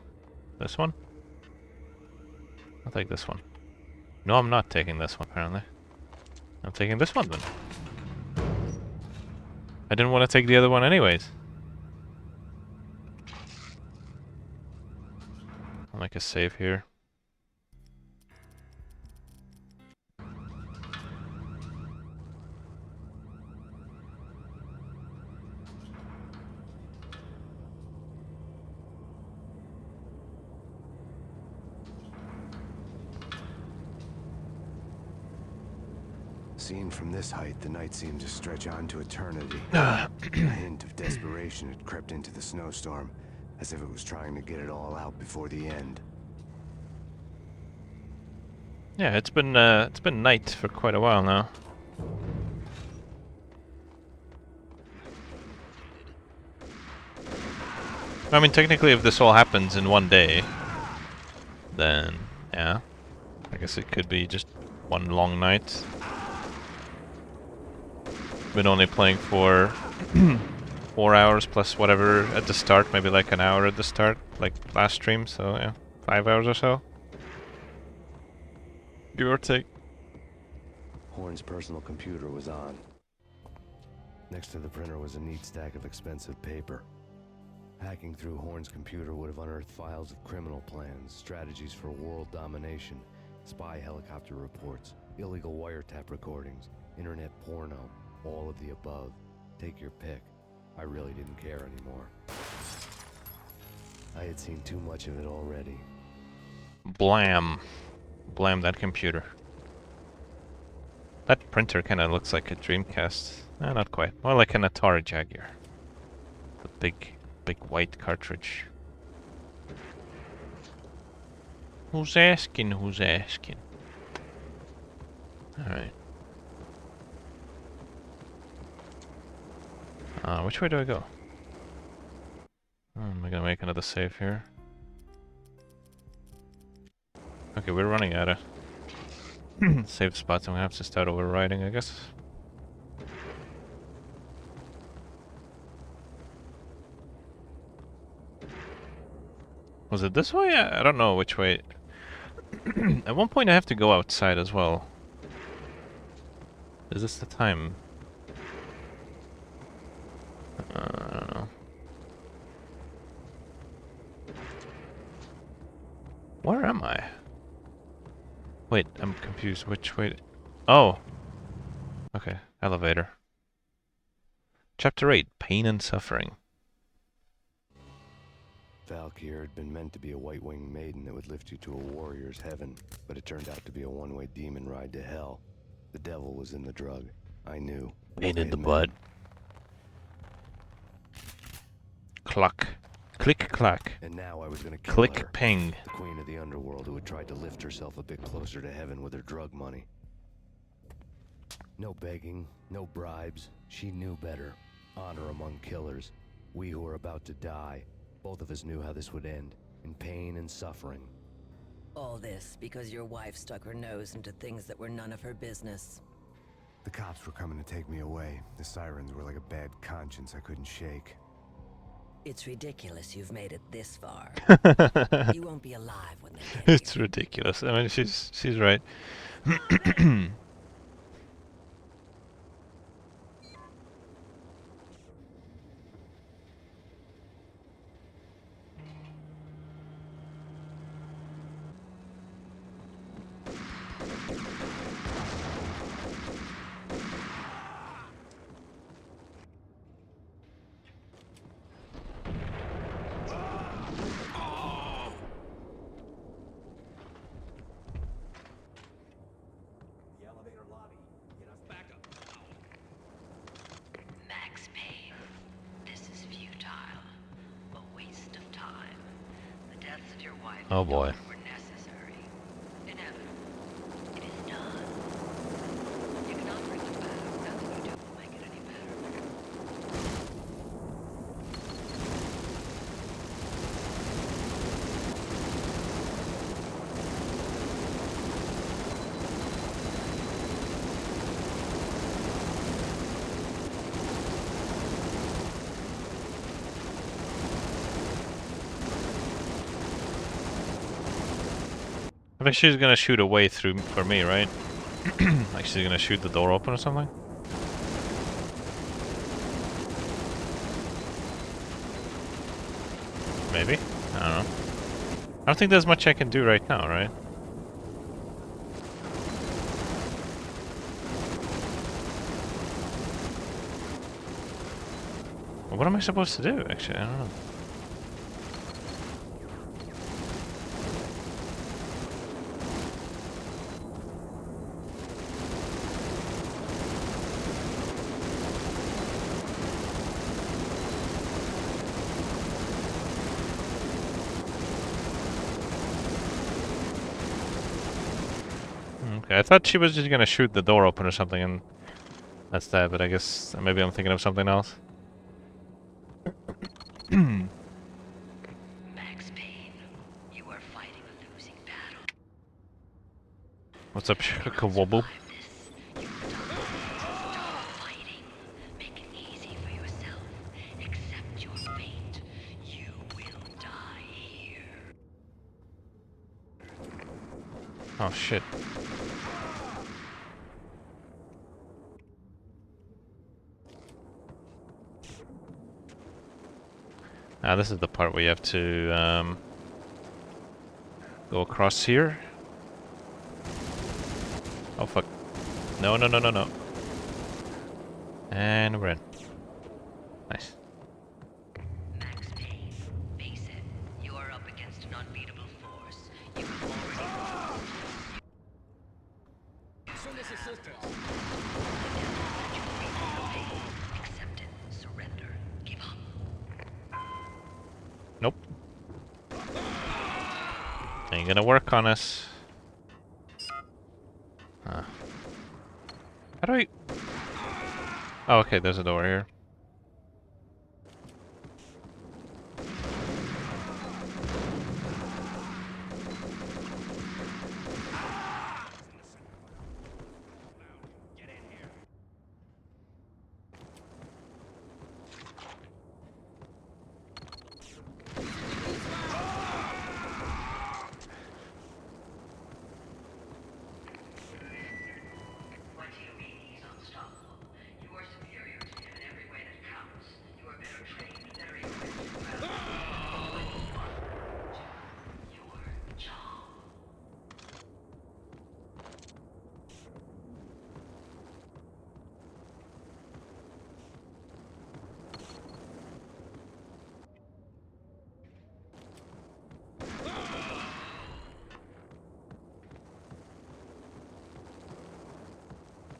This one? I'll take this one. No, I'm not taking this one, apparently. I'm taking this one, then. I didn't want to take the other one anyways. I'll make a save here. Seen from this height, the night seemed to stretch on to eternity. A hint of desperation had crept into the snowstorm, as if it was trying to get it all out before the end. Yeah, it's been night for quite a while now. I mean, technically, if this all happens in one day, then yeah, I guess it could be just one long night. Been only playing for 4 hours plus whatever at the start, maybe like an hour at the start, like last stream, so yeah, 5 hours or so. Give or take. Horn's personal computer was on. Next to the printer was a neat stack of expensive paper. Hacking through Horn's computer would have unearthed files of criminal plans, strategies for world domination, spy helicopter reports, illegal wiretap recordings, internet porno, all of the above. Take your pick. I really didn't care anymore. I had seen too much of it already. Blam. Blam that computer. That printer kind of looks like a Dreamcast. Not quite. More like an Atari Jaguar. The big white cartridge. Who's asking? Who's asking? Alright. Which way do I go? Am I gonna make another save here? Okay, we're running out of save spots. I'm gonna have to start overriding, I guess. Was it this way? I don't know which way. At one point I have to go outside as well. Is this the time? I don't know. Where am I? Wait, I'm confused. Which way? Oh! Okay, elevator. Chapter 8, Pain and Suffering. Valkyr had been meant to be a white-winged maiden that would lift you to a warrior's heaven, but it turned out to be a one-way demon ride to hell. The devil was in the drug. I knew. Pain in the butt. Cluck. Click clack. And now I was gonna kill Click her, ping. the queen of the underworld who had tried to lift herself a bit closer to heaven with her drug money. No begging, no bribes. She knew better. Honor among killers. We who were about to die. Both of us knew how this would end, in pain and suffering. All this because your wife stuck her nose into things that were none of her business. The cops were coming to take me away. The sirens were like a bad conscience I couldn't shake. It's ridiculous you've made it this far. You won't be alive when they get It's ridiculous. I mean, she's right. Oh boy. I think she's gonna shoot a way through for me, right? Like she's gonna shoot the door open or something? Maybe? I don't know. I don't think there's much I can do right now, right? Well, what am I supposed to do, actually? I don't know. Okay, I thought she was just gonna shoot the door open or something, and that's that, but I guess maybe I'm thinking of something else. Max Payne, you are fighting a losing battle. What's up, Shaka-wobble? Fighting. Make it easy for yourself. Accept your fate. You will die here. Oh shit. Ah, this is the part where you have to go across here. Oh fuck. No, no, no, no, no. And we're in. Nice. Max Payne, face it. You are up against an unbeatable force. You have already Send us assistance. Accept it. Surrender. Give up. Nope. Ain't gonna work on us. How do I... Oh, okay, there's a door here.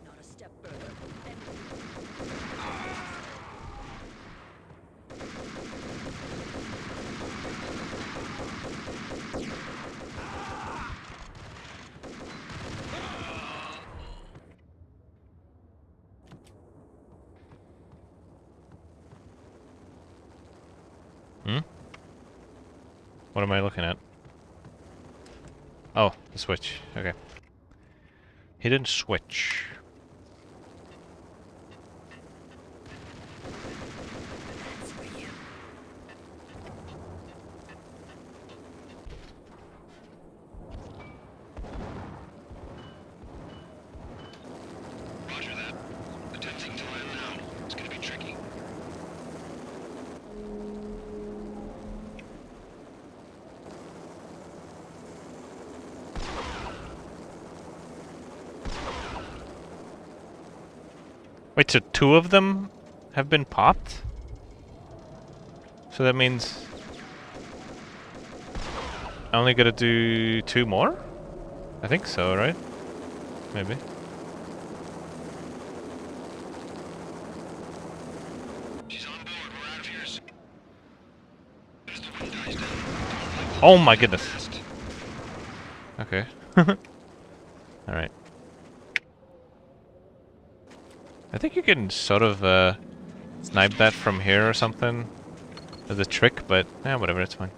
Not a step further. What am I looking at? Oh, the switch. Okay. Hidden switch. Roger that. Attempting to land now. It's gonna be tricky. Wait, so 2 of them have been popped? So that means I only gotta do 2 more? I think so, right? Maybe. She's on board. We're out of here as soon as the wind dies down. Oh my goodness. Fast. Okay. Alright. I think you can sort of snipe that from here or something as a trick, but whatever, it's fine.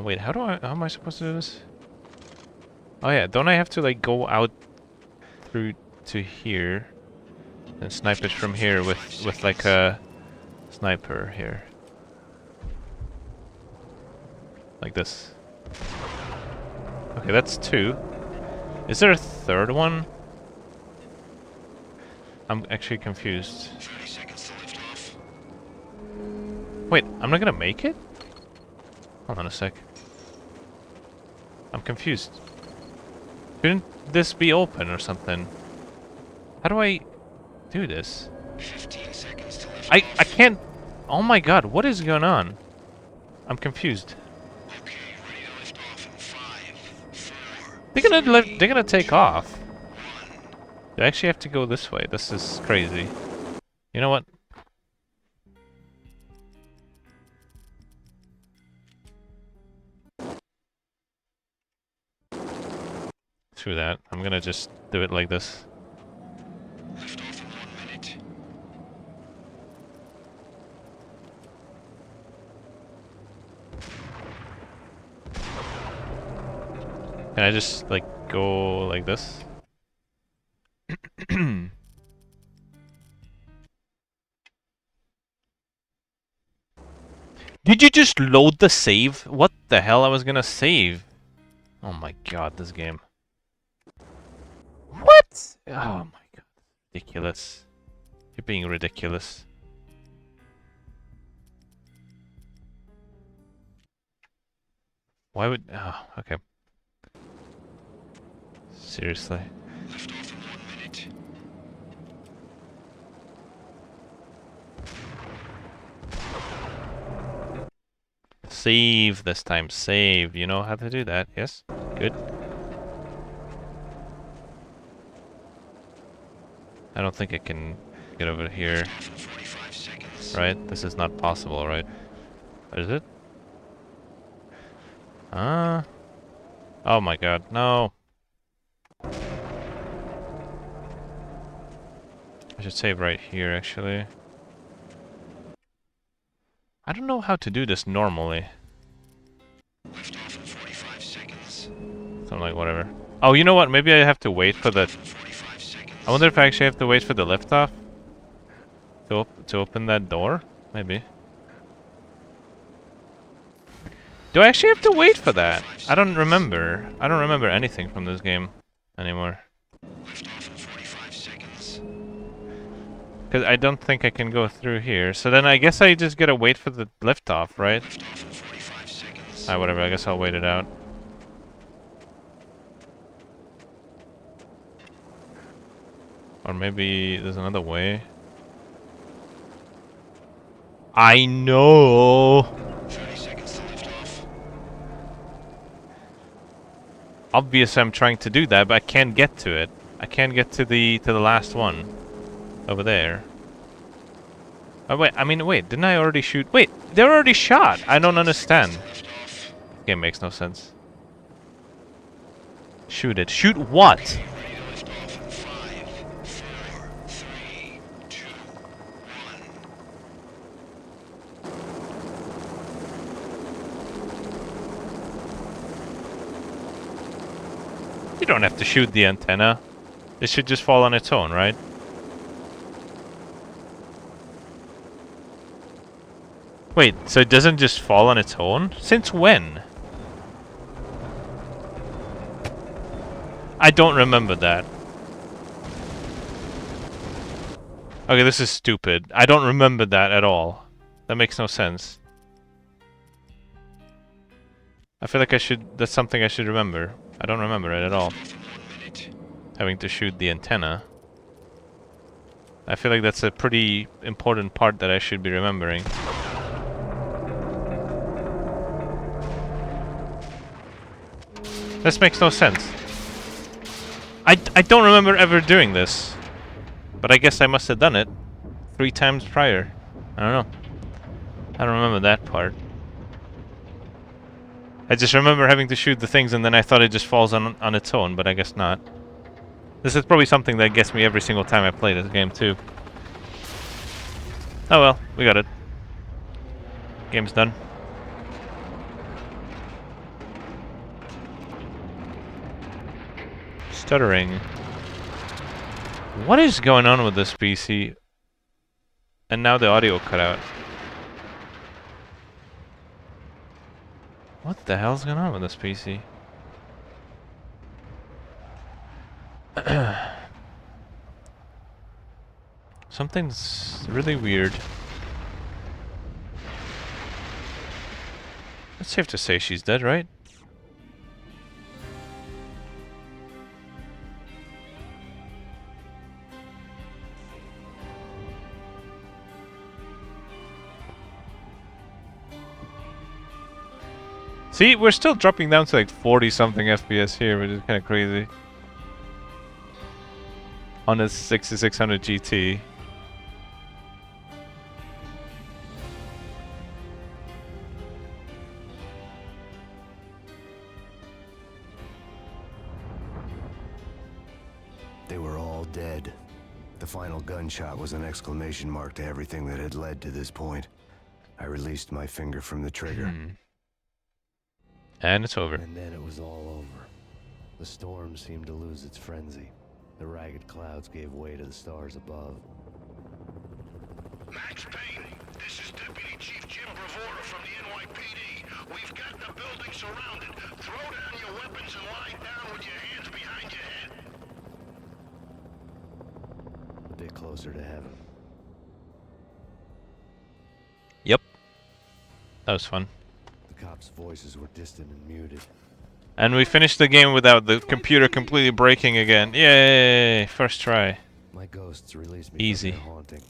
Wait, how am I supposed to do this? Oh yeah, don't I have to like go out through to here and snipe it from here with like a sniper here? Like this. Okay, that's 2. Is there a third one? I'm actually confused. 30 seconds to lift off. Wait, I'm not gonna make it? Hold on a sec. I'm confused. Shouldn't this be open or something? How do I do this? 15 seconds to lift I can't. Oh my god, what is going on? I'm confused. Okay, ready to lift off in 5, 4. They're gonna take off. Do I actually have to go this way? This is crazy. You know what? Screw that. I'm gonna just do it like this. Lift off in 1 minute. Can I just like go like this? Did you just load the save? What the hell? I was gonna save. Oh my god, this game. What? Oh my god. Ridiculous. You're being ridiculous. Why would... Oh, okay. Seriously. Lift off in 1 minute. Save this time. Save. You know how to do that, yes? Good. I don't think I can get over here. 45 seconds. Right? This is not possible, right? Is it? Oh my god, no. I should save right here, actually. I don't know how to do this normally. Lift off in 45 seconds. So I'm like, whatever. Oh, you know what? Maybe I have to wait for the... 45 seconds. I wonder if I actually have to wait for the liftoff to open that door? Maybe. Do I actually have to wait for that? I don't remember. I don't remember anything from this game anymore. Lift off in 45 seconds. Because I don't think I can go through here. So then I guess I just gotta wait for the liftoff, right? Lift off in 45 seconds. Ah, whatever. I guess I'll wait it out. Or maybe there's another way. I know! 30 seconds to lift off. Obviously I'm trying to do that, but I can't get to it. I can't get to the last one. Over there. Oh wait, wait, didn't I already shoot? Wait, they're already shot! I don't understand. Game makes no sense. Shoot it. Shoot what? Ready to lift off in 5, 4, 3, 2, 1. You don't have to shoot the antenna. It should just fall on its own, right? Wait, so it doesn't just fall on its own? Since when? I don't remember that. Okay, this is stupid. I don't remember that at all. That makes no sense. I feel like that's something I should remember. I don't remember it at all. Having to shoot the antenna. I feel like that's a pretty important part that I should be remembering. This makes no sense. I don't remember ever doing this. But I guess I must have done it 3 times prior. I don't know. I don't remember that part. I just remember having to shoot the things and then I thought it just falls on its own, but I guess not. This is probably something that gets me every single time I play this game too. Oh well, we got it. Game's done. Stuttering. What is going on with this PC? And now the audio cut out. What the hell's going on with this PC? Something's really weird. It's safe to say she's dead, right? See, we're still dropping down to like 40 something FPS here, which is kind of crazy. On a 6600 GT. They were all dead. The final gunshot was an exclamation mark to everything that had led to this point. I released my finger from the trigger. And it's over. And then it was all over. The storm seemed to lose its frenzy. The ragged clouds gave way to the stars above. Max Payne, this is Deputy Chief Jim Bravura from the NYPD. We've got the building surrounded. Throw down your weapons and lie down with your hands behind your head. A bit closer to heaven. Yep. That was fun. The cops' voices were distant and muted. And we finished the game without the computer completely breaking again. Yay! First try. My ghosts released me Easy. from their haunting.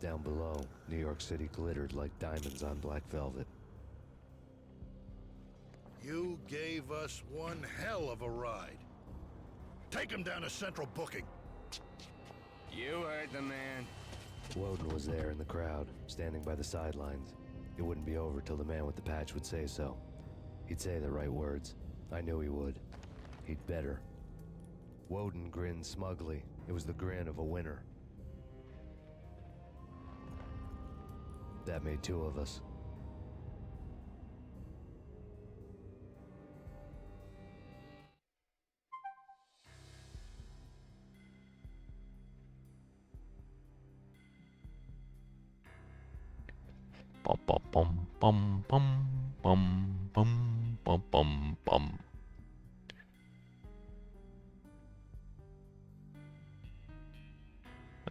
Down below, New York City glittered like diamonds on black velvet. You gave us one hell of a ride. Take him down to Central Booking. You heard the man. Woden was there in the crowd, standing by the sidelines. It wouldn't be over till the man with the patch would say so. He'd say the right words. I knew he would. He'd better. Woden grinned smugly. It was the grin of a winner. That made two of us. Bum bum bum bum bum bum bum bum bum.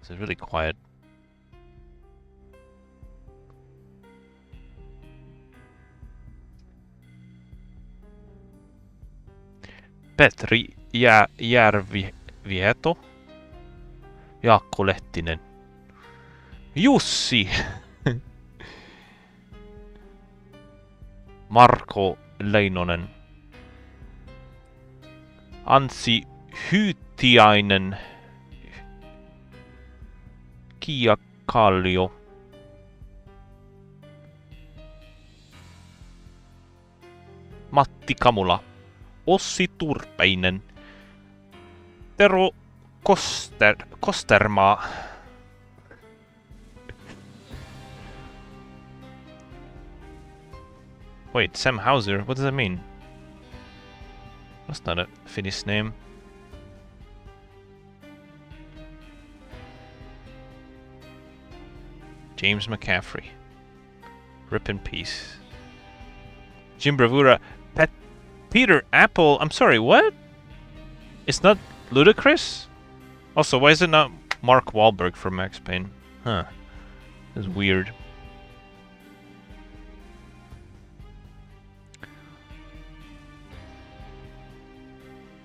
This is really quiet. Petri Järvieto. Jaakko Lehtinen. Jussi. Marko Leinonen. Anssi Hyytiainen. Kia Kallio. Matti Kamula. Ossi Turpeinen. Tero Kostermaa. Wait, Sam Hauser? What does that mean? That's not a Finnish name. James McCaffrey. Rip in peace. Jim Bravura. Peter Apple. I'm sorry, what? It's not Ludacris? Also, why is it not Mark Wahlberg from Max Payne? Huh. That's weird.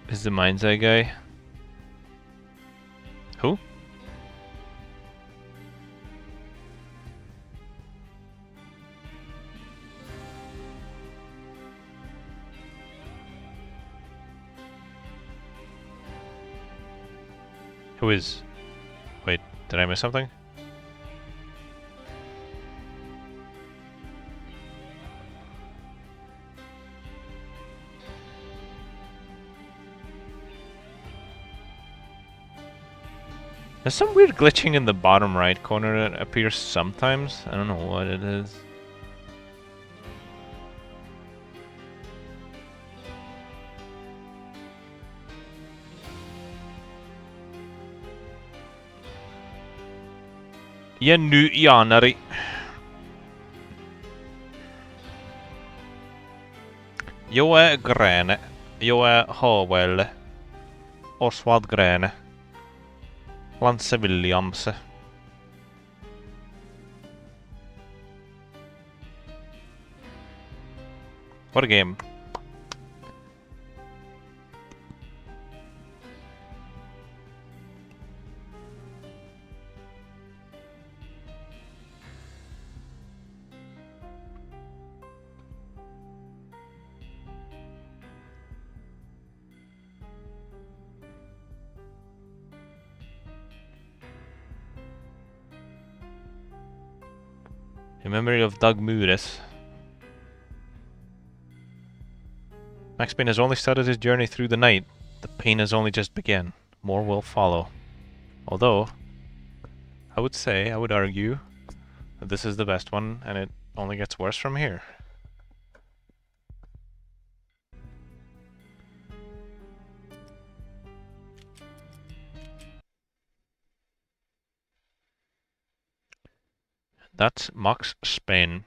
Is the Mind's Eye guy? Who? Who is? Wait, did I miss something? There's some weird glitching in the bottom right corner that appears sometimes. I don't know what it is. Januari. Jag Grene. Jag Howell. Oswald Grene. Lance Williams. What a game. In memory of Doug Mures. Max Payne has only started his journey through the night. The pain has only just begun. More will follow. Although, I would argue, that this is the best one, and it only gets worse from here. That's Max Payne.